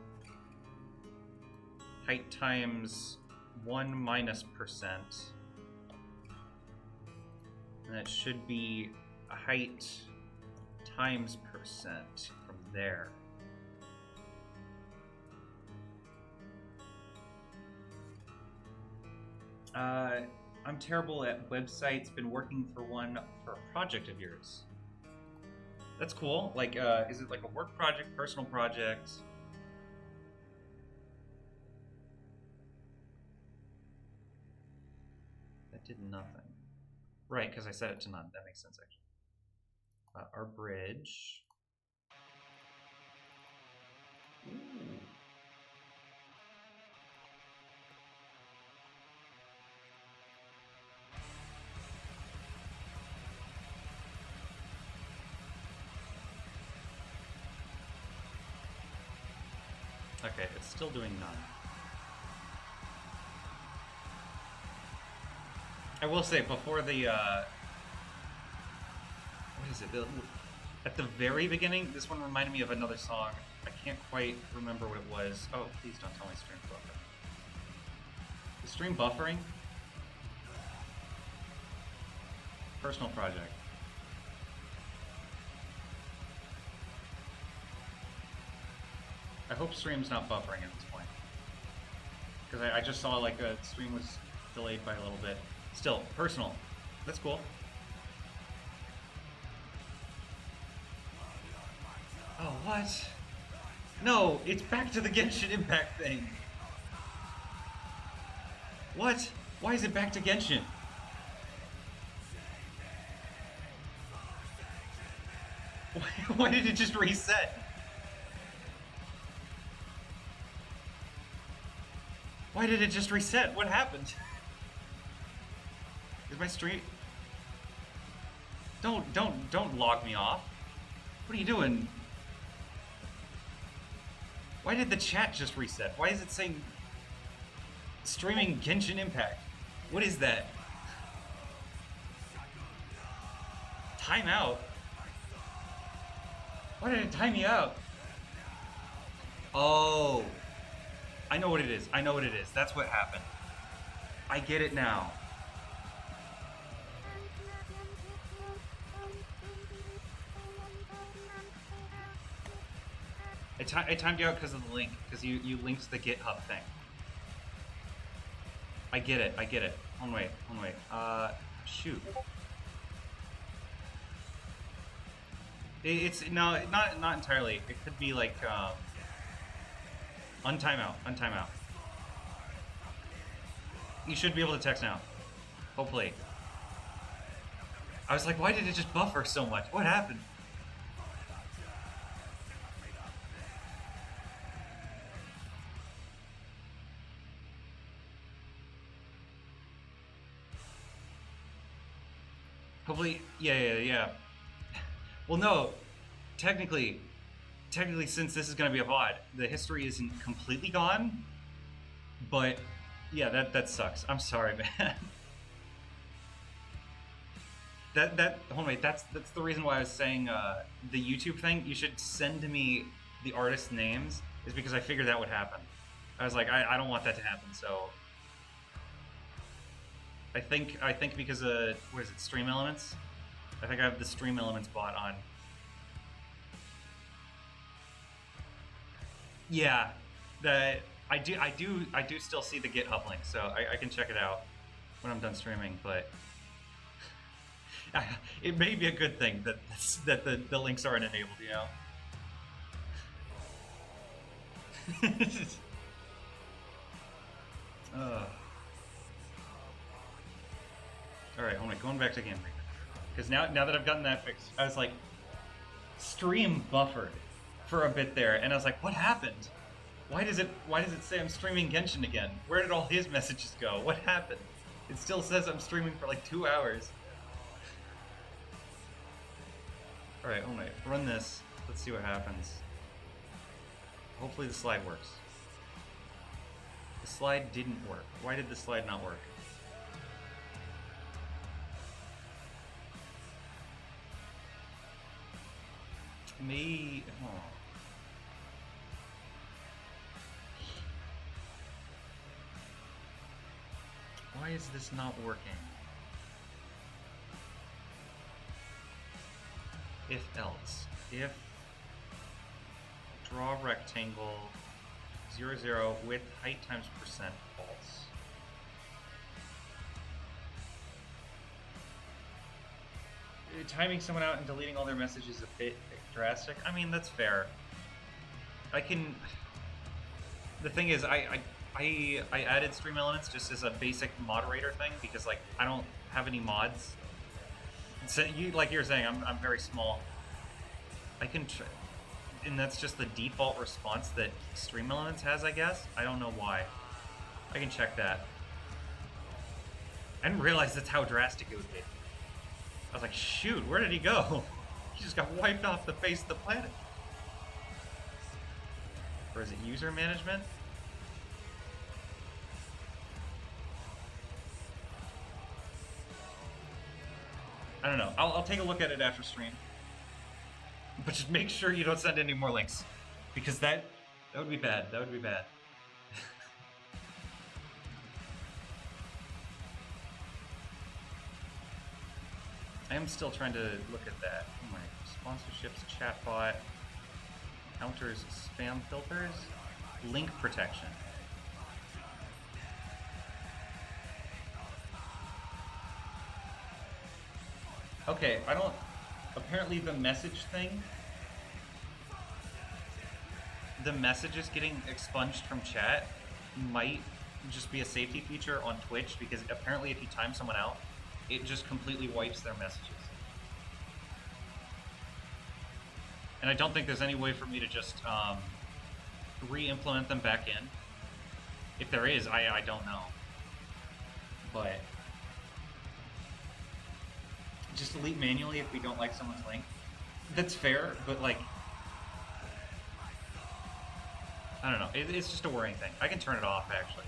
Height times 1 minus percent. And that should be height times percent from there. I'm terrible at websites. Been working for one for a project of yours. That's cool. Like, is it like a work project, personal project? That did nothing. Right, because I set it to none. That makes sense, actually. Our bridge. Ooh. Okay, it's still doing none. I will say, before the, what is it? At the very beginning, this one reminded me of another song. I can't quite remember what it was. Oh, please don't tell me stream's buffering. Is stream buffering? Personal project. I hope stream's not buffering at this point. Because I just saw like a stream was delayed by a little bit. Still, personal. That's cool. Oh, what? No, it's back to the Genshin Impact thing. What? Why is it back to Genshin? Why did it just reset? Why did it just reset? What happened? Is my stream... Don't log me off. What are you doing? Why did the chat just reset? Why is it saying streaming Genshin Impact? What is that? Timeout? Why did it time me out? Oh. I know what it is. I know what it is. That's what happened. I get it now. I timed you out because of the link, because you linked the GitHub thing. I get it. I get it. One wait. Shoot. It's no, not entirely. It could be like untimeout. You should be able to text now. Hopefully. I was like, why did it just buffer so much? What happened? Hopefully, yeah. Well, no, technically, since this is going to be a VOD, the history isn't completely gone. But yeah, that sucks. I'm sorry, man. Hold on, that's the reason why I was saying the YouTube thing. You should send me the artist names, is because I figured that would happen. I was like, I don't want that to happen, so. I think because of, what is it, Stream Elements? I think I have the Stream Elements bot on. Yeah, I do still see the GitHub link, so I can check it out when I'm done streaming. But it may be a good thing that the links aren't enabled, you know. All right, hold on, going back to Gamemaker, because now that I've gotten that fixed, I was like, stream buffered for a bit there, and I was like, what happened? Why does it say I'm streaming Genshin again? Where did all his messages go? What happened? It still says I'm streaming for like 2 hours. All right, hold on, run this. Let's see what happens. Hopefully the slide works. The slide didn't work. Why did the slide not work? Me. Oh. Why is this not working? If else. If draw rectangle 0, 0 with height times percent false. Timing someone out and deleting all their messages is a bit drastic. I mean, that's fair. I can. The thing is, I added Stream Elements just as a basic moderator thing because like I don't have any mods. So like you're saying, I'm very small. I can, and that's just the default response that Stream Elements has, I guess. I don't know why. I can check that. I didn't realize that's how drastic it would be. I was like, shoot, where did he go? He just got wiped off the face of the planet. Or is it user management? I don't know. I'll take a look at it after stream. But just make sure you don't send any more links. Because that would be bad. That would be bad. I am still trying to look at that. Oh my, sponsorships, chatbot, counters, spam filters, link protection. Okay, I don't, apparently the message thing, the messages getting expunged from chat might just be a safety feature on Twitch because apparently if you time someone out, it just completely wipes their messages. And I don't think there's any way for me to just re-implement them back in. If there is, I don't know. But just delete manually if we don't like someone's link. That's fair, but like, I don't know. It's just a worrying thing. I can turn it off, actually.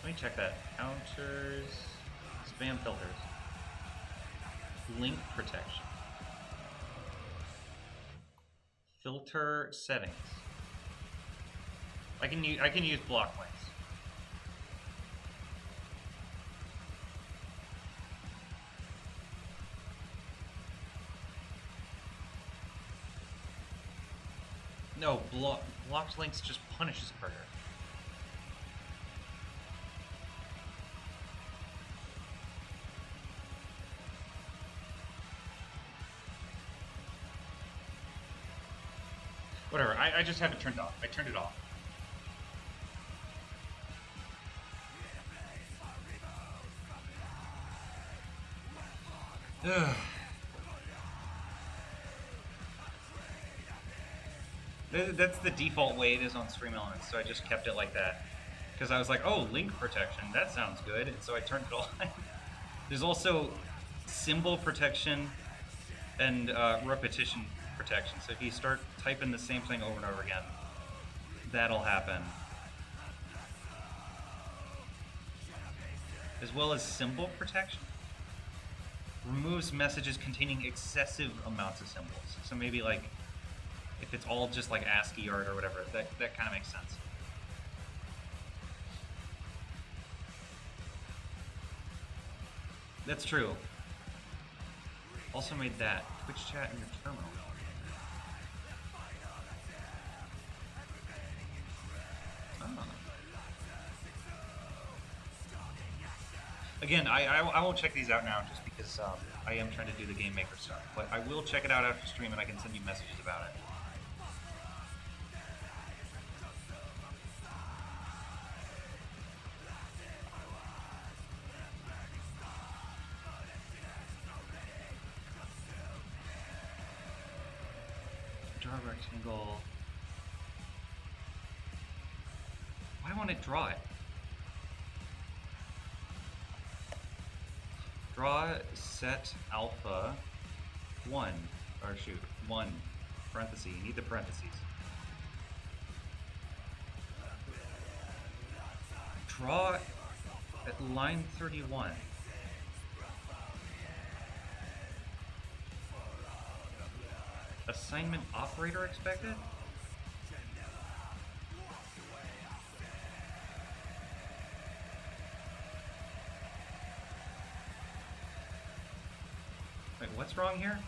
Let me check that. Counters, spam filters, link protection, filter settings. I can use block links. No, blocked links just punishes harder. Whatever, I just have it turned off. I turned it off. Ugh. That's the default way it is on Stream Elements, so I just kept it like that. Because I was like, oh, link protection, that sounds good, and so I turned it on. There's also symbol protection and repetition protection. So if you start typing the same thing over and over again, that'll happen. As well as symbol protection. Removes messages containing excessive amounts of symbols. So maybe like, if it's all just like ASCII art or whatever, that kind of makes sense. That's true. Also made that Twitch chat in your terminal. Oh. Again, I won't check these out now just because I am trying to do the Gamemaker stuff, but I will check it out after stream and I can send you messages about it. Draw a rectangle. Why won't it draw it? Draw set alpha 1, or shoot, 1, parentheses, you need the parentheses. Draw at line 31. Assignment operator expected? Wait, what's wrong here?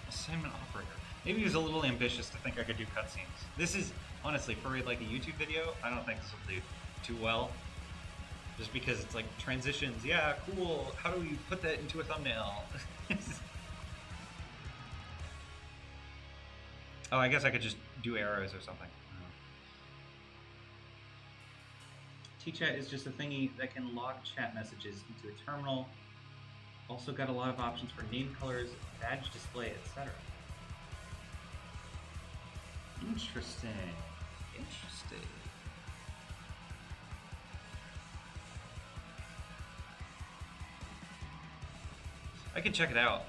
Assignment operator. Maybe he was a little ambitious to think I could do cutscenes. This is, honestly, for like a YouTube video, I don't think this will do too well. Just because it's like transitions, yeah, cool, how do we put that into a thumbnail? Oh, I guess I could just do arrows or something. T-Chat is just a thingy that can log chat messages into a terminal. Also got a lot of options for name colors, badge display, etc. Interesting. Interesting. I can check it out.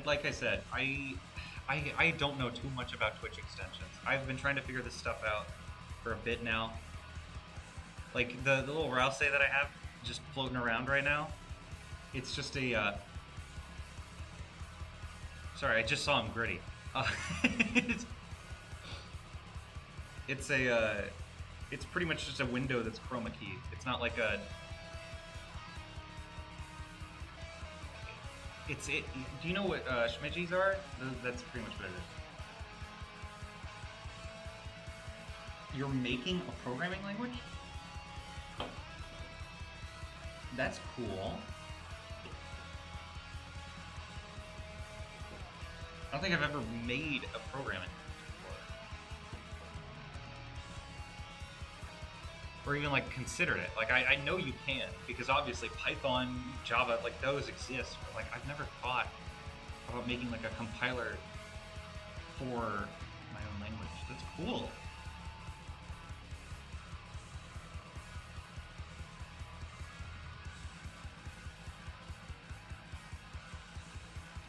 Like I said, I don't know too much about Twitch extensions. I've been trying to figure this stuff out for a bit now. Like the little Rouse that I have just floating around right now, it's just a sorry, I just saw him gritty. It's pretty much just a window that's chroma keyed. It's not like a do you know what Schmidgies are? That's pretty much what it is. You're making a programming language? That's cool. I don't think I've ever made a programming language or even like considered it. Like I know you can, because obviously Python, Java, like those exist, but like I've never thought about making like a compiler for my own language. That's cool.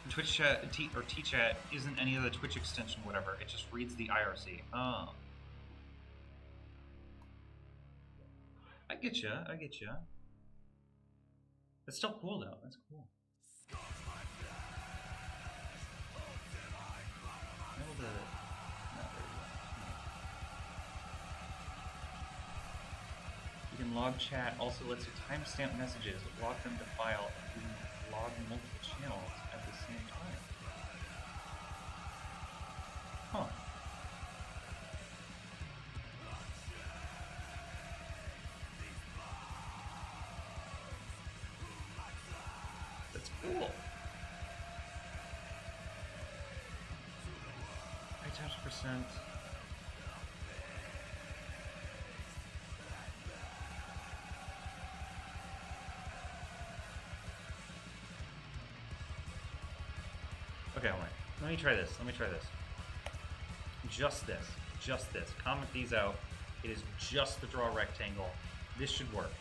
Twitch chat or T-chat isn't any of the Twitch extension, whatever. It just reads the IRC. Oh. I get you. I get you. That's still cool, though. That's cool. You can log chat. Also lets you timestamp messages, log them to file, and log multiple channels at the same time. Huh. That's cool. High touch percent. Okay, alright. Let me try this. Let me try this. Just this. Just this. Comment these out. It is just the draw rectangle. This should work.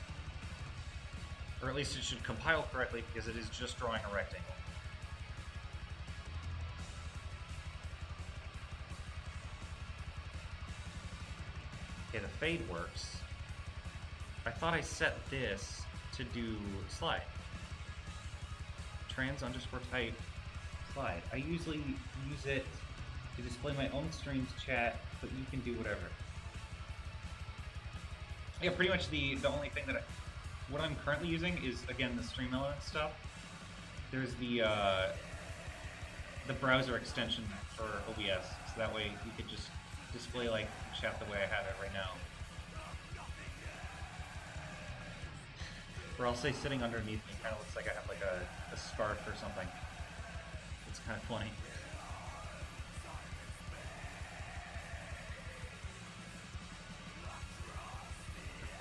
Or at least it should compile correctly because it is just drawing a rectangle. Okay, the fade works. I thought I set this to do slide. Trans_type slide. I usually use it to display my own stream's chat, but you can do whatever. Yeah, pretty much the only thing that what I'm currently using is, again, the stream element stuff. There's the browser extension for OBS, so that way you could just display like chat the way I have it right now. Or I'll say sitting underneath me kind of looks like I have like a scarf or something. It's kind of funny.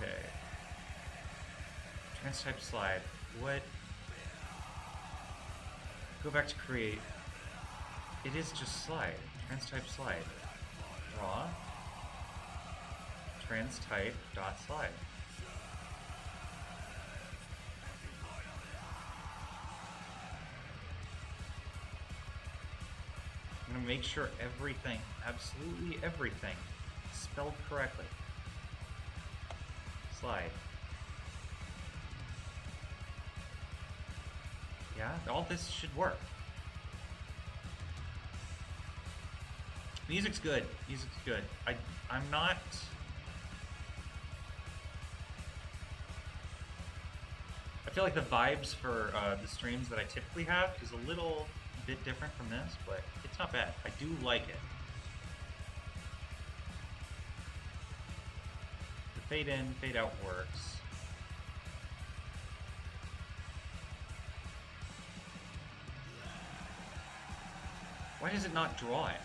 Okay. Trans-type slide. What? Go back to create. It is just slide. Trans-type slide. Draw. Trans-type dot slide. I'm gonna make sure everything, absolutely everything, is spelled correctly. Slide. Yeah, all this should work. Music's good. Music's good. I'm not. I feel like the vibes for the streams that I typically have is a little bit different from this, but it's not bad. I do like it. The fade in, fade out works. Why does it not draw it?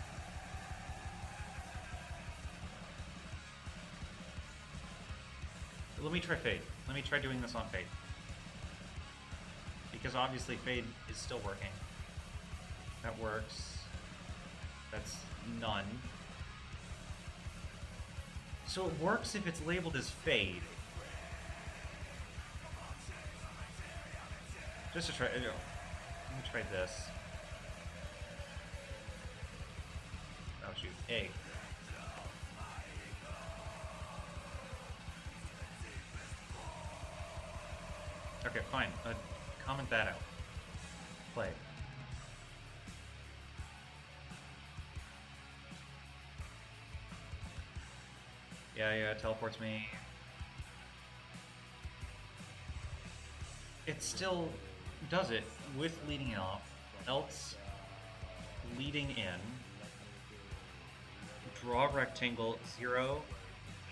Let me try fade. Let me try doing this on fade. Because obviously fade is still working. That works. That's none. So it works if it's labeled as fade. Just to try, let me try this. Oh shoot, A. Okay, fine. Comment that out. Play. Yeah, it teleports me. It still does it with leading off, else leading in, draw rectangle, 0,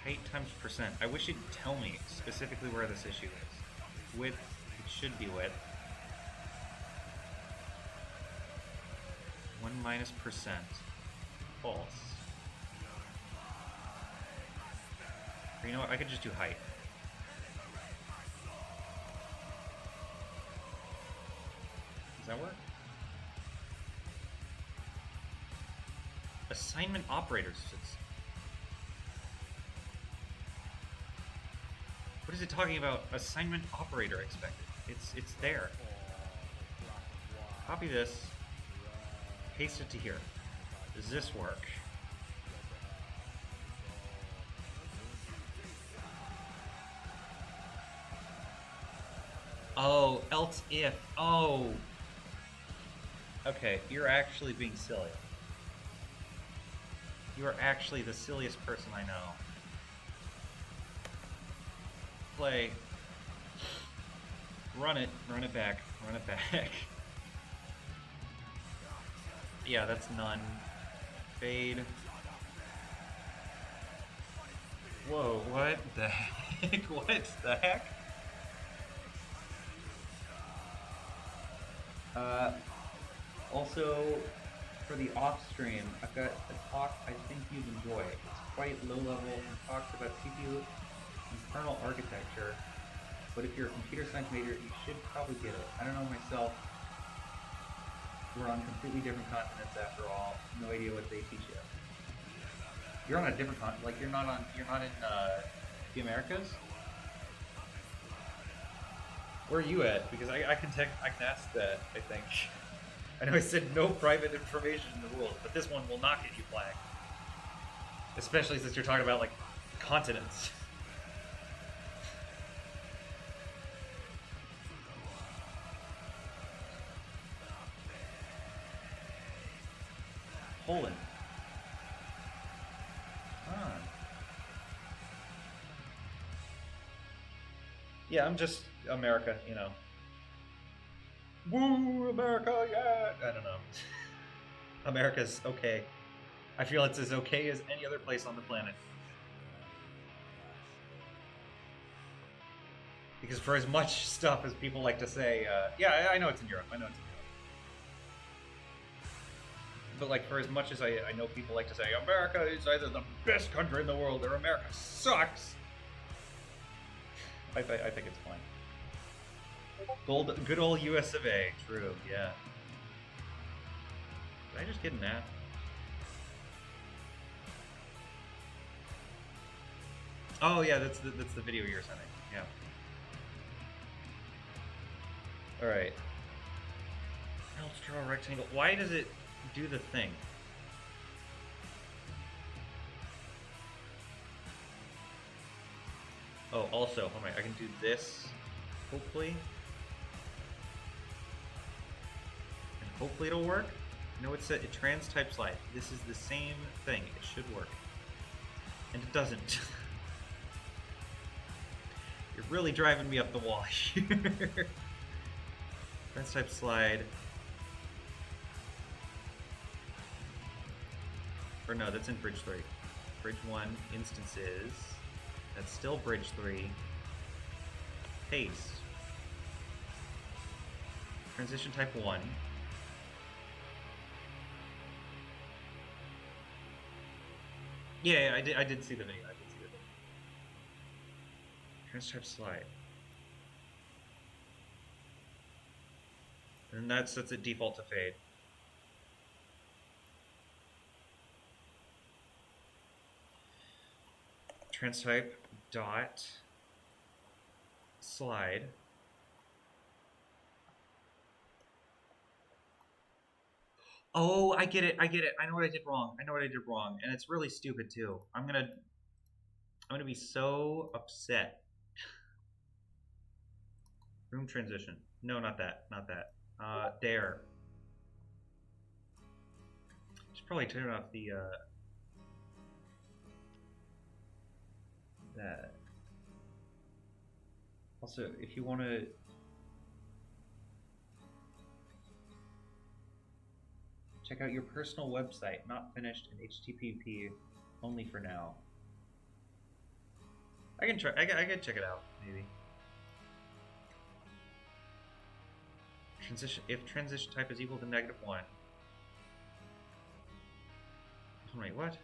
height times percent. I wish it'd tell me specifically where this issue is. Width, it should be width. 1 minus percent. False. Or you know what? I could just do height. Does that work? Assignment operators. What is it talking about? Assignment operator expected. It's there. Copy this. Paste it to here. Does this work? Oh, else if. Oh. Okay, you're actually being silly. You are actually the silliest person I know. Play. Run it back, run it back. Yeah, that's none. Fade. Whoa, what the heck? What the heck? Also, for the off stream, I've got a talk I think you'd enjoy. It's quite low level and talks about CPU and kernel architecture, but if you're a computer science major, you should probably get it. I don't know myself. We're on completely different continents after all. No idea what they teach you. You're on a different continent. Like you're not in the Americas. Where are you at? Because I can ask that. I think. I know I said no private information in the rules, but this one will not get you flagged. Especially since you're talking about like continents. Poland. Huh. Yeah, I'm just America, you know. Woo, America, yeah! I don't know. America's okay. I feel it's as okay as any other place on the planet. Because for as much stuff as people like to say, yeah, I know it's in Europe. I know it's in Europe. But like, for as much as I know people like to say, America is either the best country in the world or America sucks. I think it's fine. Good old US of A. True, yeah. Did I just get an ad? Oh yeah, that's the video you're sending. Yeah. All right. Let's draw a rectangle. Why does it do the thing? Oh, also, hold on, I can do this, hopefully. And hopefully it'll work. You know, it said it trans type slide. This is the same thing. It should work. And it doesn't. You're really driving me up the wall here. Trans type slide. Or no, that's in bridge 3. Bridge 1 instances. That's still bridge 3. Paste. Transition type 1. Yeah, I did see the video. Trans type slide. And that sets it default to fade. Trans type dot slide. Oh, I get it. I know what I did wrong. And it's really stupid too. I'm gonna be so upset. Room transition. No, not that. There. Should probably turn off the that. Also, if you want to check out your personal website, not finished in HTTP only for now. I can try. I can check it out maybe. Transition if transition type is equal to -1. Wait, what?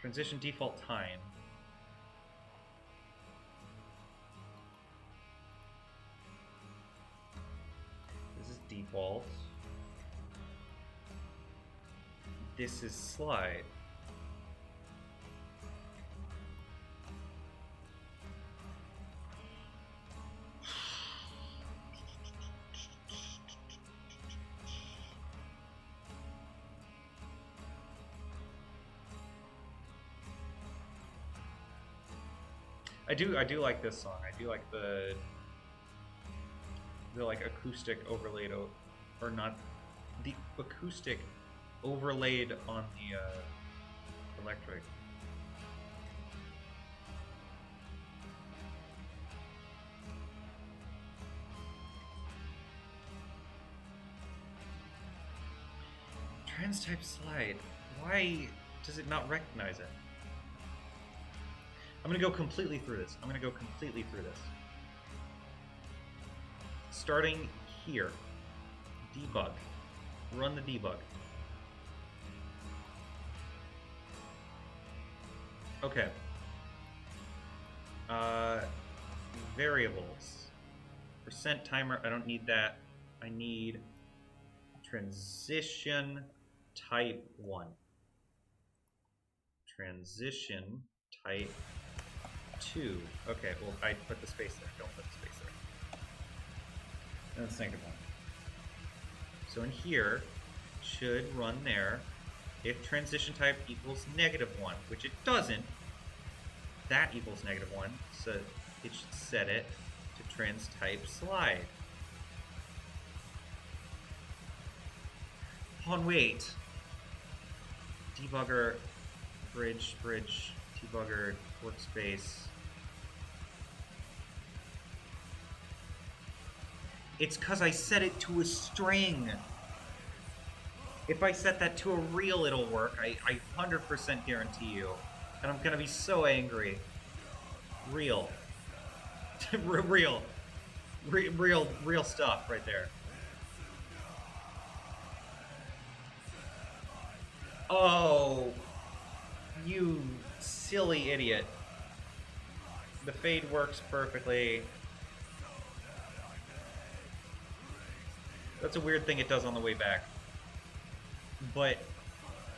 Transition default time. This is default. This is slide. I do like this song. I do like the like acoustic overlaid or not the acoustic overlaid on the electric. Trans type slide. Why does it not recognize it? I'm gonna go completely through this. Starting here. Debug. Run the debug. Okay. Variables. Percent timer, I don't need that. I need transition type 1. Transition type 2. Okay, well, I put the space there. Don't put the space there. Let's think about it. So in here, should run there if transition type equals -1, which it doesn't. That equals -1, so it should set it to trans type slide. On wait. Debugger, bridge, debugger, workspace. It's because I set it to a string. If I set that to a real, it'll work. I 100% guarantee you. And I'm gonna be so angry. Real. real stuff right there. Oh, you silly idiot. The fade works perfectly. That's a weird thing it does on the way back. But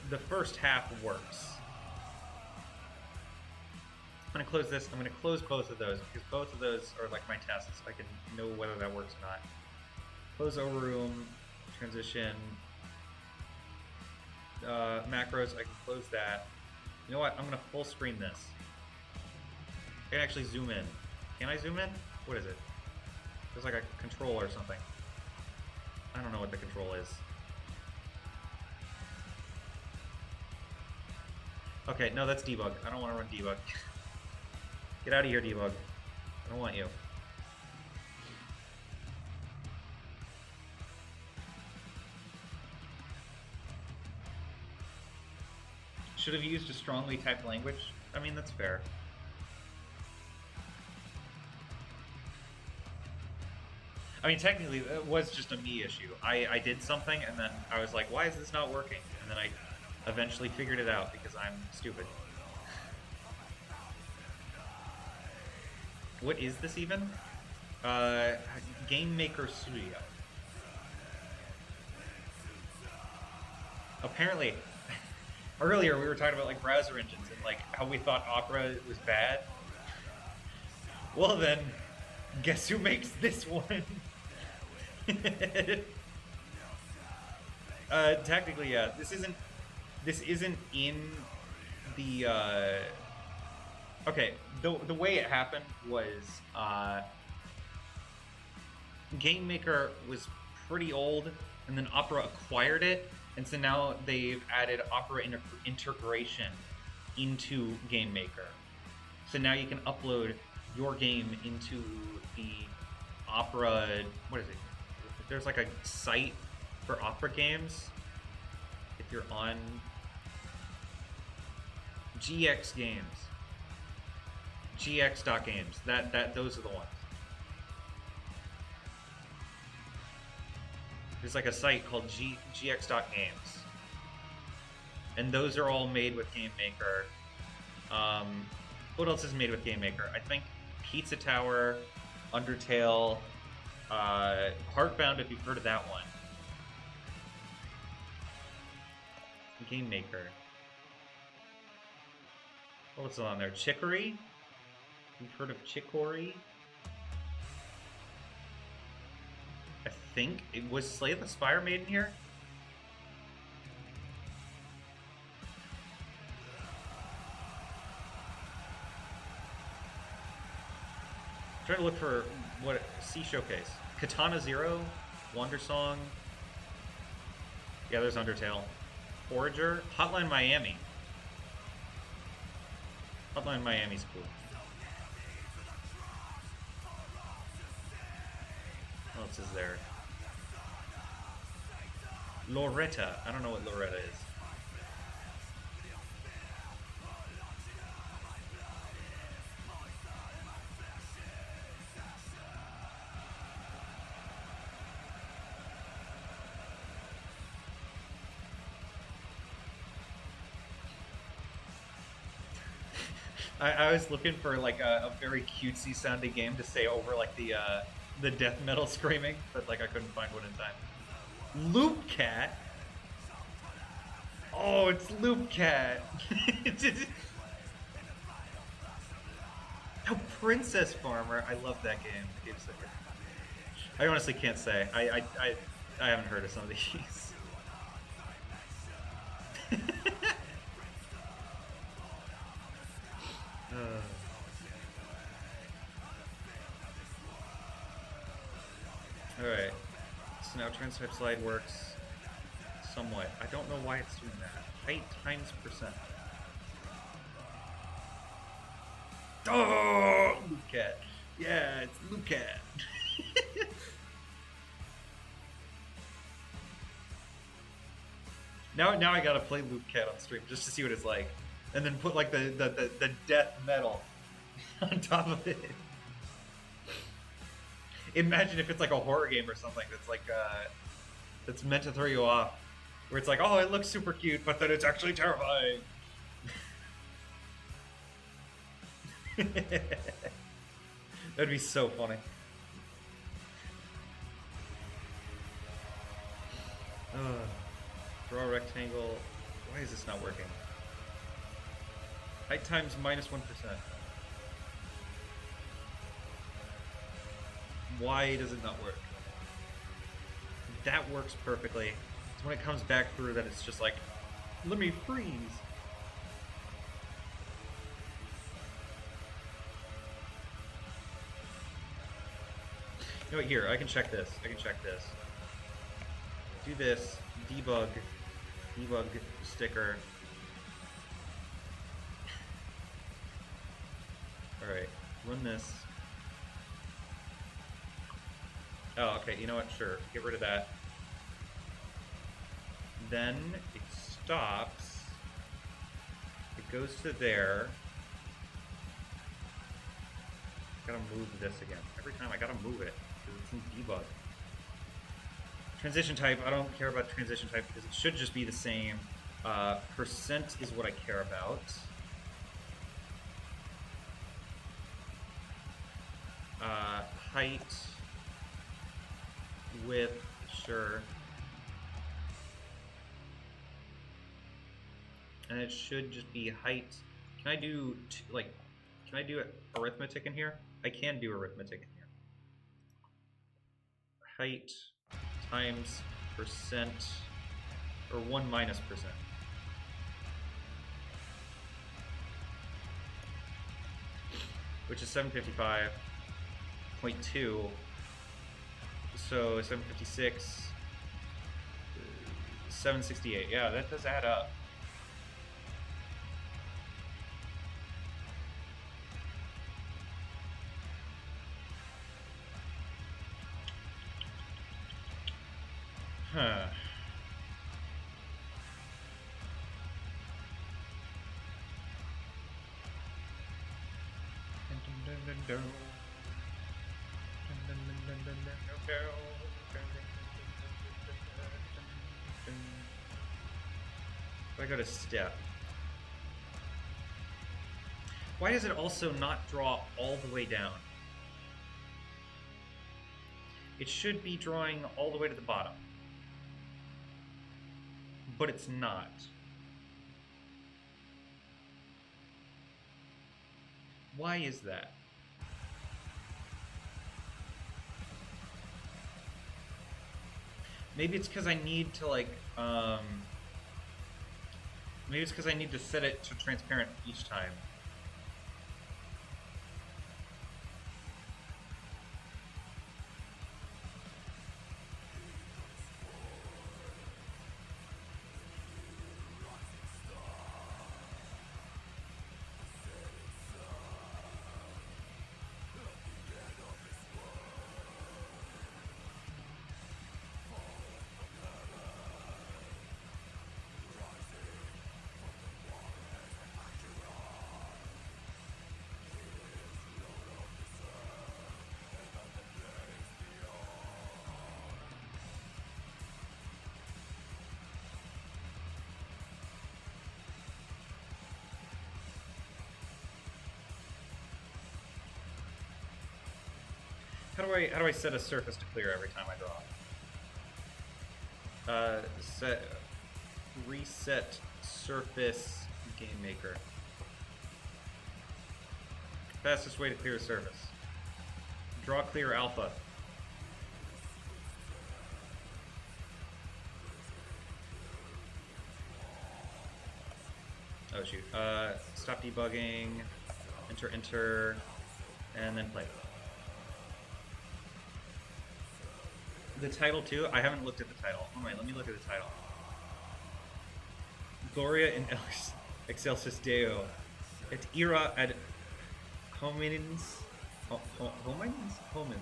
the first half works. I'm going to close this. I'm going to close both of those because both of those are like my tests. I can know whether that works or not. Close overroom, transition, macros. I can close that. You know what? I'm going to full screen this. I can actually zoom in. Can I zoom in? What is it? There's like a control or something. I don't know what the control is. Okay, no, that's debug. I don't want to run debug. Get out of here, debug. I don't want you. Should have used a strongly typed language. I mean, that's fair. I mean, technically, it was just a me issue. I did something, and then I was like, why is this not working? And then I eventually figured it out because I'm stupid. What is this even? Gamemaker Studio. Apparently, earlier we were talking about like browser engines and like how we thought Opera was bad. Well then, guess who makes this one? Technically, yeah. This isn't in the. Okay, the way it happened was Gamemaker was pretty old, and then Opera acquired it, and so now they've added Opera integration into Gamemaker. So now you can upload your game into the Opera. What is it? There's like a site for Opera games. If you're on GX Games. GX.games. Those are the ones. There's like a site called GX.games. And those are all made with Gamemaker. What else is made with Gamemaker? I think Pizza Tower, Undertale, Heartbound, if you've heard of that one. Gamemaker. What's on there? Chicory? You've heard of Chicory? I think it was Slay the Spire made in here. Try to look for what C showcase. Katana Zero, Wonder Song. Yeah, there's Undertale. Forager, Hotline Miami. Hotline Miami's cool. What else is there? Loretta. I don't know what Loretta is. I was looking for like a very cutesy sounding game to say over like the death metal screaming, but like I couldn't find one in time. Loop Cat. Oh, it's Loop Cat. Oh, Princess Farmer. I love that game. I honestly can't say. I haven't heard of some of these. Alright. So now trans type slide works somewhat. I don't know why it's doing that. Height times percent. Oh! Lucat. Yeah, it's Lucat. Now I gotta play Lucat on stream just to see what it's like. And then put like the death metal on top of it. Imagine if it's like a horror game or something that's like that's meant to throw you off, where it's like, oh, it looks super cute, but then it's actually terrifying. That'd be so funny. Draw a rectangle. Why is this not working? Height times -1%. Why does it not work? That works perfectly. It's when it comes back through that it's just like, let me freeze. You know what, here, I can check this. Do this, debug sticker. Alright, run this. Oh, okay, you know what, sure, get rid of that. Then it stops. It goes to there. Gotta move this again. Every time I gotta move it, because it's in debug. Transition type, I don't care about transition type because it should just be the same. Percent is what I care about. Height, width, sure. And it should just be height. Can I do, can I do arithmetic in here? I can do arithmetic in here. Height times percent, or 1 minus percent. Which is 755.2. So 756, 768. Yeah, that does add up. Huh. If I go to step, Why does it also not draw all the way down? It should be drawing all the way to the bottom. But it's not. Why is that? Maybe it's because I need to like, maybe it's because I need to set it to transparent each time. How do I set a surface to clear every time I draw? Reset surface Gamemaker. Fastest way to clear a surface. Draw clear alpha. Oh shoot. Stop debugging. Enter, and then play. The title too? I haven't looked at the title. Oh wait, let me look at the title. Gloria in Excelsis Deo. Et ira ad homines. Homines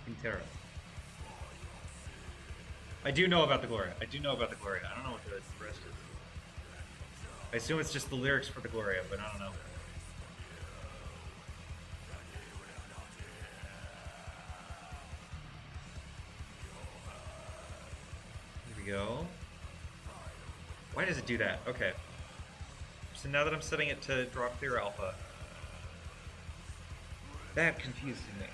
in terra. I do know about the Gloria. I don't know what the rest is. I assume it's just the lyrics for the Gloria, but I don't know. Go. Why does it do that? Okay. So now that I'm setting it to draw clear alpha, that confuses me.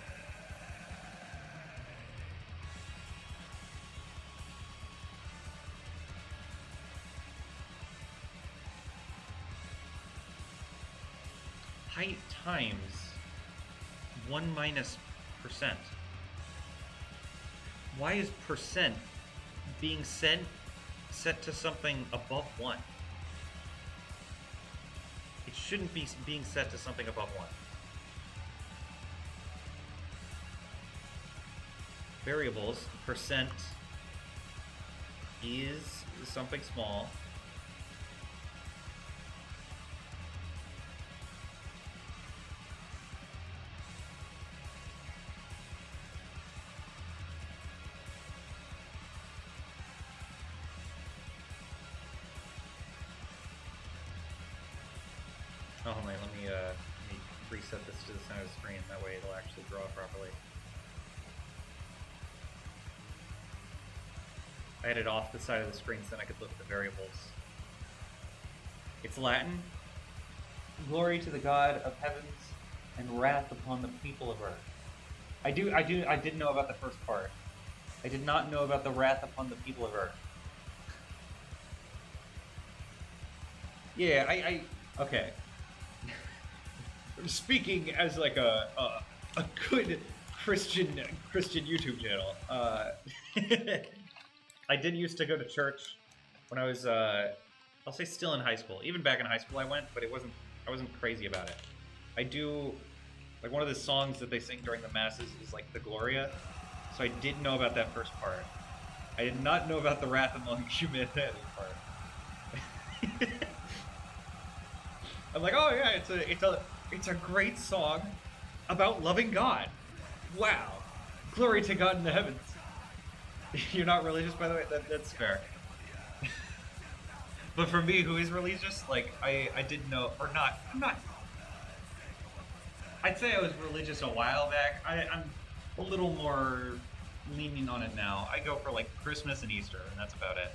Height times 1 minus percent. Why is percent being set to something above 1? It shouldn't be being set to something above 1. Variables, percent is something small. Oh, hold on, let me reset this to the center of the screen, that way it'll actually draw properly. I had it off the side of the screen so then I could look at the variables. It's Latin. Glory to the God of heavens and wrath upon the people of earth. I did know about the first part. I did not know about the wrath upon the people of earth. Yeah, okay. Speaking as like a good Christian YouTube channel, I did used to go to church when I was I'll say still in high school. Even back in high school I went, but I wasn't crazy about it. I do like one of the songs that they sing during the masses is like the Gloria, so I did know about that first part. I did not know about the wrath among humanity part. I'm like, oh yeah, it's a great song about loving God. Wow. Glory to God in the heavens. You're not religious, by the way? That's fair. But for me, who is religious, like, I didn't know, or not, I'm not. I'd say I was religious a while back. I'm a little more leaning on it now. I go for, like, Christmas and Easter, and that's about it.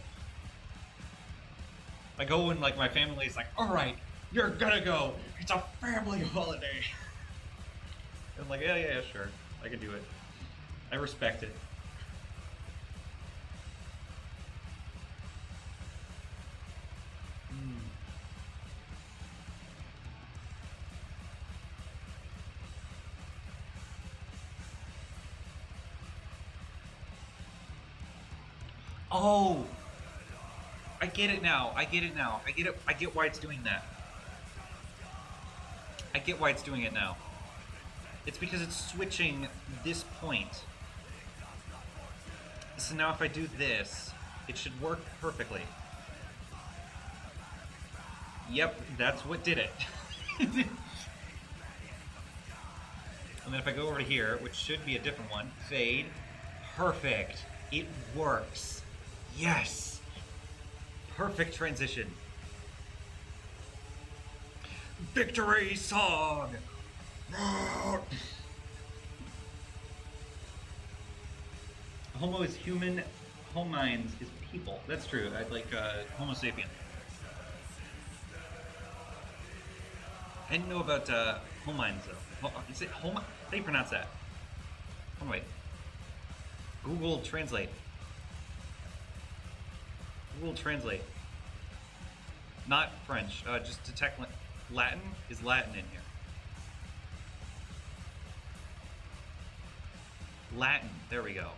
I go when, like, my family's like, alright, You're gonna go. It's a family holiday. I'm like, yeah, sure. I can do it. I respect it. Oh, I get it now. I get it now. I get it. I get why it's doing that. I get why it's doing it now. It's because it's switching this point. So now if I do this, it should work perfectly. Yep, that's what did it. And then if I go over to here, which should be a different one, fade, perfect. It works. Yes. Perfect transition. Victory song. Homo is human, homines is people. That's true. I'd like Homo sapien. I didn't know about homines though. Is it homo? How do you pronounce that? Oh wait. Google Translate. Google Translate. Not French. Just detect Latin. Is Latin in here? Latin. There we go.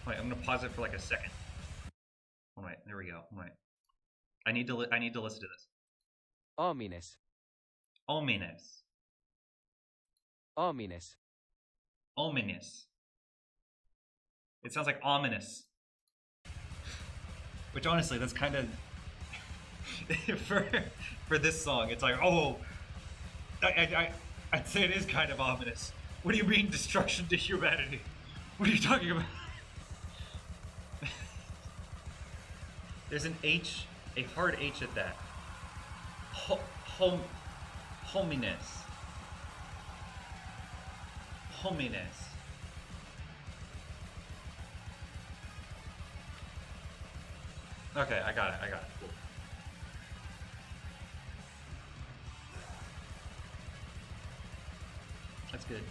Wait, I'm gonna pause it for like a second. Oh wait, there we go. Wait. I need to listen to this. Ominous. Ominous. Ominous. Ominous. It sounds like ominous. Which honestly, that's kind of for this song. It's like, oh, I'd say it is kind of ominous. What do you mean, destruction to humanity? What are you talking about? There's an H, a hard H at that. Hominess. Hominess. Okay, I got it. Cool. That's good.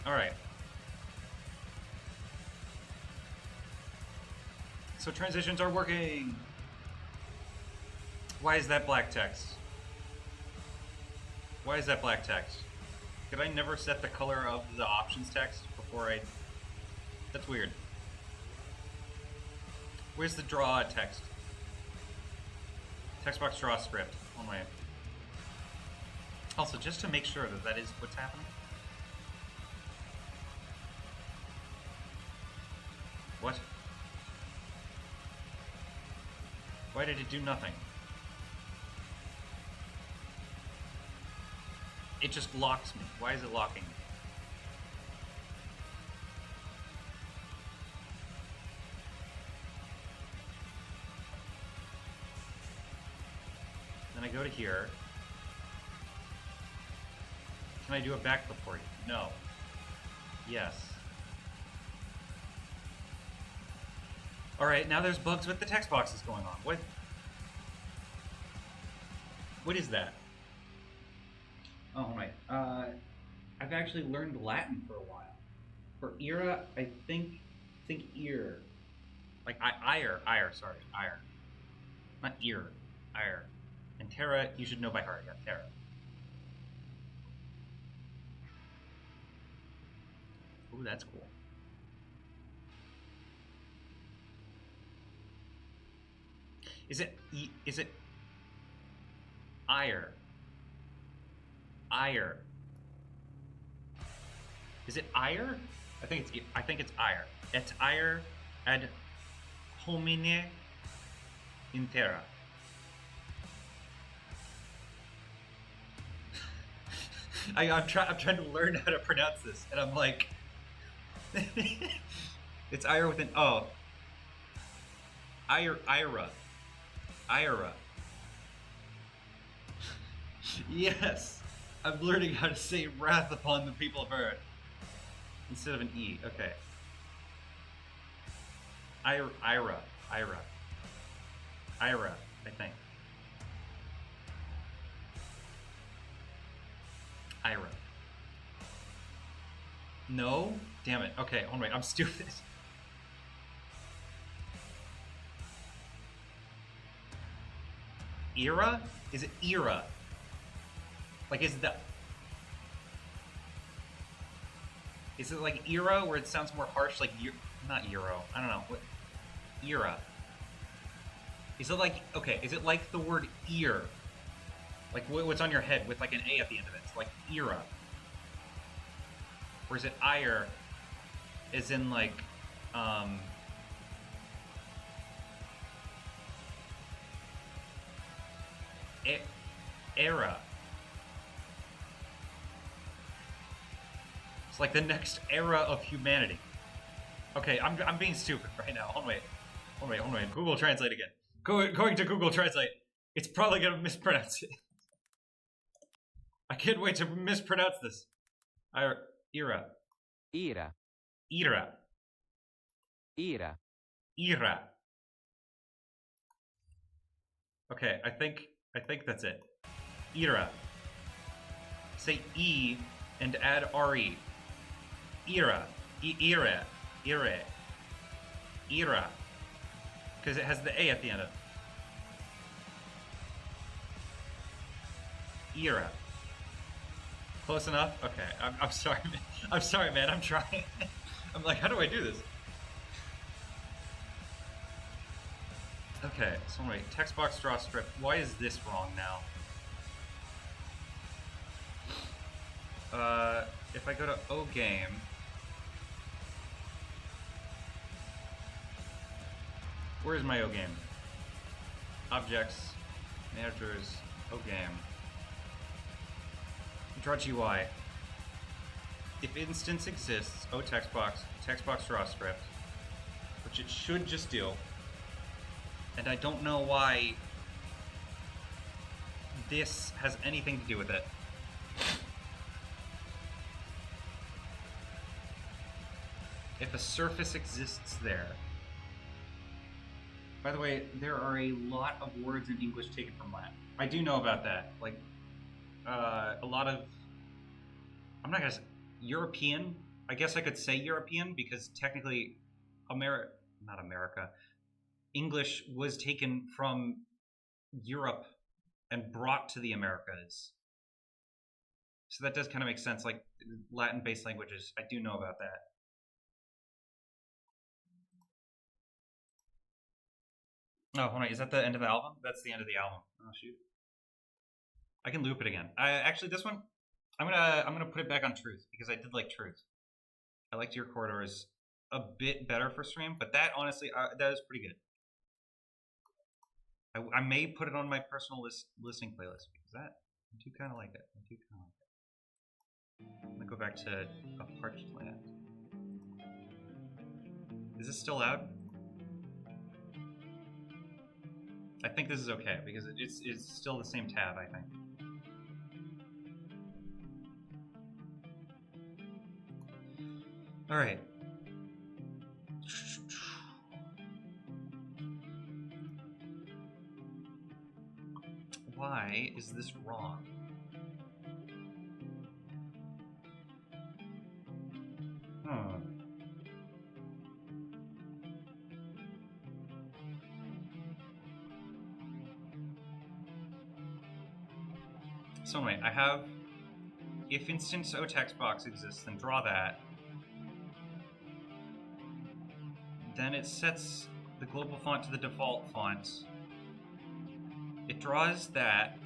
All right. So transitions are working. Why is that black text? Why is that black text? Did I never set the color of the options text before I... That's weird. Where's the draw text? Text box draw script. One way. Also, just to make sure that that is what's happening. What? Why did it do nothing? It just locks me. Why is it locking me? Then I go to here. Can I do a backflip for you? No. Yes. Alright, now there's bugs with the text boxes going on. What is that? Oh, right. I've actually learned Latin for a while. For era, I think ear. Like ire, sorry, ire. Not ear, ire. And terra, you should know by heart, yeah, terra. Ooh, that's cool. Is it ire? Ire. Is it ire? I think it's ire. Et ire ad homine in terra. I'm trying to learn how to pronounce this, and I'm like, it's ire with an O. Ira. Yes, I'm learning how to say wrath upon the people of Earth. instead of an E. Okay. Ira, I think. Ira. No? Damn it. Okay, hold on, wait, I'm stupid. Era? Is it era? Like, is it like era where it sounds more harsh? Like, not euro. I don't know. What? Era. Is it like, okay, is it like the word ear? Like what's on your head with like an A at the end of it? It's like era. Or is it ire? As in like, era. It's like the next era of humanity. Okay, I'm being stupid right now. Hold on, wait. Google Translate again. Going to Google Translate. It's probably gonna mispronounce it. I can't wait to mispronounce this. Era. Ira. Ira. Ira. Ira. Okay, I think that's it. Ira. Say E and add RE. Ira. Ira. Ira. Ira. Because it has the A at the end of it. Ira. Close enough? Okay, I'm sorry, man. I'm sorry, man. I'm trying. I'm like, how do I do this? Okay, so wait. Text box draw strip. Why is this wrong now? If I go to O game. Where is my O game? Objects, managers, O game. Draw GUI. If instance exists, O text box draw script, which it should just do. And I don't know why this has anything to do with it. If a surface exists there. By the way, there are a lot of words in English taken from Latin. I do know about that. Like, a lot of... I'm not gonna say... European? I guess I could say European, because technically not America. English was taken from Europe and brought to the Americas. So that does kind of make sense. Like, Latin-based languages, I do know about that. Oh, hold on. Is that the end of the album? That's the end of the album. Oh shoot. I can loop it again. Actually, this one, I'm gonna put it back on Truth because I did like Truth. I liked your corridors a bit better for stream, but that honestly, that is pretty good. I may put it on my personal listening playlist because I do kind of like it. I'm gonna go back to A Parched Land. Is this still out? I think this is okay because it's still the same tab, I think. All right. Why is this wrong? So anyway, I have, if instance O text box exists, then draw that. Then it sets the global font to the default font. It draws that,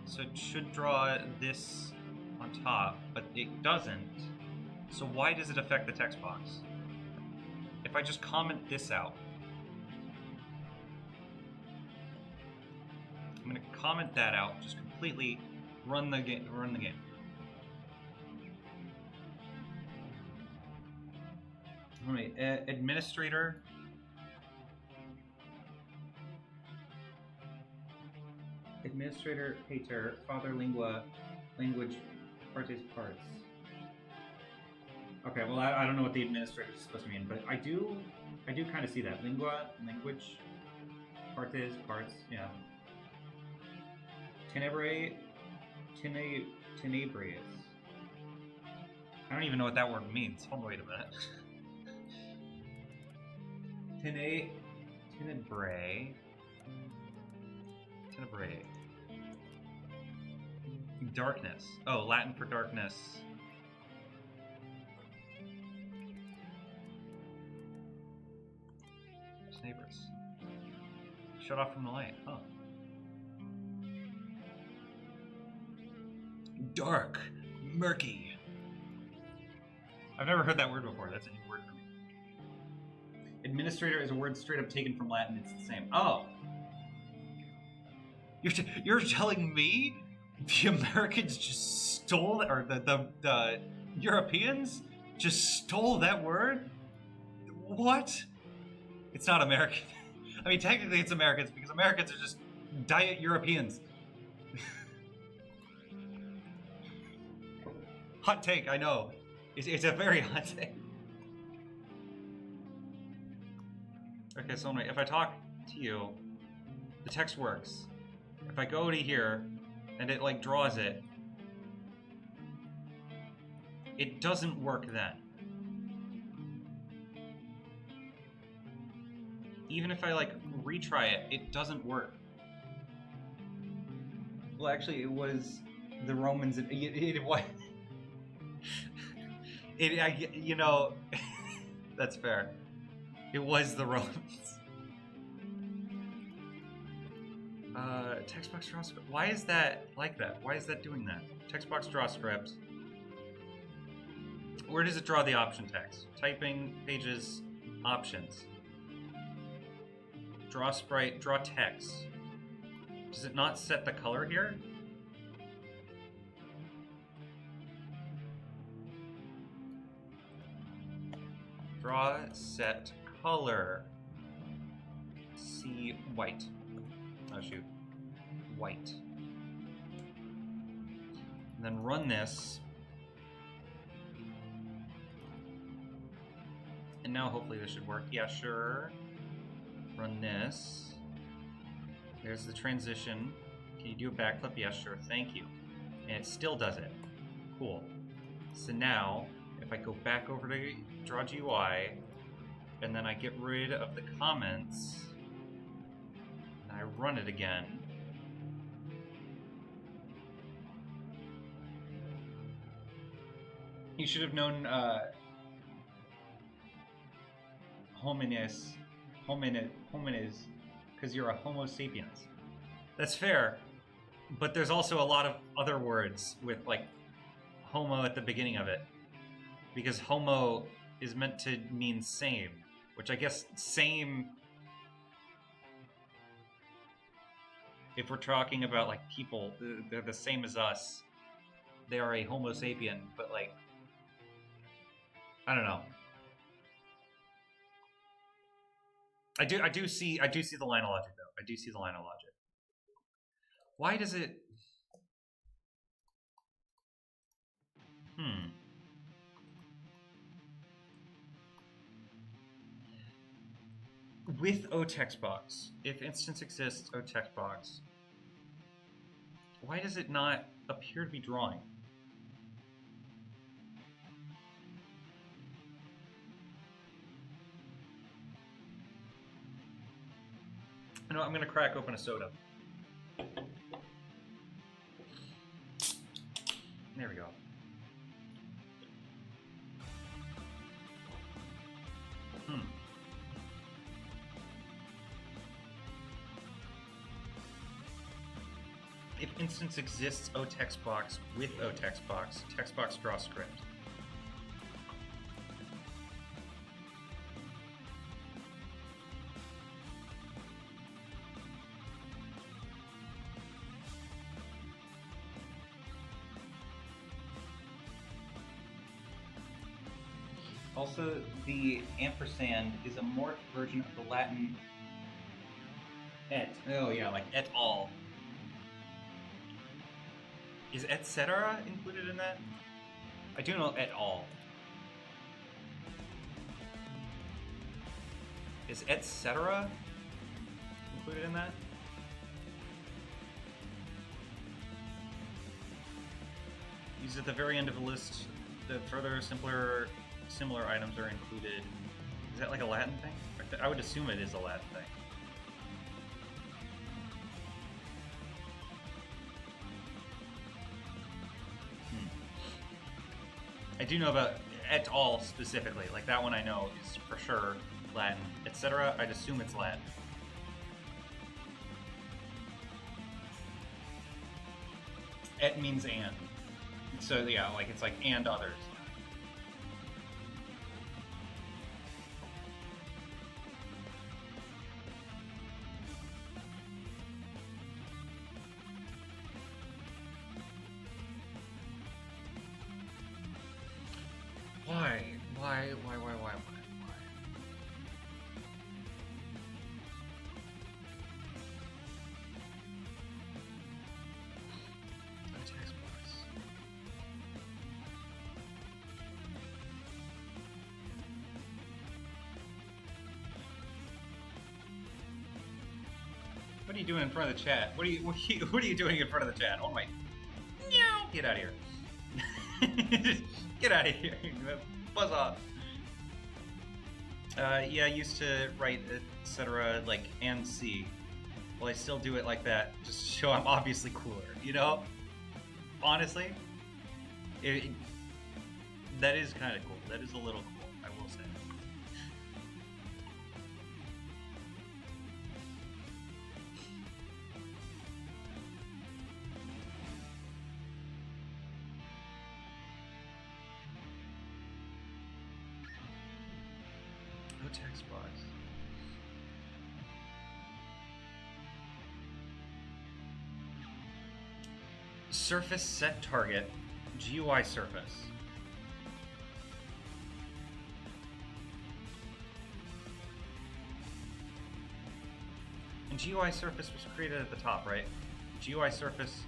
so it should draw this on top, but it doesn't. So why does it affect the text box? If I just comment this out, I'm going to comment that out, just completely run the game. All right, administrator. Administrator pater, father lingua, language partes parts. Okay, well, I don't know what the administrator is supposed to mean, but I do kind of see that. Lingua, language, partes, parts, yeah. Tenebrae, tenebrius. I don't even know what that word means. Hold on, wait a minute. Tenebrae. Tenebrae. Darkness. Oh, Latin for darkness. Tenebris. Shut off from the light. Huh. Dark. Murky. I've never heard that word before. That's a new word for me. Administrator is a word straight up taken from Latin. It's the same. Oh. You're telling me the Americans just stole that, or the Europeans just stole that word? What? It's not American. I mean, technically it's Americans because Americans are just diet Europeans. Hot take, I know. It's a very hot take. Okay, so if I talk to you, the text works. If I go to here and it like draws it, it doesn't work then. Even if I like retry it, it doesn't work. Well, actually, it was the Romans. It was. You know, that's fair. It was the Romans. Text box draw script. Why is that like that? Why is that doing that? Text box draw script. Where does it draw the option text? Typing, pages, options. Draw sprite, draw text. Does it not set the color here? Draw set color. See white. Oh shoot. White. And then run this. And now hopefully this should work. Yeah, sure. Run this. There's the transition. Can you do a backflip? Yeah, sure. Thank you. And it still does it. Cool. So now, if I go back over to Draw GUI, and then I get rid of the comments, and I run it again, you should have known homines, because you're a Homo sapiens. That's fair, but there's also a lot of other words with like homo at the beginning of it, because homo is meant to mean same, which I guess same, if we're talking about like people, they're the same as us. They are a Homo sapien, but like, I don't know. I do see the line of logic though. I do see the line of logic. Why does it? With O text box, if instance exists, O text box. Why does it not appear to be drawing? You know, I'm gonna crack open a soda. There we go. If instance exists, O text box with O text box draw script. Also, the ampersand is a morphed version of the Latin et. Oh yeah, like et al. Is et cetera included in that? I do know et al. Is etc. included in that? These at the very end of the list. The further similar items are included. Is that like a Latin thing? I would assume it is a Latin thing. I do know about et al. Specifically. Like that one I know is for sure Latin. Etc. I'd assume it's Latin. Et means and. So yeah, like it's like and others. Why? No text box. What are you doing in front of the chat? What are you doing in front of the chat? Oh my! Get out of here! Get out of here! Buzz off! Yeah, I used to write etc. like and C. Well, I still do it like that, just to show I'm obviously cooler. You know? Honestly, that is kind of cool. That is a little cool, I will say. No text box. Surface set target, GUI surface. And GUI surface was created at the top, right? GUI surface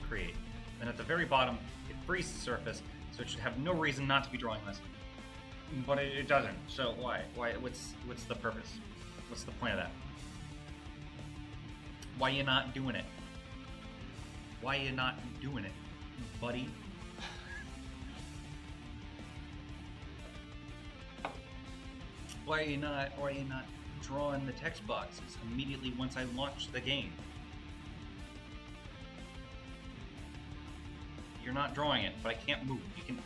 create. And at the very bottom, it frees the surface, so it should have no reason not to be drawing this. But it doesn't. So why? What's the purpose? What's the point of that? Why you not doing it? Why you not doing it, buddy? Why are you not drawing the text boxes immediately once I launch the game? You're not drawing it, but I can't move. You can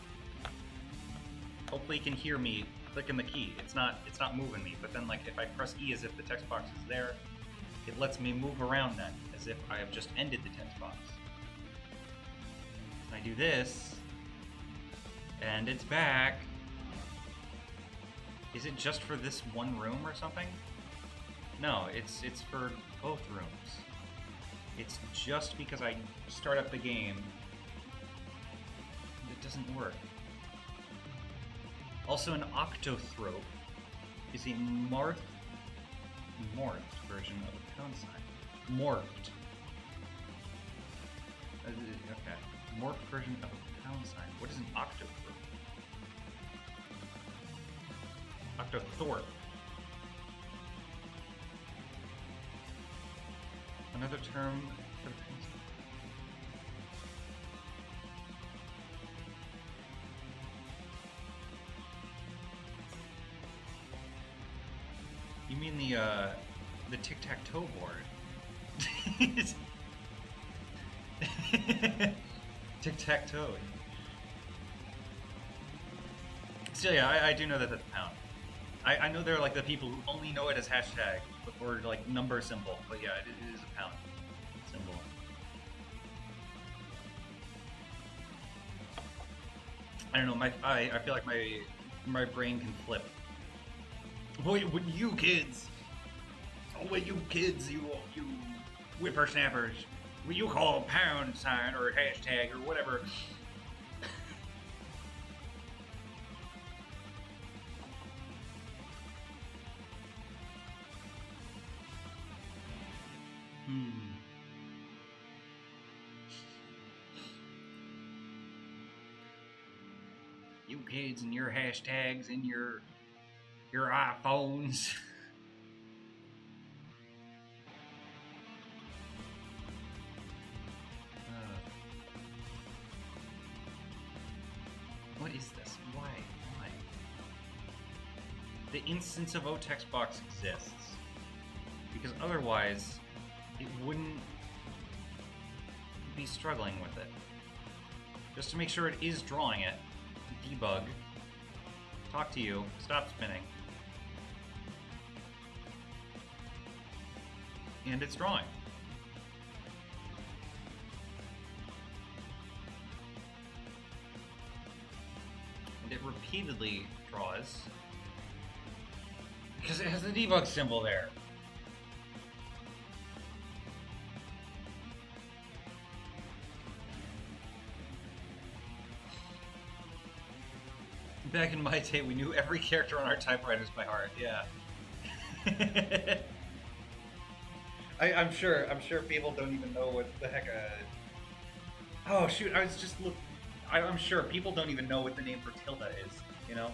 hopefully you can hear me clicking the key. It's not moving me, but then like if I press E as if the text box is there, it lets me move around then, as if I have just ended the text box. I do this, and it's back. Is it just for this one room or something? No, it's for both rooms. It's just because I start up the game it doesn't work. Also, an octothrope is a morphed version of a pound sign. Morphed. Okay. Morphed version of a pound sign. What is an octothrope? Octothorpe. Another term for the pound sign. You mean the tic-tac-toe board? Tic-tac-toe. Still, yeah, I do know that that's a pound. I know there are like the people who only know it as hashtag or like number symbol, but yeah, it is a pound symbol. I don't know. I feel like my brain can flip. What you kids? What you kids? You whippersnappers? What you call a pound sign or a hashtag or whatever? You kids and your hashtags and your iPhones. the instance of O text box exists. Because otherwise, it wouldn't be struggling with it. Just to make sure it is drawing it, debug, talk to you, stop spinning, and it's drawing. And it repeatedly draws because it has the debug symbol there. Back in my day, we knew every character on our typewriters by heart. Yeah. I'm sure people don't even know what the heck. Oh shoot! I was just I'm sure people don't even know what the name for tilde is. You know.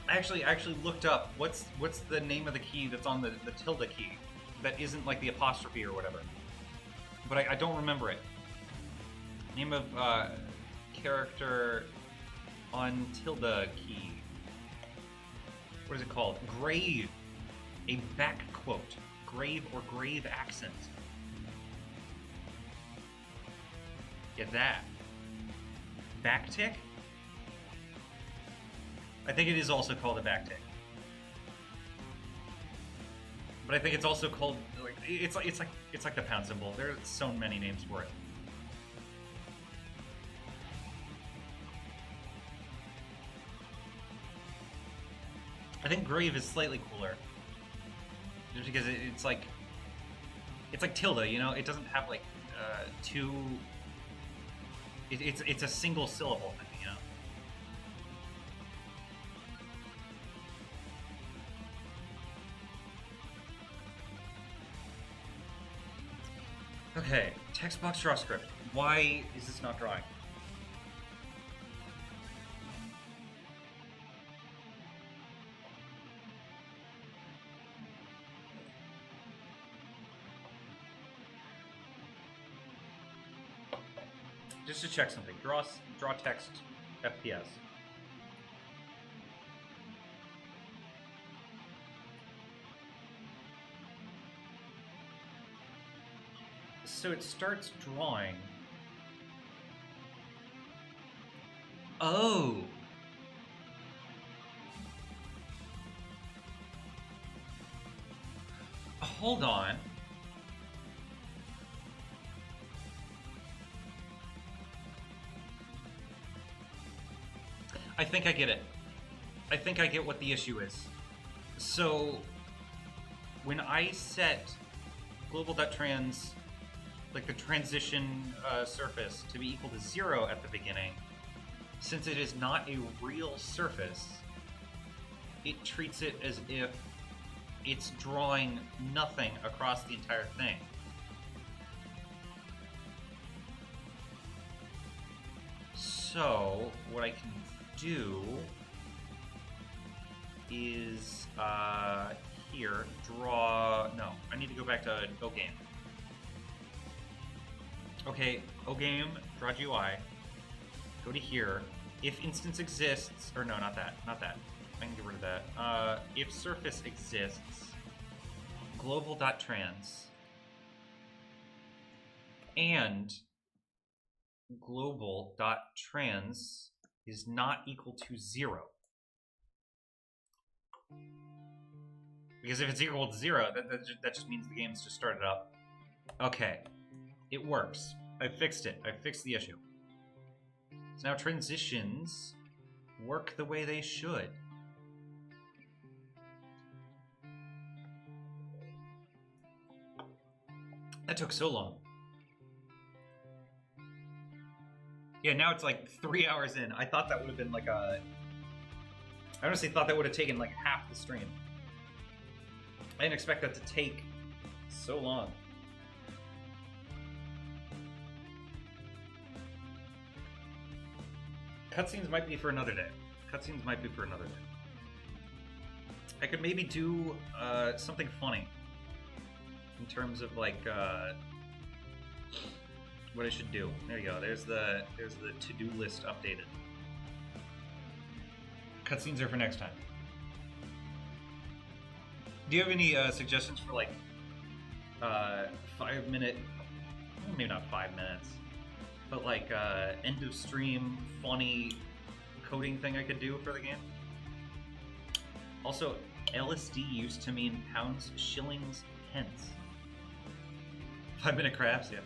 I actually looked up what's the name of the key that's on the tilde key that isn't like the apostrophe or whatever. But I don't remember it. Name of character on tilde key. What is it called? Grave. A back quote. Grave or grave accent. Get that. Backtick? I think it is also called a backtick. But I think it's also called it's like the pound symbol. There are so many names for it. I think grave is slightly cooler, just because it's like tilde, you know. It doesn't have like two. It's a single syllable thing, you know. Okay, text box draw script. Why is this not drawing? Just to check something. Draw text FPS. So it starts drawing. Oh. Hold on. I think I get it. I think I get what the issue is. So, when I set global.trans, like the transition surface, to be equal to 0 at the beginning, since it is not a real surface, it treats it as if it's drawing nothing across the entire thing. So, what I can do is here draw. No, I need to go back to OGame. Okay, OGame, draw GUI. Go to here. If instance exists, or no, not that. I can get rid of that. If surface exists, global.trans and global.trans is not equal to 0. Because if it's equal to 0, that just means the game's just started up. Okay, it works. I fixed it. I fixed the issue. So now transitions work the way they should. That took so long. Yeah, now it's like 3 hours in. I thought that would have been like a... I honestly thought that would have taken like half the stream. I didn't expect that to take so long. Cutscenes might be for another day. I could maybe do something funny in terms of like what I should do. There you go. There's the to-do list updated. Cutscenes are for next time. Do you have any suggestions for like 5-minute, well, maybe not 5 minutes, but like end of stream funny coding thing I could do for the game? Also, LSD used to mean pounds, shillings, pence. 5-minute crafts, yeah.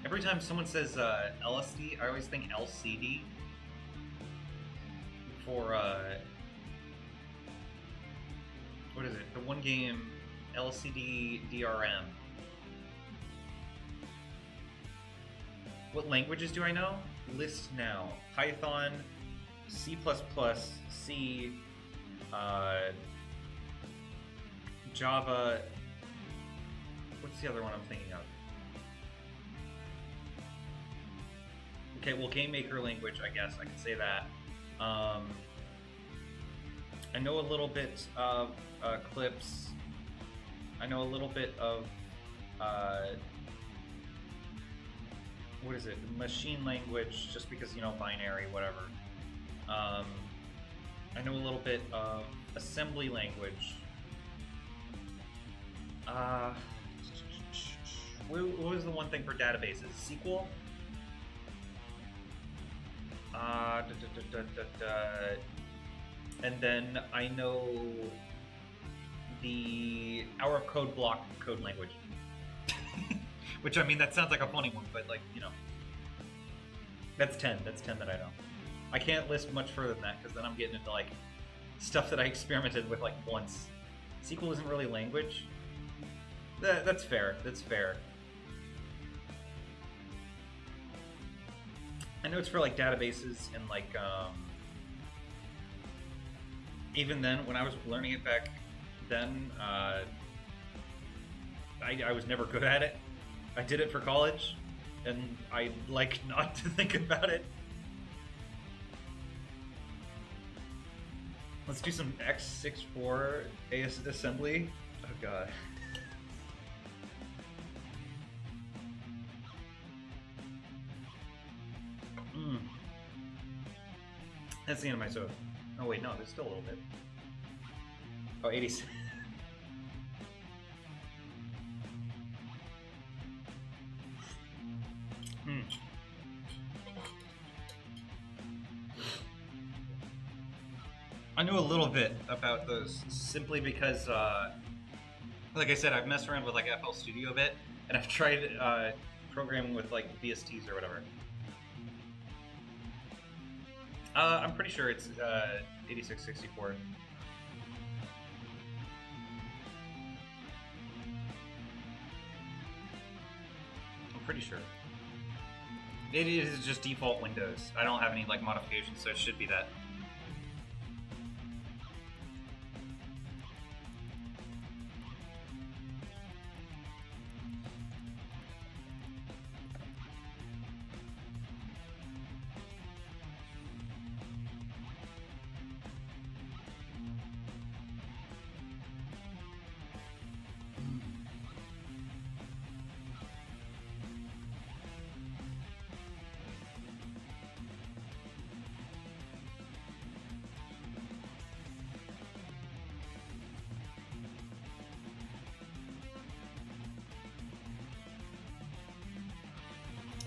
Every time someone says LSD, I always think LCD for what is it? The one game LCD DRM. What languages do I know? List now. Python, C++, C, Java. What's the other one I'm thinking of? Okay, well, Gamemaker language, I guess I can say that. I know a little bit of Clips. I know a little bit of what is it? Machine language, just because, you know, binary, whatever. I know a little bit of assembly language. What was the one thing for databases? SQL? And then I know the hour of code block code language. Which, I mean, that sounds like a funny one, but, like, you know. That's 10. That's 10 that I know. I can't list much further than that, because then I'm getting into, like, stuff that I experimented with, like, once. SQL isn't really language. That's fair. That's fair. I know it's for, like, databases and, like, even then, when I was learning it back then, I was never good at it. I did it for college, and I like not to think about it. Let's do some x64 assembly. Oh god. That's the end of my soda. Oh wait, no, there's still a little bit. Oh, 86. I knew a little bit about those simply because, like I said, I've messed around with like FL Studio a bit, and I've tried programming with like VSTs or whatever. I'm pretty sure it's 8664. I'm pretty sure. It is just default Windows. I don't have any like modifications, so it should be that.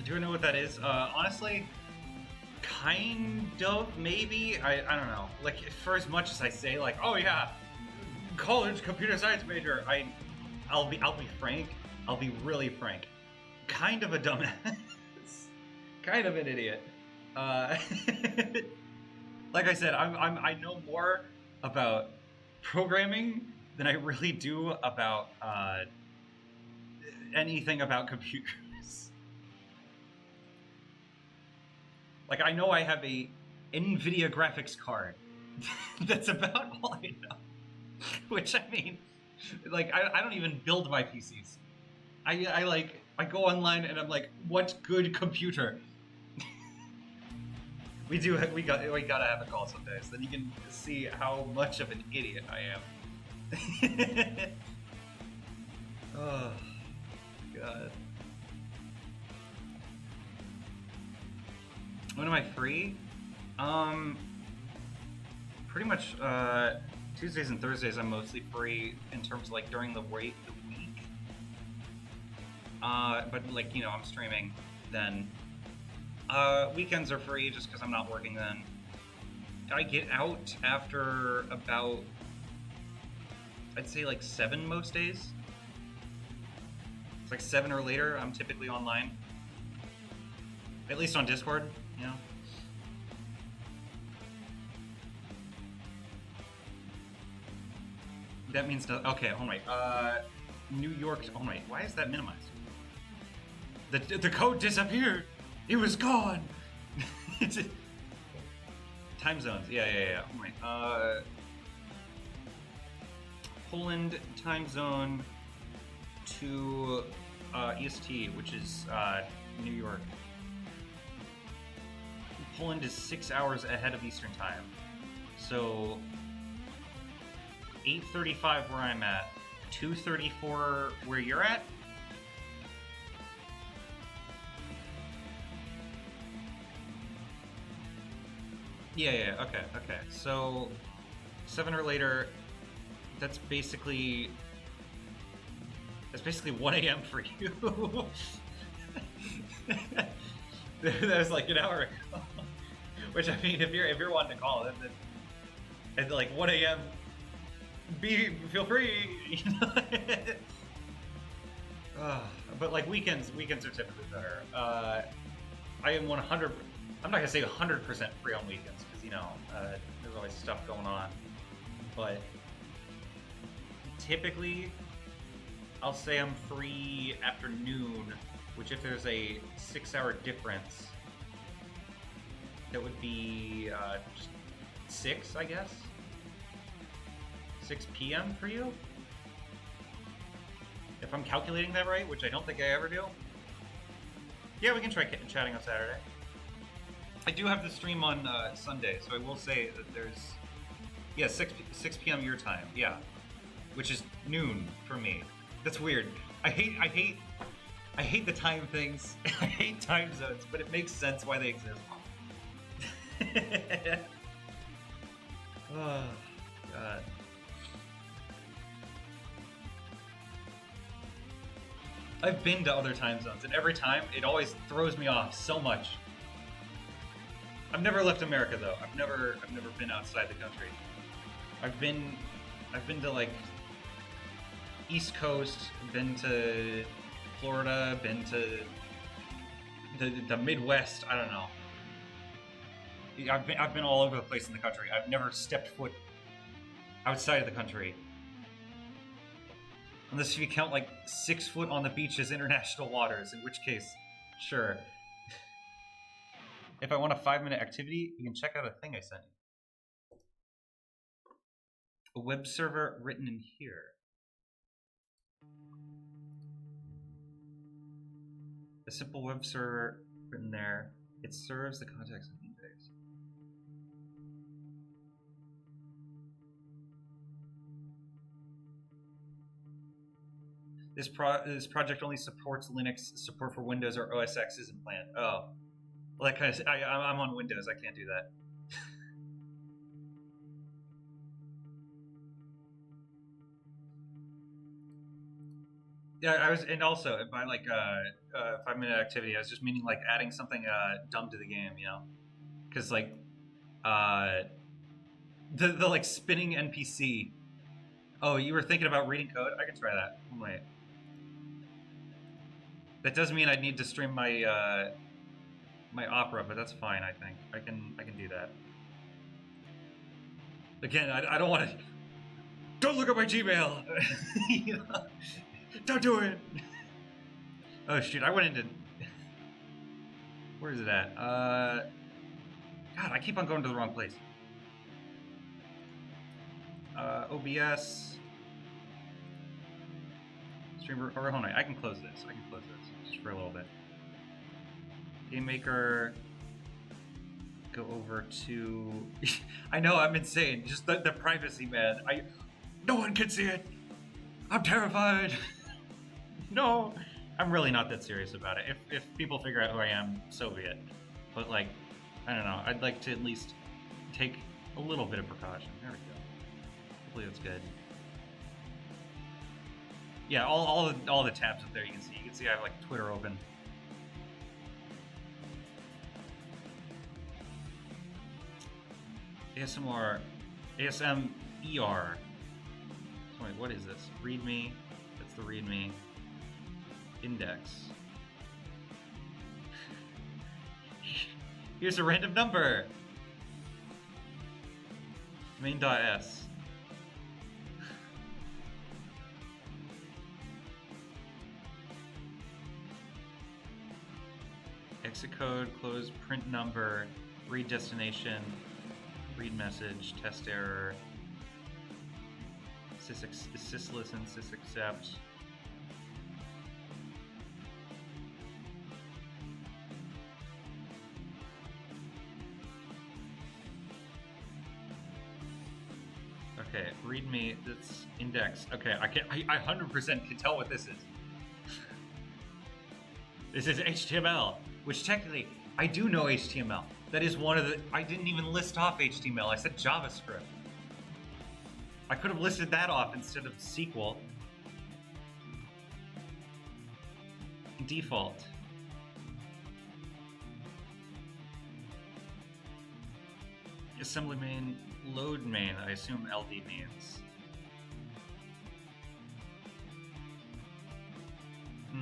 Do I know what that is? Honestly, kind of, maybe. I don't know. Like, for as much as I say, like, oh yeah, college computer science major, I'll be frank. I'll be really frank. Kind of a dumbass. Kind of an idiot. Like I said, I know more about programming than I really do about anything about computers. Like, I know I have a NVIDIA graphics card. That's about all I know. Which, I mean, like, I don't even build my PCs. I go online and I'm like, what good computer? we gotta have a call someday, so then you can see how much of an idiot I am. Oh, God. When am I free? Pretty much, Tuesdays and Thursdays I'm mostly free in terms of, like, during the week. But, like, you know, I'm streaming then. Weekends are free just because I'm not working then. I get out after about, I'd say, like 7 most days. It's like 7 or later, I'm typically online. At least on Discord, you know? That means no. Okay, hold on, wait. New York. Oh wait, why is that minimized? The code disappeared. It was gone. Time zones. Yeah. Oh wait. Poland time zone to EST, which is New York. Poland is 6 hours ahead of Eastern time, so 8:35 where I'm at, 2:34 where you're at. Yeah, okay. So 7 or later, that's basically 1 a.m. for you. That was like an hour ago. Which, I mean, if you're wanting to call it, then at like 1 a.m. feel free, you know. But like weekends are typically better. I am 100. I'm not gonna say 100% free on weekends because, you know, there's always stuff going on. But typically, I'll say I'm free afternoon, which if there's a 6-hour difference, that would be just 6, I guess. 6 p.m. for you? If I'm calculating that right, which I don't think I ever do. Yeah, we can try chatting on Saturday. I do have the stream on Sunday, so I will say that there's... Yeah, 6 p.m. your time, yeah. Which is noon for me. That's weird. I hate the time things. I hate time zones, but it makes sense why they exist. Oh, God. I've been to other time zones, and every time it always throws me off so much. I've never left America though. I've never been outside the country. I've been to like East Coast, been to Florida, been to the Midwest. I don't know. I've been all over the place in the country. I've never stepped foot outside of the country. Unless you count like 6 foot on the beach as international waters, in which case, sure. If I want a 5-minute activity, you can check out a thing I sent you. A web server written in here. A simple web server written there. It serves the context of the base. This project only supports Linux. Support for Windows or OS X isn't planned. Oh, well, that kind of. I'm on Windows. I can't do that. Yeah, I was, and also by like 5-minute activity, I was just meaning like adding something dumb to the game, you know, because like the like spinning NPC. Oh, you were thinking about reading code? I can try that. Wait. That does mean I need to stream my my Opera, but that's fine. I think I can do that. Again, I don't want to. Don't look at my Gmail. You know? Don't do it. Oh shoot! I went into. Where is it at? God, I keep on going to the wrong place. OBS. Streamer. Or hold on, I can close this. Just for a little bit. Gamemaker. Go over to. I know I'm insane. Just the privacy, man. No one can see it. I'm terrified. No, I'm really not that serious about it. If people figure out who I am, so be it. But like, I don't know. I'd like to at least take a little bit of precaution. There we go. Hopefully that's good. Yeah, all the tabs up there you can see. You can see I have like Twitter open. ASMR, ASMER. Wait, what is this? README. That's the README. Index. Here's a random number. Main.s. Exit code, close print number, read destination, read message, test error, sys listen, sys accept. Okay, readme, that's index. Okay, I 100% can tell what this is. This is HTML, which technically, I do know HTML. That is one of the, I didn't even list off HTML, I said JavaScript. I could have listed that off instead of SQL. Default. Assembly main, load main, I assume LD means.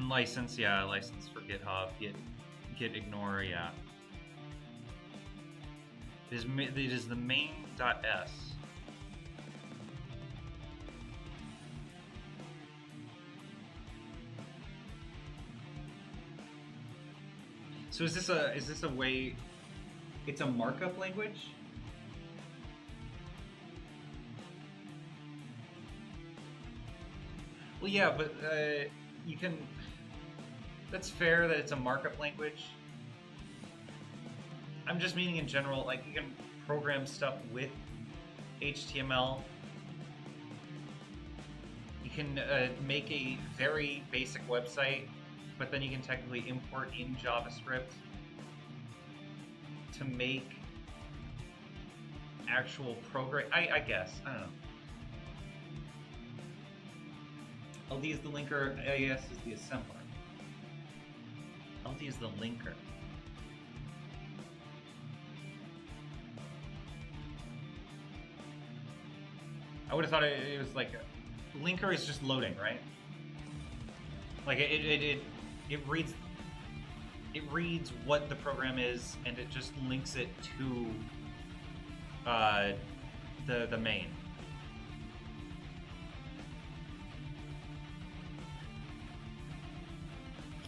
License, yeah, license for GitHub, git ignore, yeah. It is the main.s. So is this a way? It's a markup language? Well, yeah, but you can. That's fair that it's a markup language. I'm just meaning in general, like you can program stuff with HTML. You can make a very basic website, but then you can technically import in JavaScript to make actual program. I guess, I don't know. LD is the linker, AES is the assembler. LD is the linker. I would have thought it was like linker is just loading, right? Like it reads what the program is and it just links it to the main.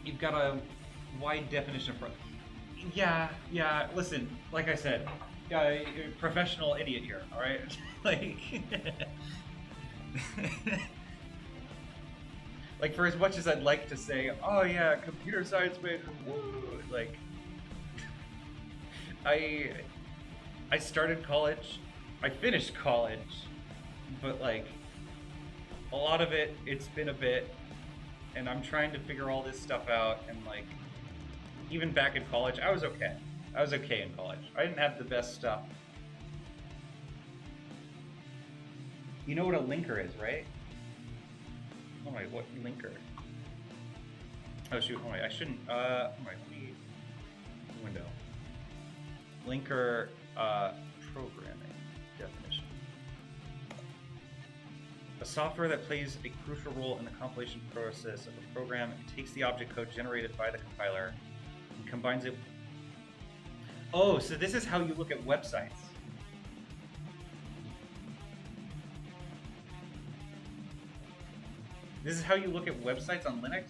You've got a wide definition of yeah. Listen, like I said, professional idiot here. All right, like, like for as much as I'd like to say, oh yeah, computer science major, woo, like, I started college, I finished college, but like, a lot of it, it's been a bit. And I'm trying to figure all this stuff out, and like, even back in college, I was okay. I was okay in college. I didn't have the best stuff. You know what a linker is, right? Oh my, what linker? Oh shoot, oh my, I shouldn't, oh my, window. Linker, programming definition. A software that plays a crucial role in the compilation process of a program and takes the object code generated by the compiler and combines it. Oh, so this is how you look at websites. This is how you look at websites on Linux?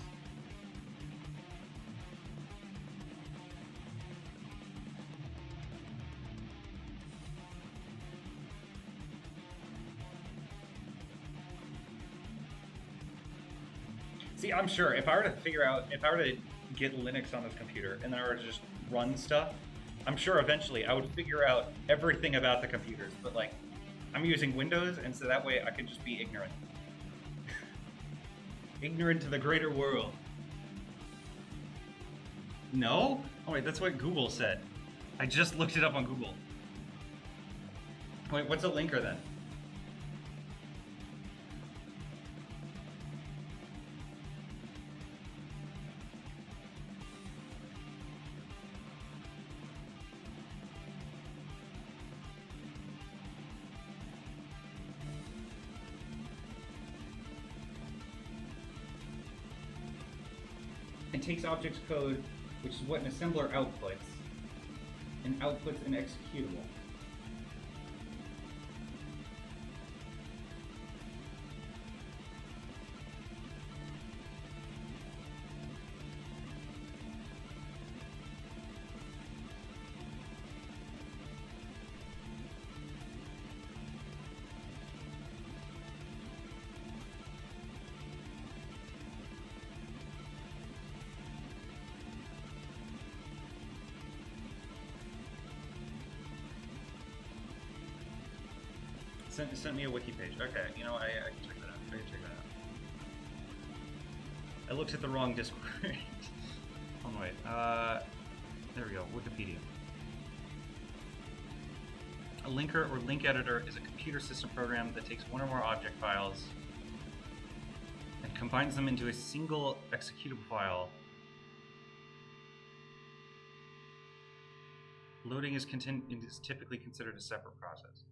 See, I'm sure if I were to get Linux on this computer and then I were to just run stuff, I'm sure eventually I would figure out everything about the computers, but like, I'm using Windows, and so that way I can just be ignorant. Ignorant to the greater world. No? Oh wait, that's what Google said. I just looked it up on Google. Wait, what's a linker then? It takes object code, which is what an assembler outputs, and outputs an executable. Sent me a wiki page. Okay, you know, I can check that out. I can check that out. I looked at the wrong Discord. Oh, wait. There we go. Wikipedia. A linker or link editor is a computer system program that takes one or more object files and combines them into a single executable file. Loading is typically considered a separate process.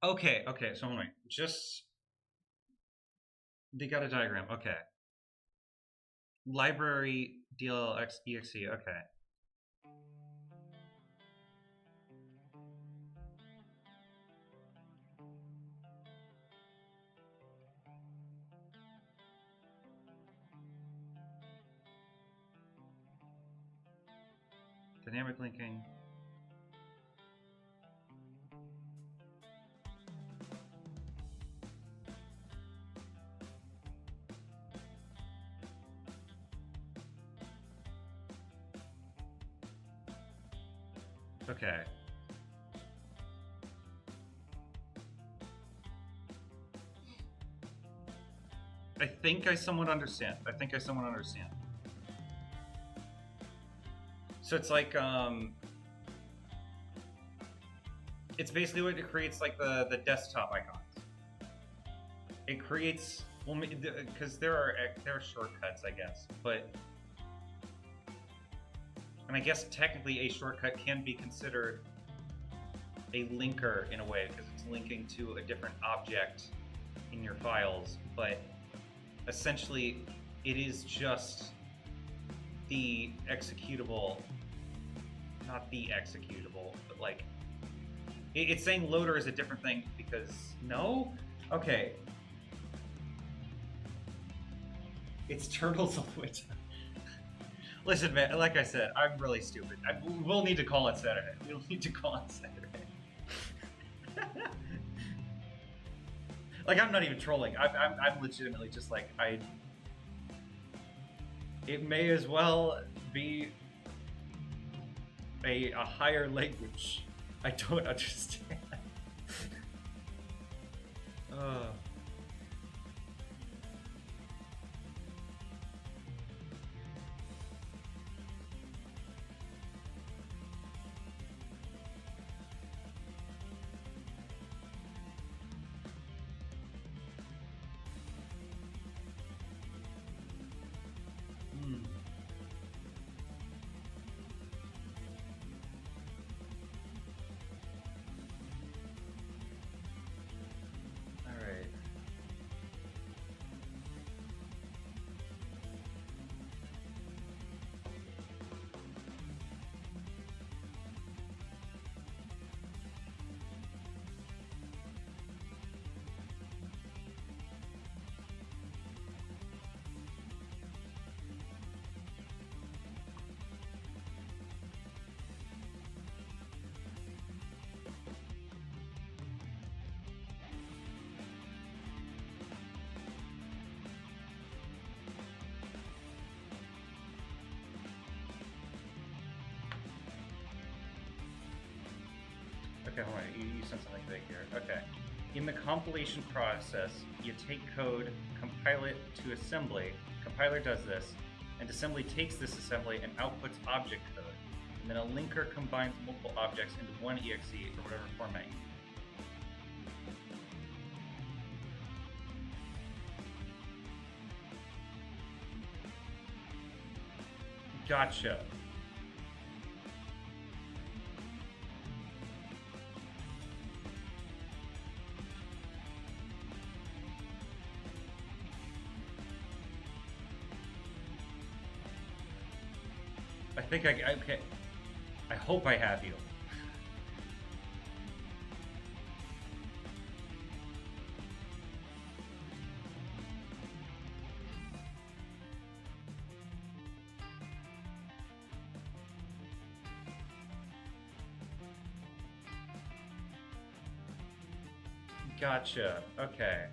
Okay, so wait, just they got a diagram. Okay, library DLX exe. Okay. Dynamic linking. Okay. I think I somewhat understand. So it's like, it's basically what it creates, like the desktop icons. It creates, well, because there are shortcuts, I guess, but, and I guess technically a shortcut can be considered a linker in a way because it's linking to a different object in your files, but essentially it is just the executable, not the executable, but like it's saying loader is a different thing because no? Okay. It's turtles of winter. Listen, man, like I said, I'm really stupid. We'll need to call it Saturday. We'll need to call it Saturday. Like, I'm not even trolling. I'm legitimately just like, it may as well be a higher language. I don't understand. Alright. Okay, hold on. You sent something big here. Okay. In the compilation process, you take code, compile it to assembly. Compiler does this, and assembly takes this assembly and outputs object code. And then a linker combines multiple objects into one exe or whatever format you need. Gotcha. I think okay. I hope I have you. Gotcha. Okay.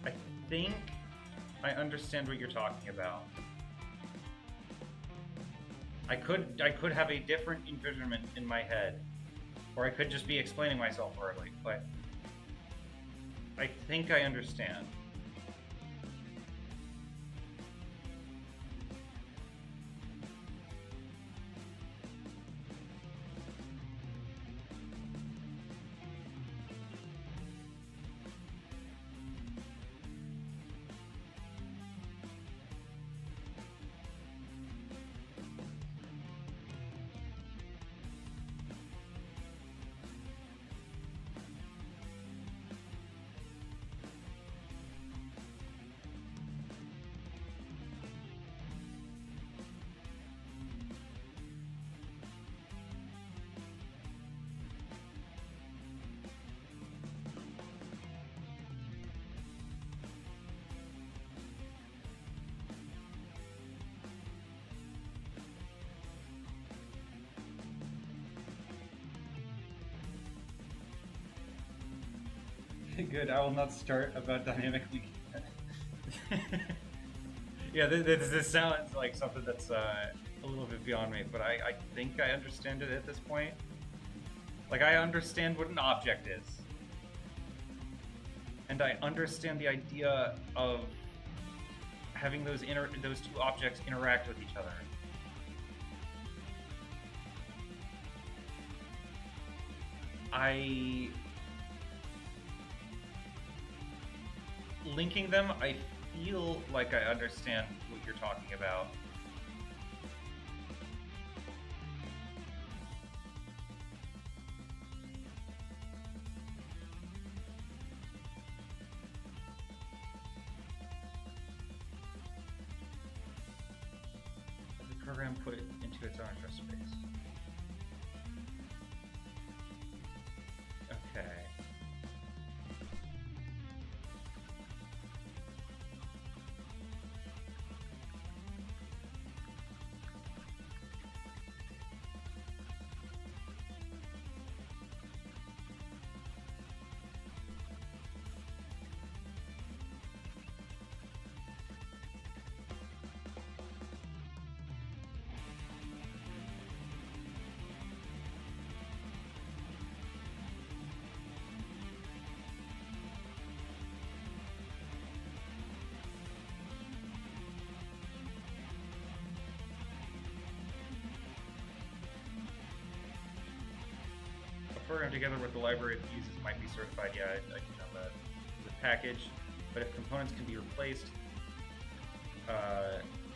I think I understand what you're talking about. I could have a different envisionment in my head, or I could just be explaining myself poorly, but I think I understand. Good, I will not start about dynamic linking. Yeah, this sounds like something that's a little bit beyond me, but I think I understand it at this point. Like, I understand what an object is. And I understand the idea of having those two objects interact with each other. Linking them, I feel like I understand what you're talking about. The program put it into its own address space. Okay. Program together with the library it uses might be certified. Yeah, I know the package, but if components can be replaced,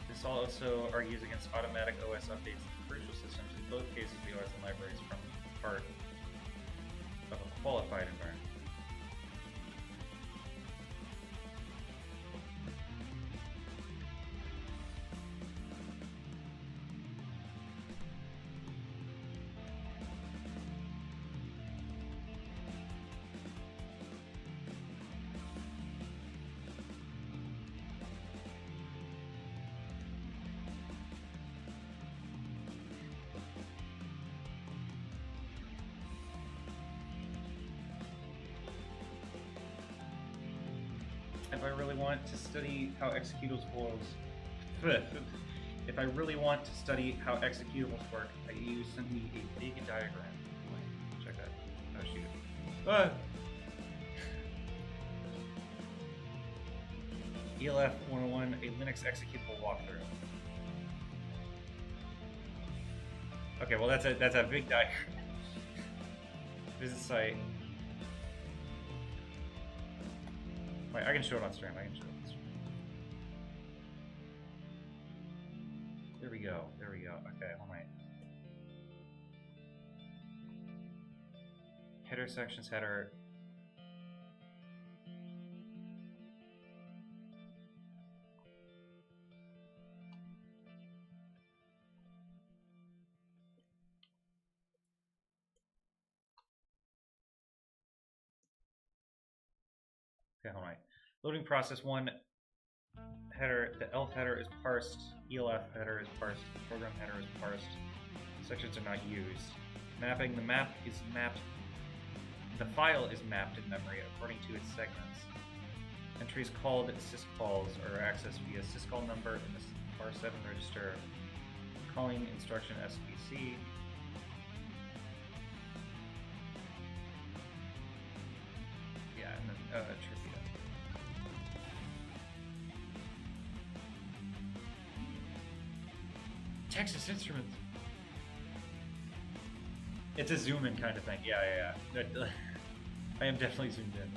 this also argues against automatic OS updates to crucial systems. In both cases, the OS and libraries form part of a qualified environment. if I really want to study how executables if I really want to study how executables work, you send me a big diagram. Check that. Oh shoot. Ah! ELF 101, a Linux executable walkthrough. Okay, well that's a big diagram. Visit site. Wait, I can show it on stream. There we go. Okay, all right. Header sections, header. Okay, all right. Loading process 1 header. The ELF header is parsed. ELF header is parsed. Program header is parsed. Sections are not used. Mapping. The map is mapped. The file is mapped in memory according to its segments. Entries called syscalls are accessed via syscall number in the bar7 register. Calling instruction SBC. Yeah, and then trivia. Texas Instruments. It's a zoom in kind of thing. Yeah. I am definitely zoomed in.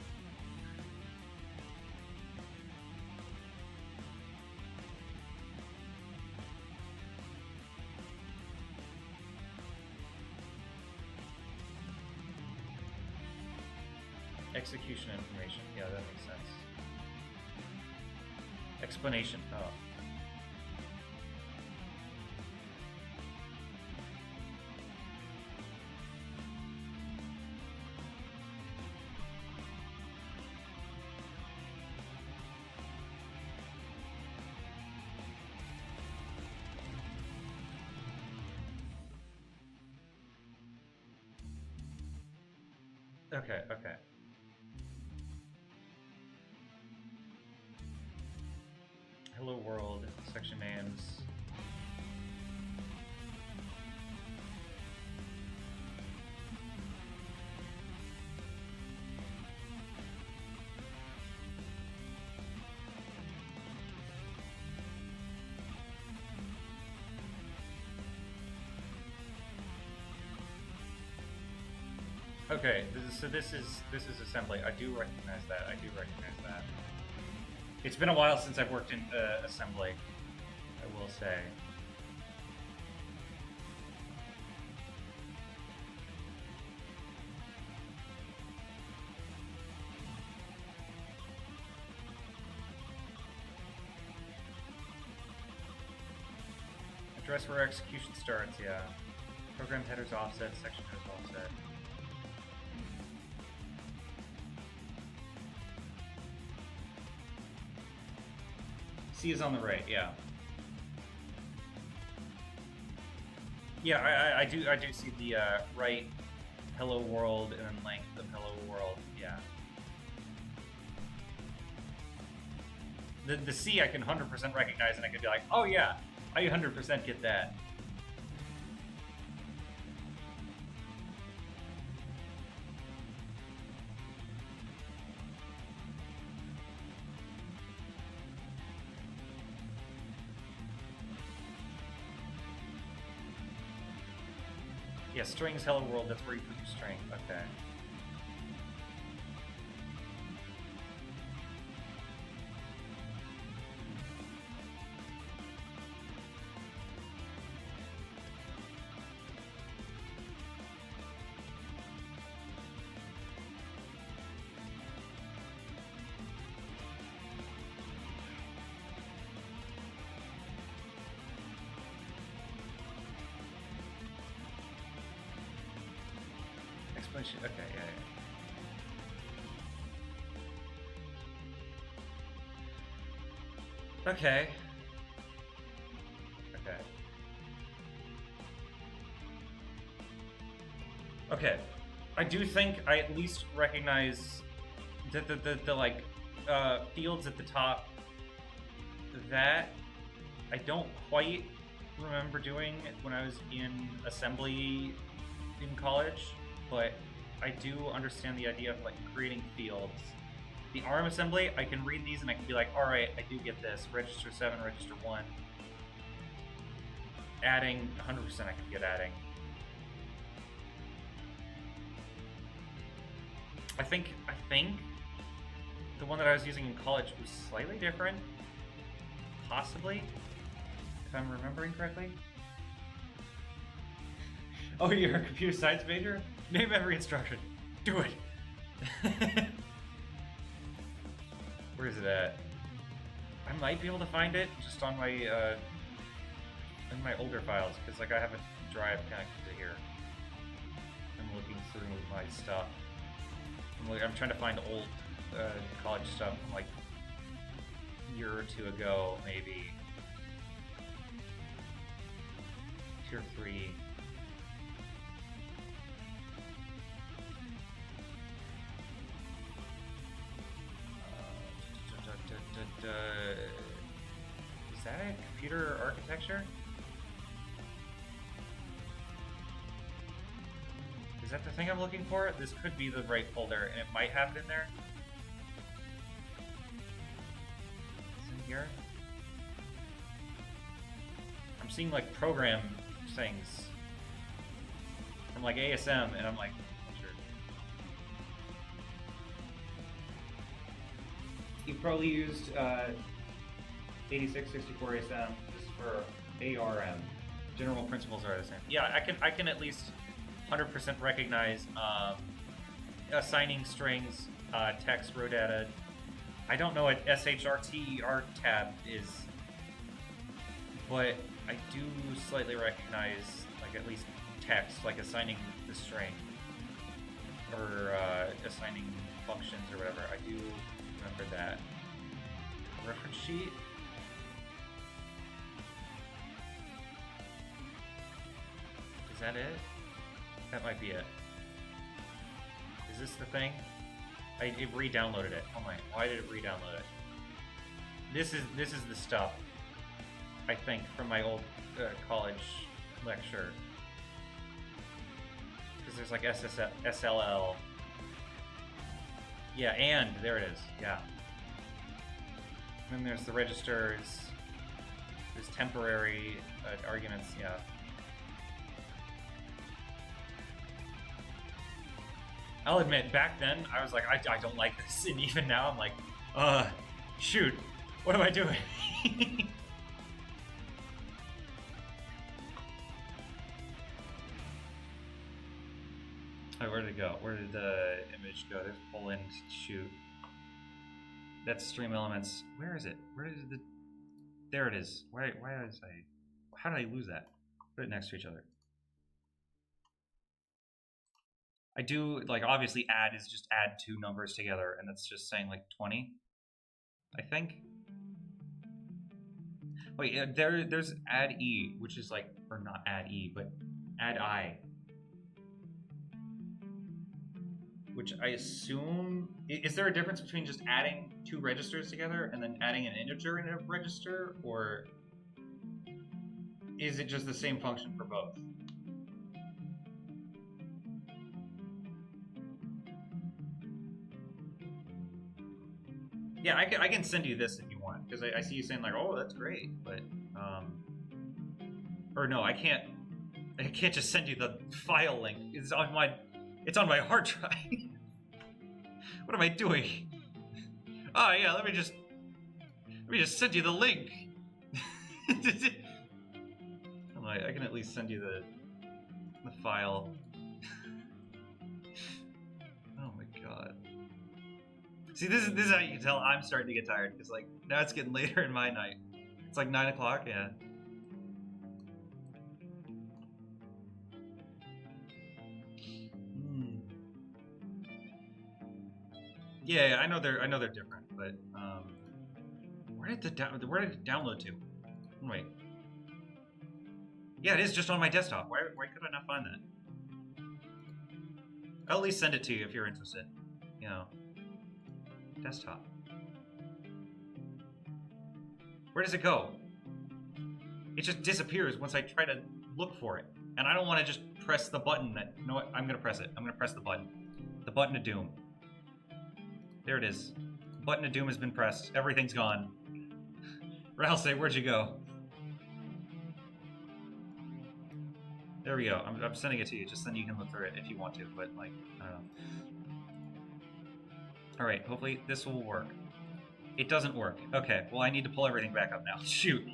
Execution information. Yeah, that makes sense. Explanation. Oh. Okay. Hello world, section names. Okay, this is assembly. I do recognize that. It's been a while since I've worked in assembly, I will say. Address where execution starts, yeah. Program headers offset, section headers offset. C is on the right, yeah. Yeah, I do see the right hello world and then length of hello world, yeah. The C I can 100% recognize and I could be like, oh yeah, I 100% get that. Yeah, strings hello world, that's where you put your string. Okay. Okay, yeah. Okay. Okay. I do think I at least recognize the like fields at the top, that I don't quite remember doing when I was in assembly in college, but I do understand the idea of like creating fields. The ARM assembly, I can read these and I can be like, all right, I do get this. Register 7, register 1. Adding, 100% I can get adding. I think the one that I was using in college was slightly different. Possibly, if I'm remembering correctly. Oh, you're a computer science major? Name every instruction. Do it. Where is it at? I might be able to find it just on my in my older files, because like I have a drive connected to here. I'm looking through my stuff. I'm trying to find old college stuff from like a year or two ago, maybe. Tier 3. Is that a computer architecture? Is that the thing I'm looking for? This could be the right folder, and it might have it in there. Is it in here? I'm seeing like program things from like ASM, and I'm like, sure. You've probably used 8664 ASM just for ARM. General principles are the same. Yeah, I can at least 100% recognize assigning strings, text, row data. I don't know what SHRTER tab is, but I do slightly recognize like at least text, like assigning the string or assigning functions or whatever. I do remember that. Reference sheet. Is that it? That might be it. Is this the thing? It re-downloaded it. Oh my! Why did it re-download it? This is the stuff. I think from my old college lecture. Because there's like SLL. Yeah, and there it is. Yeah. And then there's the registers. There's temporary arguments. Yeah. I'll admit, back then, I was like, I don't like this, and even now, I'm like, shoot, what am I doing? Where did it go? Where did the image go? There's Poland, shoot. That's stream elements. Where is it? Where is the... There it is. Why did I... How did I lose that? Put it next to each other. I do, like, obviously add is just add two numbers together, and that's just saying, like, 20, I think. Wait, there's add E, which is like, or not add E, but add I. Which I assume, is there a difference between just adding two registers together and then adding an integer in a register, or is it just the same function for both? Yeah, I can send you this if you want, because I see you saying like, oh, that's great, but or no, I can't just send you the file link. It's on my hard drive. What am I doing? Oh yeah, let me just send you the link. I can at least send you the file. Oh my god. See, this is how you can tell I'm starting to get tired, because like now it's getting later in my night. It's like 9 o'clock, yeah. Yeah, I know they're different, but where did it download to? Wait. Yeah, it is just on my desktop. Why could I not find that? I'll at least send it to you if you're interested. You know. Desktop. Where does it go? It just disappears once I try to look for it. And I don't want to just press the button that... You know what? I'm going to press it. I'm going to press the button. The button of doom. There it is. The button of doom has been pressed. Everything's gone. Ralsei, where'd you go? There we go. I'm sending it to you. Just then you can look through it if you want to. But, like, I don't know. Alright, hopefully this will work. It doesn't work. Okay, well I need to pull everything back up now. Shoot!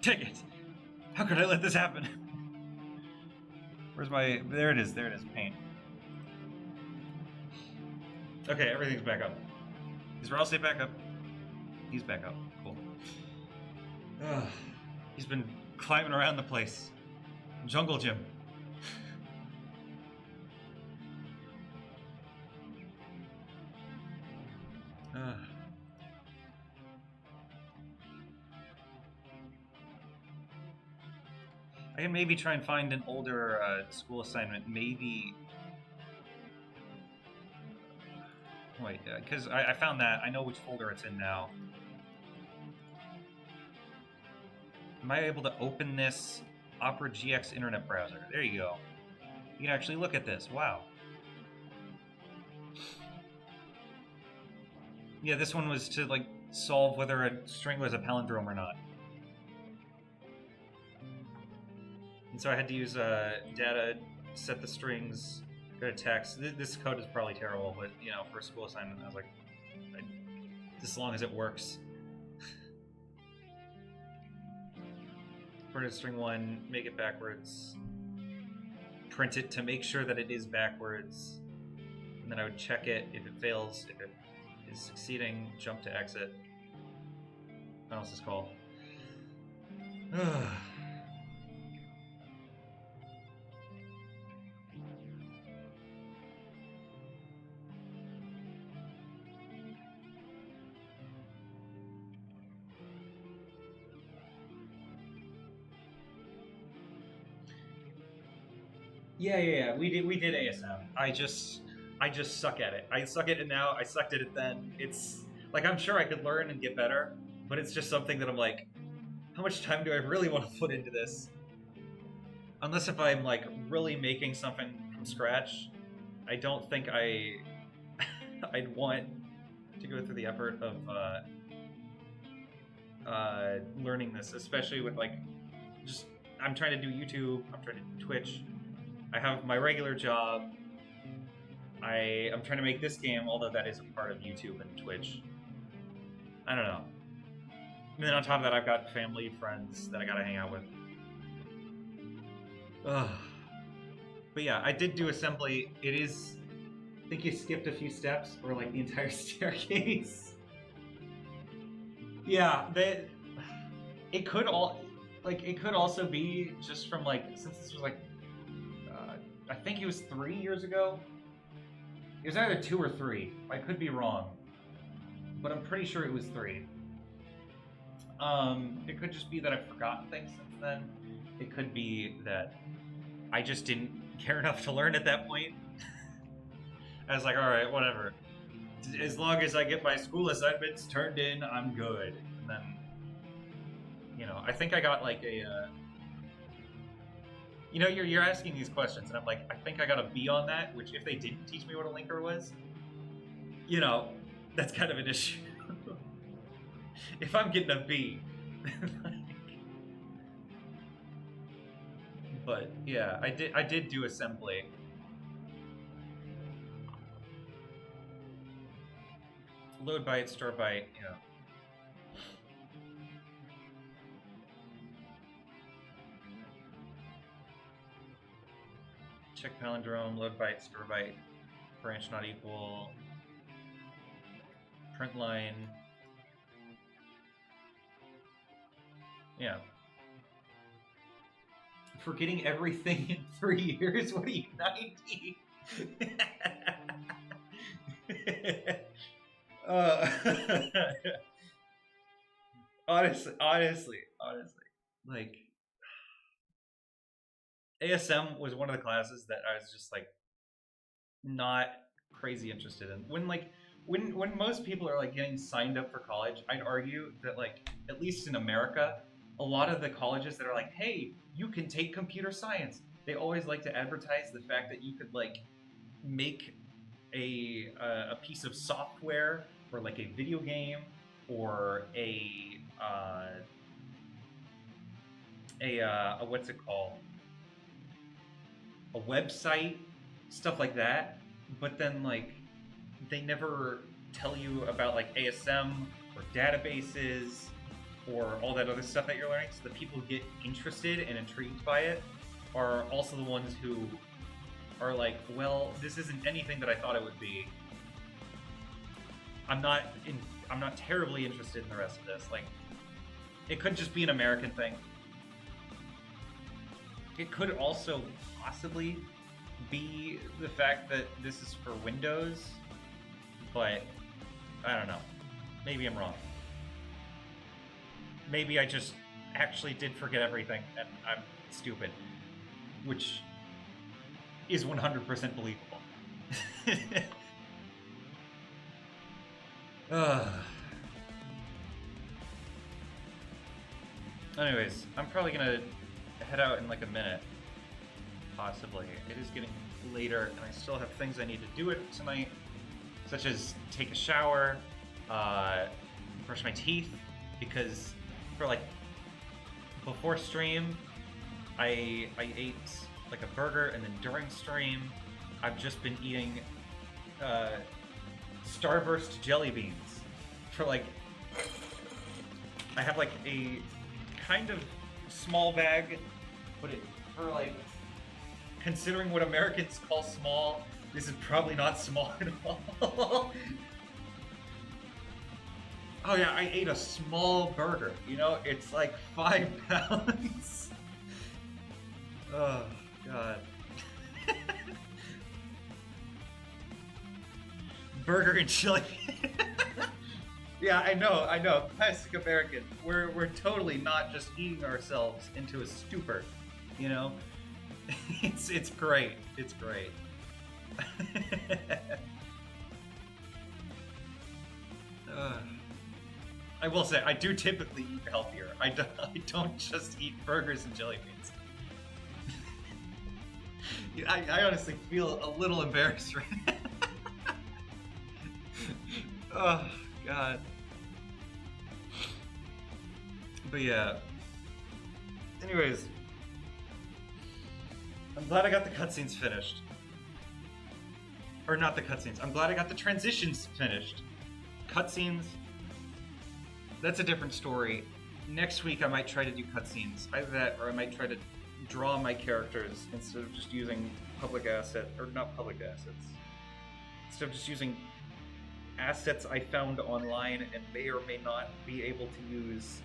Dang it! How could I let this happen? Where's my... There it is, paint. Okay, everything's back up. Is Ralsei back up? He's back up. Cool. He's been climbing around the place. Jungle Gym. I can maybe try and find an older school assignment. Maybe. Wait, because I found that. I know which folder it's in now. Am I able to open this Opera GX internet browser? There you go. You can actually look at this. Wow. Yeah, this one was to, like, solve whether a string was a palindrome or not. And so I had to use data, set the strings, go to text. This code is probably terrible, but, you know, for a school assignment, I was like, as long as it works. Put it string 1, make it backwards, print it to make sure that it is backwards, and then I would check it. If it fails, if it is succeeding, jump to exit. What else is called? Yeah. We did ASM. I just suck at it. I suck at it now. I sucked at it then. It's like I'm sure I could learn and get better, but it's just something that I'm like, how much time do I really want to put into this? Unless if I'm like really making something from scratch, I don't think I'd want to go through the effort of learning this, especially with like just I'm trying to do YouTube, I'm trying to do Twitch. I have my regular job. I'm trying to make this game, although that is a part of YouTube and Twitch. I don't know. And then on top of that, I've got family, friends that I gotta hang out with. Ugh. But yeah, I did do assembly. It is... I think you skipped a few steps, or like the entire staircase. Yeah, it could also be just from like, since this was like, I think it was 3 years ago. It was either 2 or 3. I could be wrong, but I'm pretty sure it was 3. It could just be that I've forgotten things since then. It could be that I just didn't care enough to learn at that point. I was like, all right, whatever. As long as I get my school assignments turned in, I'm good. And then, you know, I think I got like a... You know, you're asking these questions, and I'm like, I think I got a B on that, which if they didn't teach me what a linker was, you know, that's kind of an issue. If I'm getting a B. But, yeah, I did do assembly. Load byte, store byte, yeah. Check palindrome, load byte, store byte, branch not equal, print line. Yeah. Forgetting everything in 3 years? What are you, 90? Honestly, like, ASM was one of the classes that I was just like not crazy interested in. When like when most people are like getting signed up for college, I'd argue that like at least in America, a lot of the colleges that are like, hey, you can take computer science, they always like to advertise the fact that you could like make a piece of software for like a video game or a what's it called, a website, stuff like that. But then like they never tell you about like ASM or databases or all that other stuff that you're learning. So the people who get interested and intrigued by it are also the ones who are like, well, this isn't anything that I thought it would be. I'm not terribly interested in the rest of this. Like, it could just be an American thing. It could also possibly be the fact that this is for Windows, but I don't know. Maybe I'm wrong. Maybe I just actually did forget everything and I'm stupid, which is 100% believable. Anyways, I'm probably gonna head out in like a minute, possibly. It is getting later, and I still have things I need to do it tonight, such as take a shower, brush my teeth, because for like before stream, I ate like a burger, and then during stream, I've just been eating Starburst jelly beans for like, I have like a kind of small bag, but it, for like, considering what Americans call small, this is probably not small at all. Oh yeah, I ate a small burger, you know, it's like 5 pounds. Oh god. Burger and chili. Yeah, I know. Classic American. We're totally not just eating ourselves into a stupor, you know? It's great. It's great. I will say, I do typically eat healthier. I don't just eat burgers and jelly beans. I honestly feel a little embarrassed right now. Oh, God. But yeah. Anyways. I'm glad I got the cutscenes finished. Or not the cutscenes. I'm glad I got the transitions finished. Cutscenes, that's a different story. Next week I might try to do cutscenes. Either that or I might try to draw my characters instead of just using public asset, or not public assets. Instead of just using assets I found online and may or may not be able to use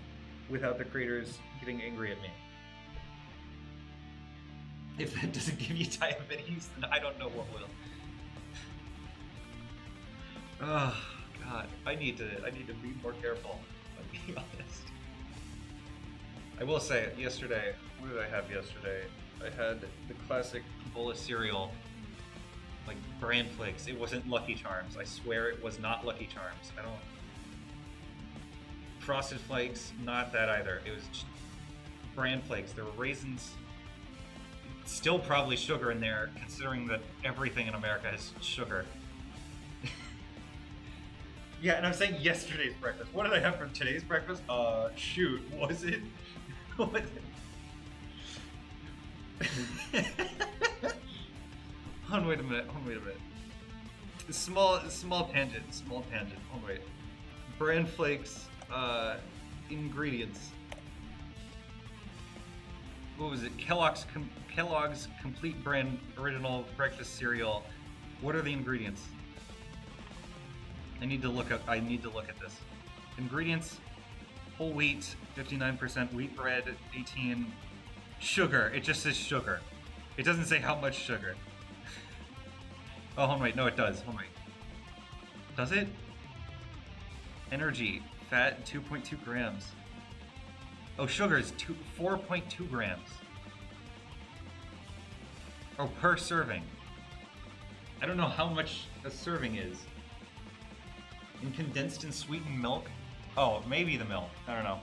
without the creators getting angry at me. If that doesn't give you diabetes, then I don't know what will. Oh God, I need to be more careful. I'll be honest. I will say, yesterday, what did I have yesterday? I had the classic bowl of cereal, like Bran Flakes. It wasn't Lucky Charms. I swear it was not Lucky Charms. I don't. Frosted Flakes, not that either. It was just Bran Flakes. There were raisins. Still probably sugar in there, considering that everything in America has sugar. Yeah, and I'm saying yesterday's breakfast. What did I have for today's breakfast? Shoot, was it? What was it? Hold on, wait a minute. Small tangent. Hold on, wait. Bran Flakes, ingredients. What was it? Kellogg's Complete Brand Original Breakfast Cereal. What are the ingredients? I need to look at this. Ingredients: whole wheat, 59%, wheat bread, 18, sugar. It just says sugar. It doesn't say how much sugar. Oh, hold on, wait. No, it does. Hold on, wait. Does it? Energy, fat, 2.2 grams. Oh, sugar is 4.2 grams. Oh, per serving. I don't know how much a serving is. And condensed and sweetened milk? Oh, maybe the milk. I don't know.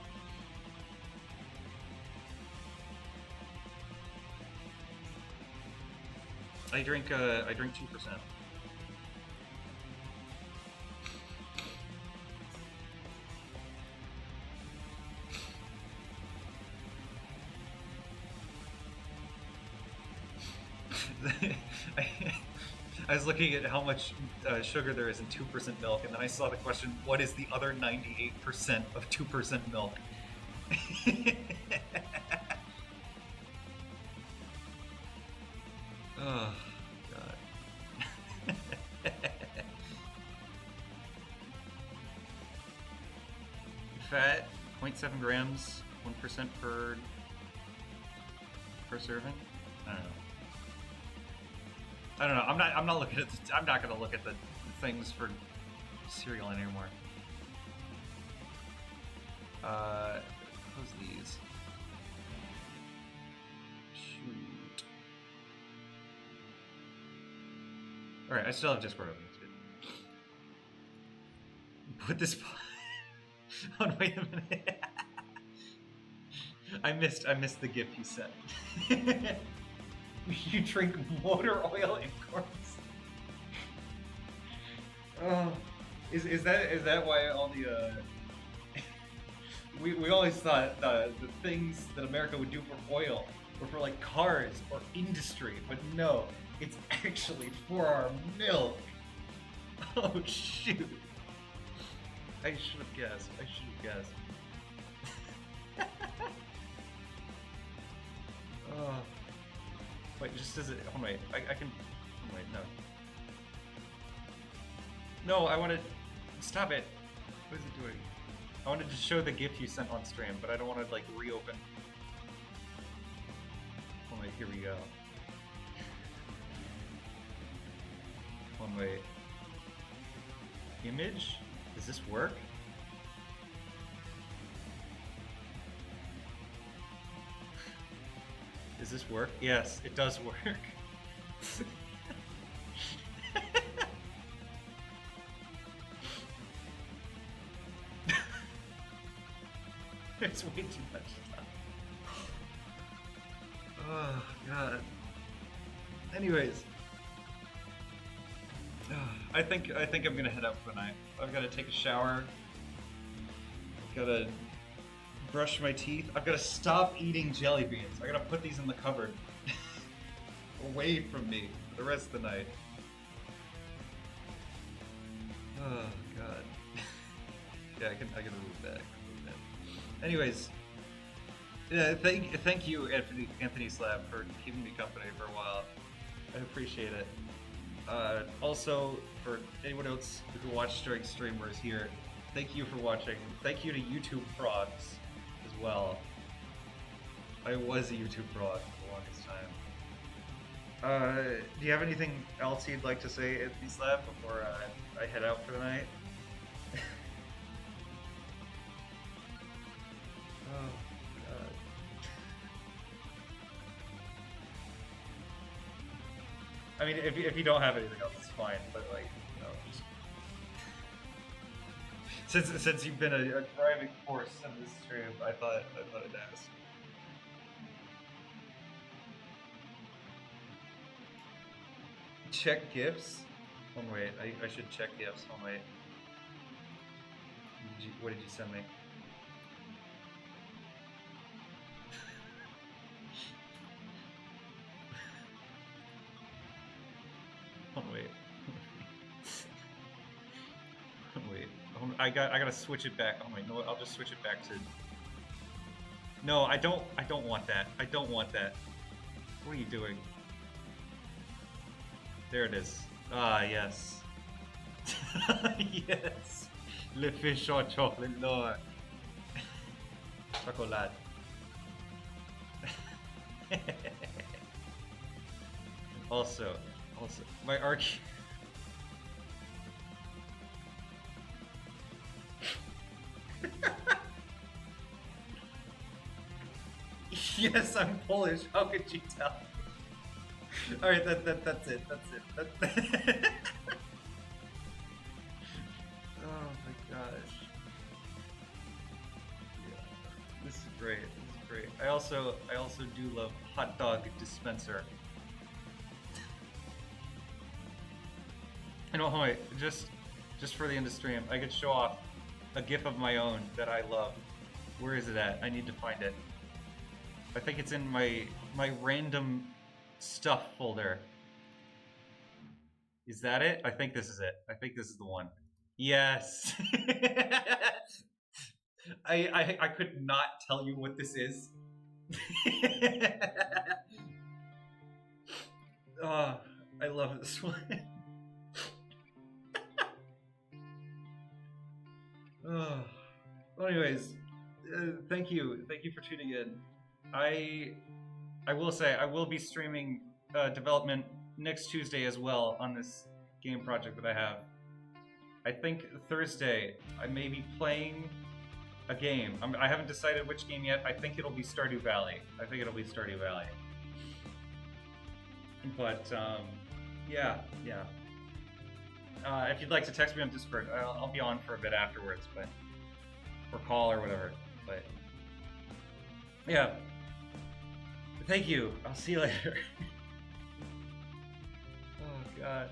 I drink 2%. I was looking at how much sugar there is in 2% milk, and then I saw the question, what is the other 98% of 2% milk? Oh, God. Fat, 0.7 grams, 1% per serving? I don't know. I'm not looking at I'm not gonna look at the things for cereal anymore. Close these. Shoot. Alright, I still have Discord open. That's good. Put this oh wait a minute. I missed the gift you sent. You drink motor oil in corn. Oh, is that why all the we always thought the things that America would do for oil were for like cars or industry, but no, it's actually for our milk. Oh shoot! I should have guessed. Oh. Wait, just as it. Oh wait, I can. Oh wait, no. No, I wanted. Stop it. What is it doing? I wanted to show the GIF you sent on stream, but I don't want to like reopen. Oh wait, here we go. One wait. Image? Does this work? Does this work? Yes, it does work. There's way too much stuff. Oh god. Anyways, I think I'm gonna head out for the night. I've got to take a shower. I've got to brush my teeth. I've got to stop eating jelly beans. I gotta put these in the cupboard, away from me for the rest of the night. Oh god. Yeah, I can move that. Anyways, yeah, thank you, Anthony Slab, for keeping me company for a while. I appreciate it. Also, for anyone else who watched during stream or is here, thank you for watching. Thank you to YouTube frogs as well. I was a YouTube frog for the longest time. Do you have anything else you'd like to say, Anthony Slab, before I head out for the night? Oh, God. I mean, if you don't have anything else, it's fine. But like, you know, just... since you've been a driving force in this stream, I thought I'd ask. Check gifts. Oh wait, I should check gifts. Oh wait. What did you send me? Oh wait. Wait. I gotta switch it back. Oh wait, no, I'll just switch it back to. No, I don't want that. I don't want that. What are you doing? There it is. Ah, yes. Yes. Le fish or chocolate, Lord. Chocolate. Also, my arc. Yes, I'm Polish. How could you tell? All right, that's it. That's it. Oh. great. This is great. I also do love hot dog dispenser. And oh wait, just for the end of stream, I could show off a GIF of my own that I love. Where is it at? I need to find it. I think it's in my random stuff folder. Is that it? I think this is it. I think this is the one. Yes. I could not tell you what this is. Oh, I love this one. Oh. Well, anyways, thank you for tuning in. I will say I will be streaming development next Tuesday as well on this game project that I have. I think Thursday I may be playing a game. I haven't decided which game yet. I think it'll be Stardew Valley. But yeah. If you'd like to text me on Discord, I'll be on for a bit afterwards, or call or whatever. But yeah, thank you. I'll see you later. Oh God.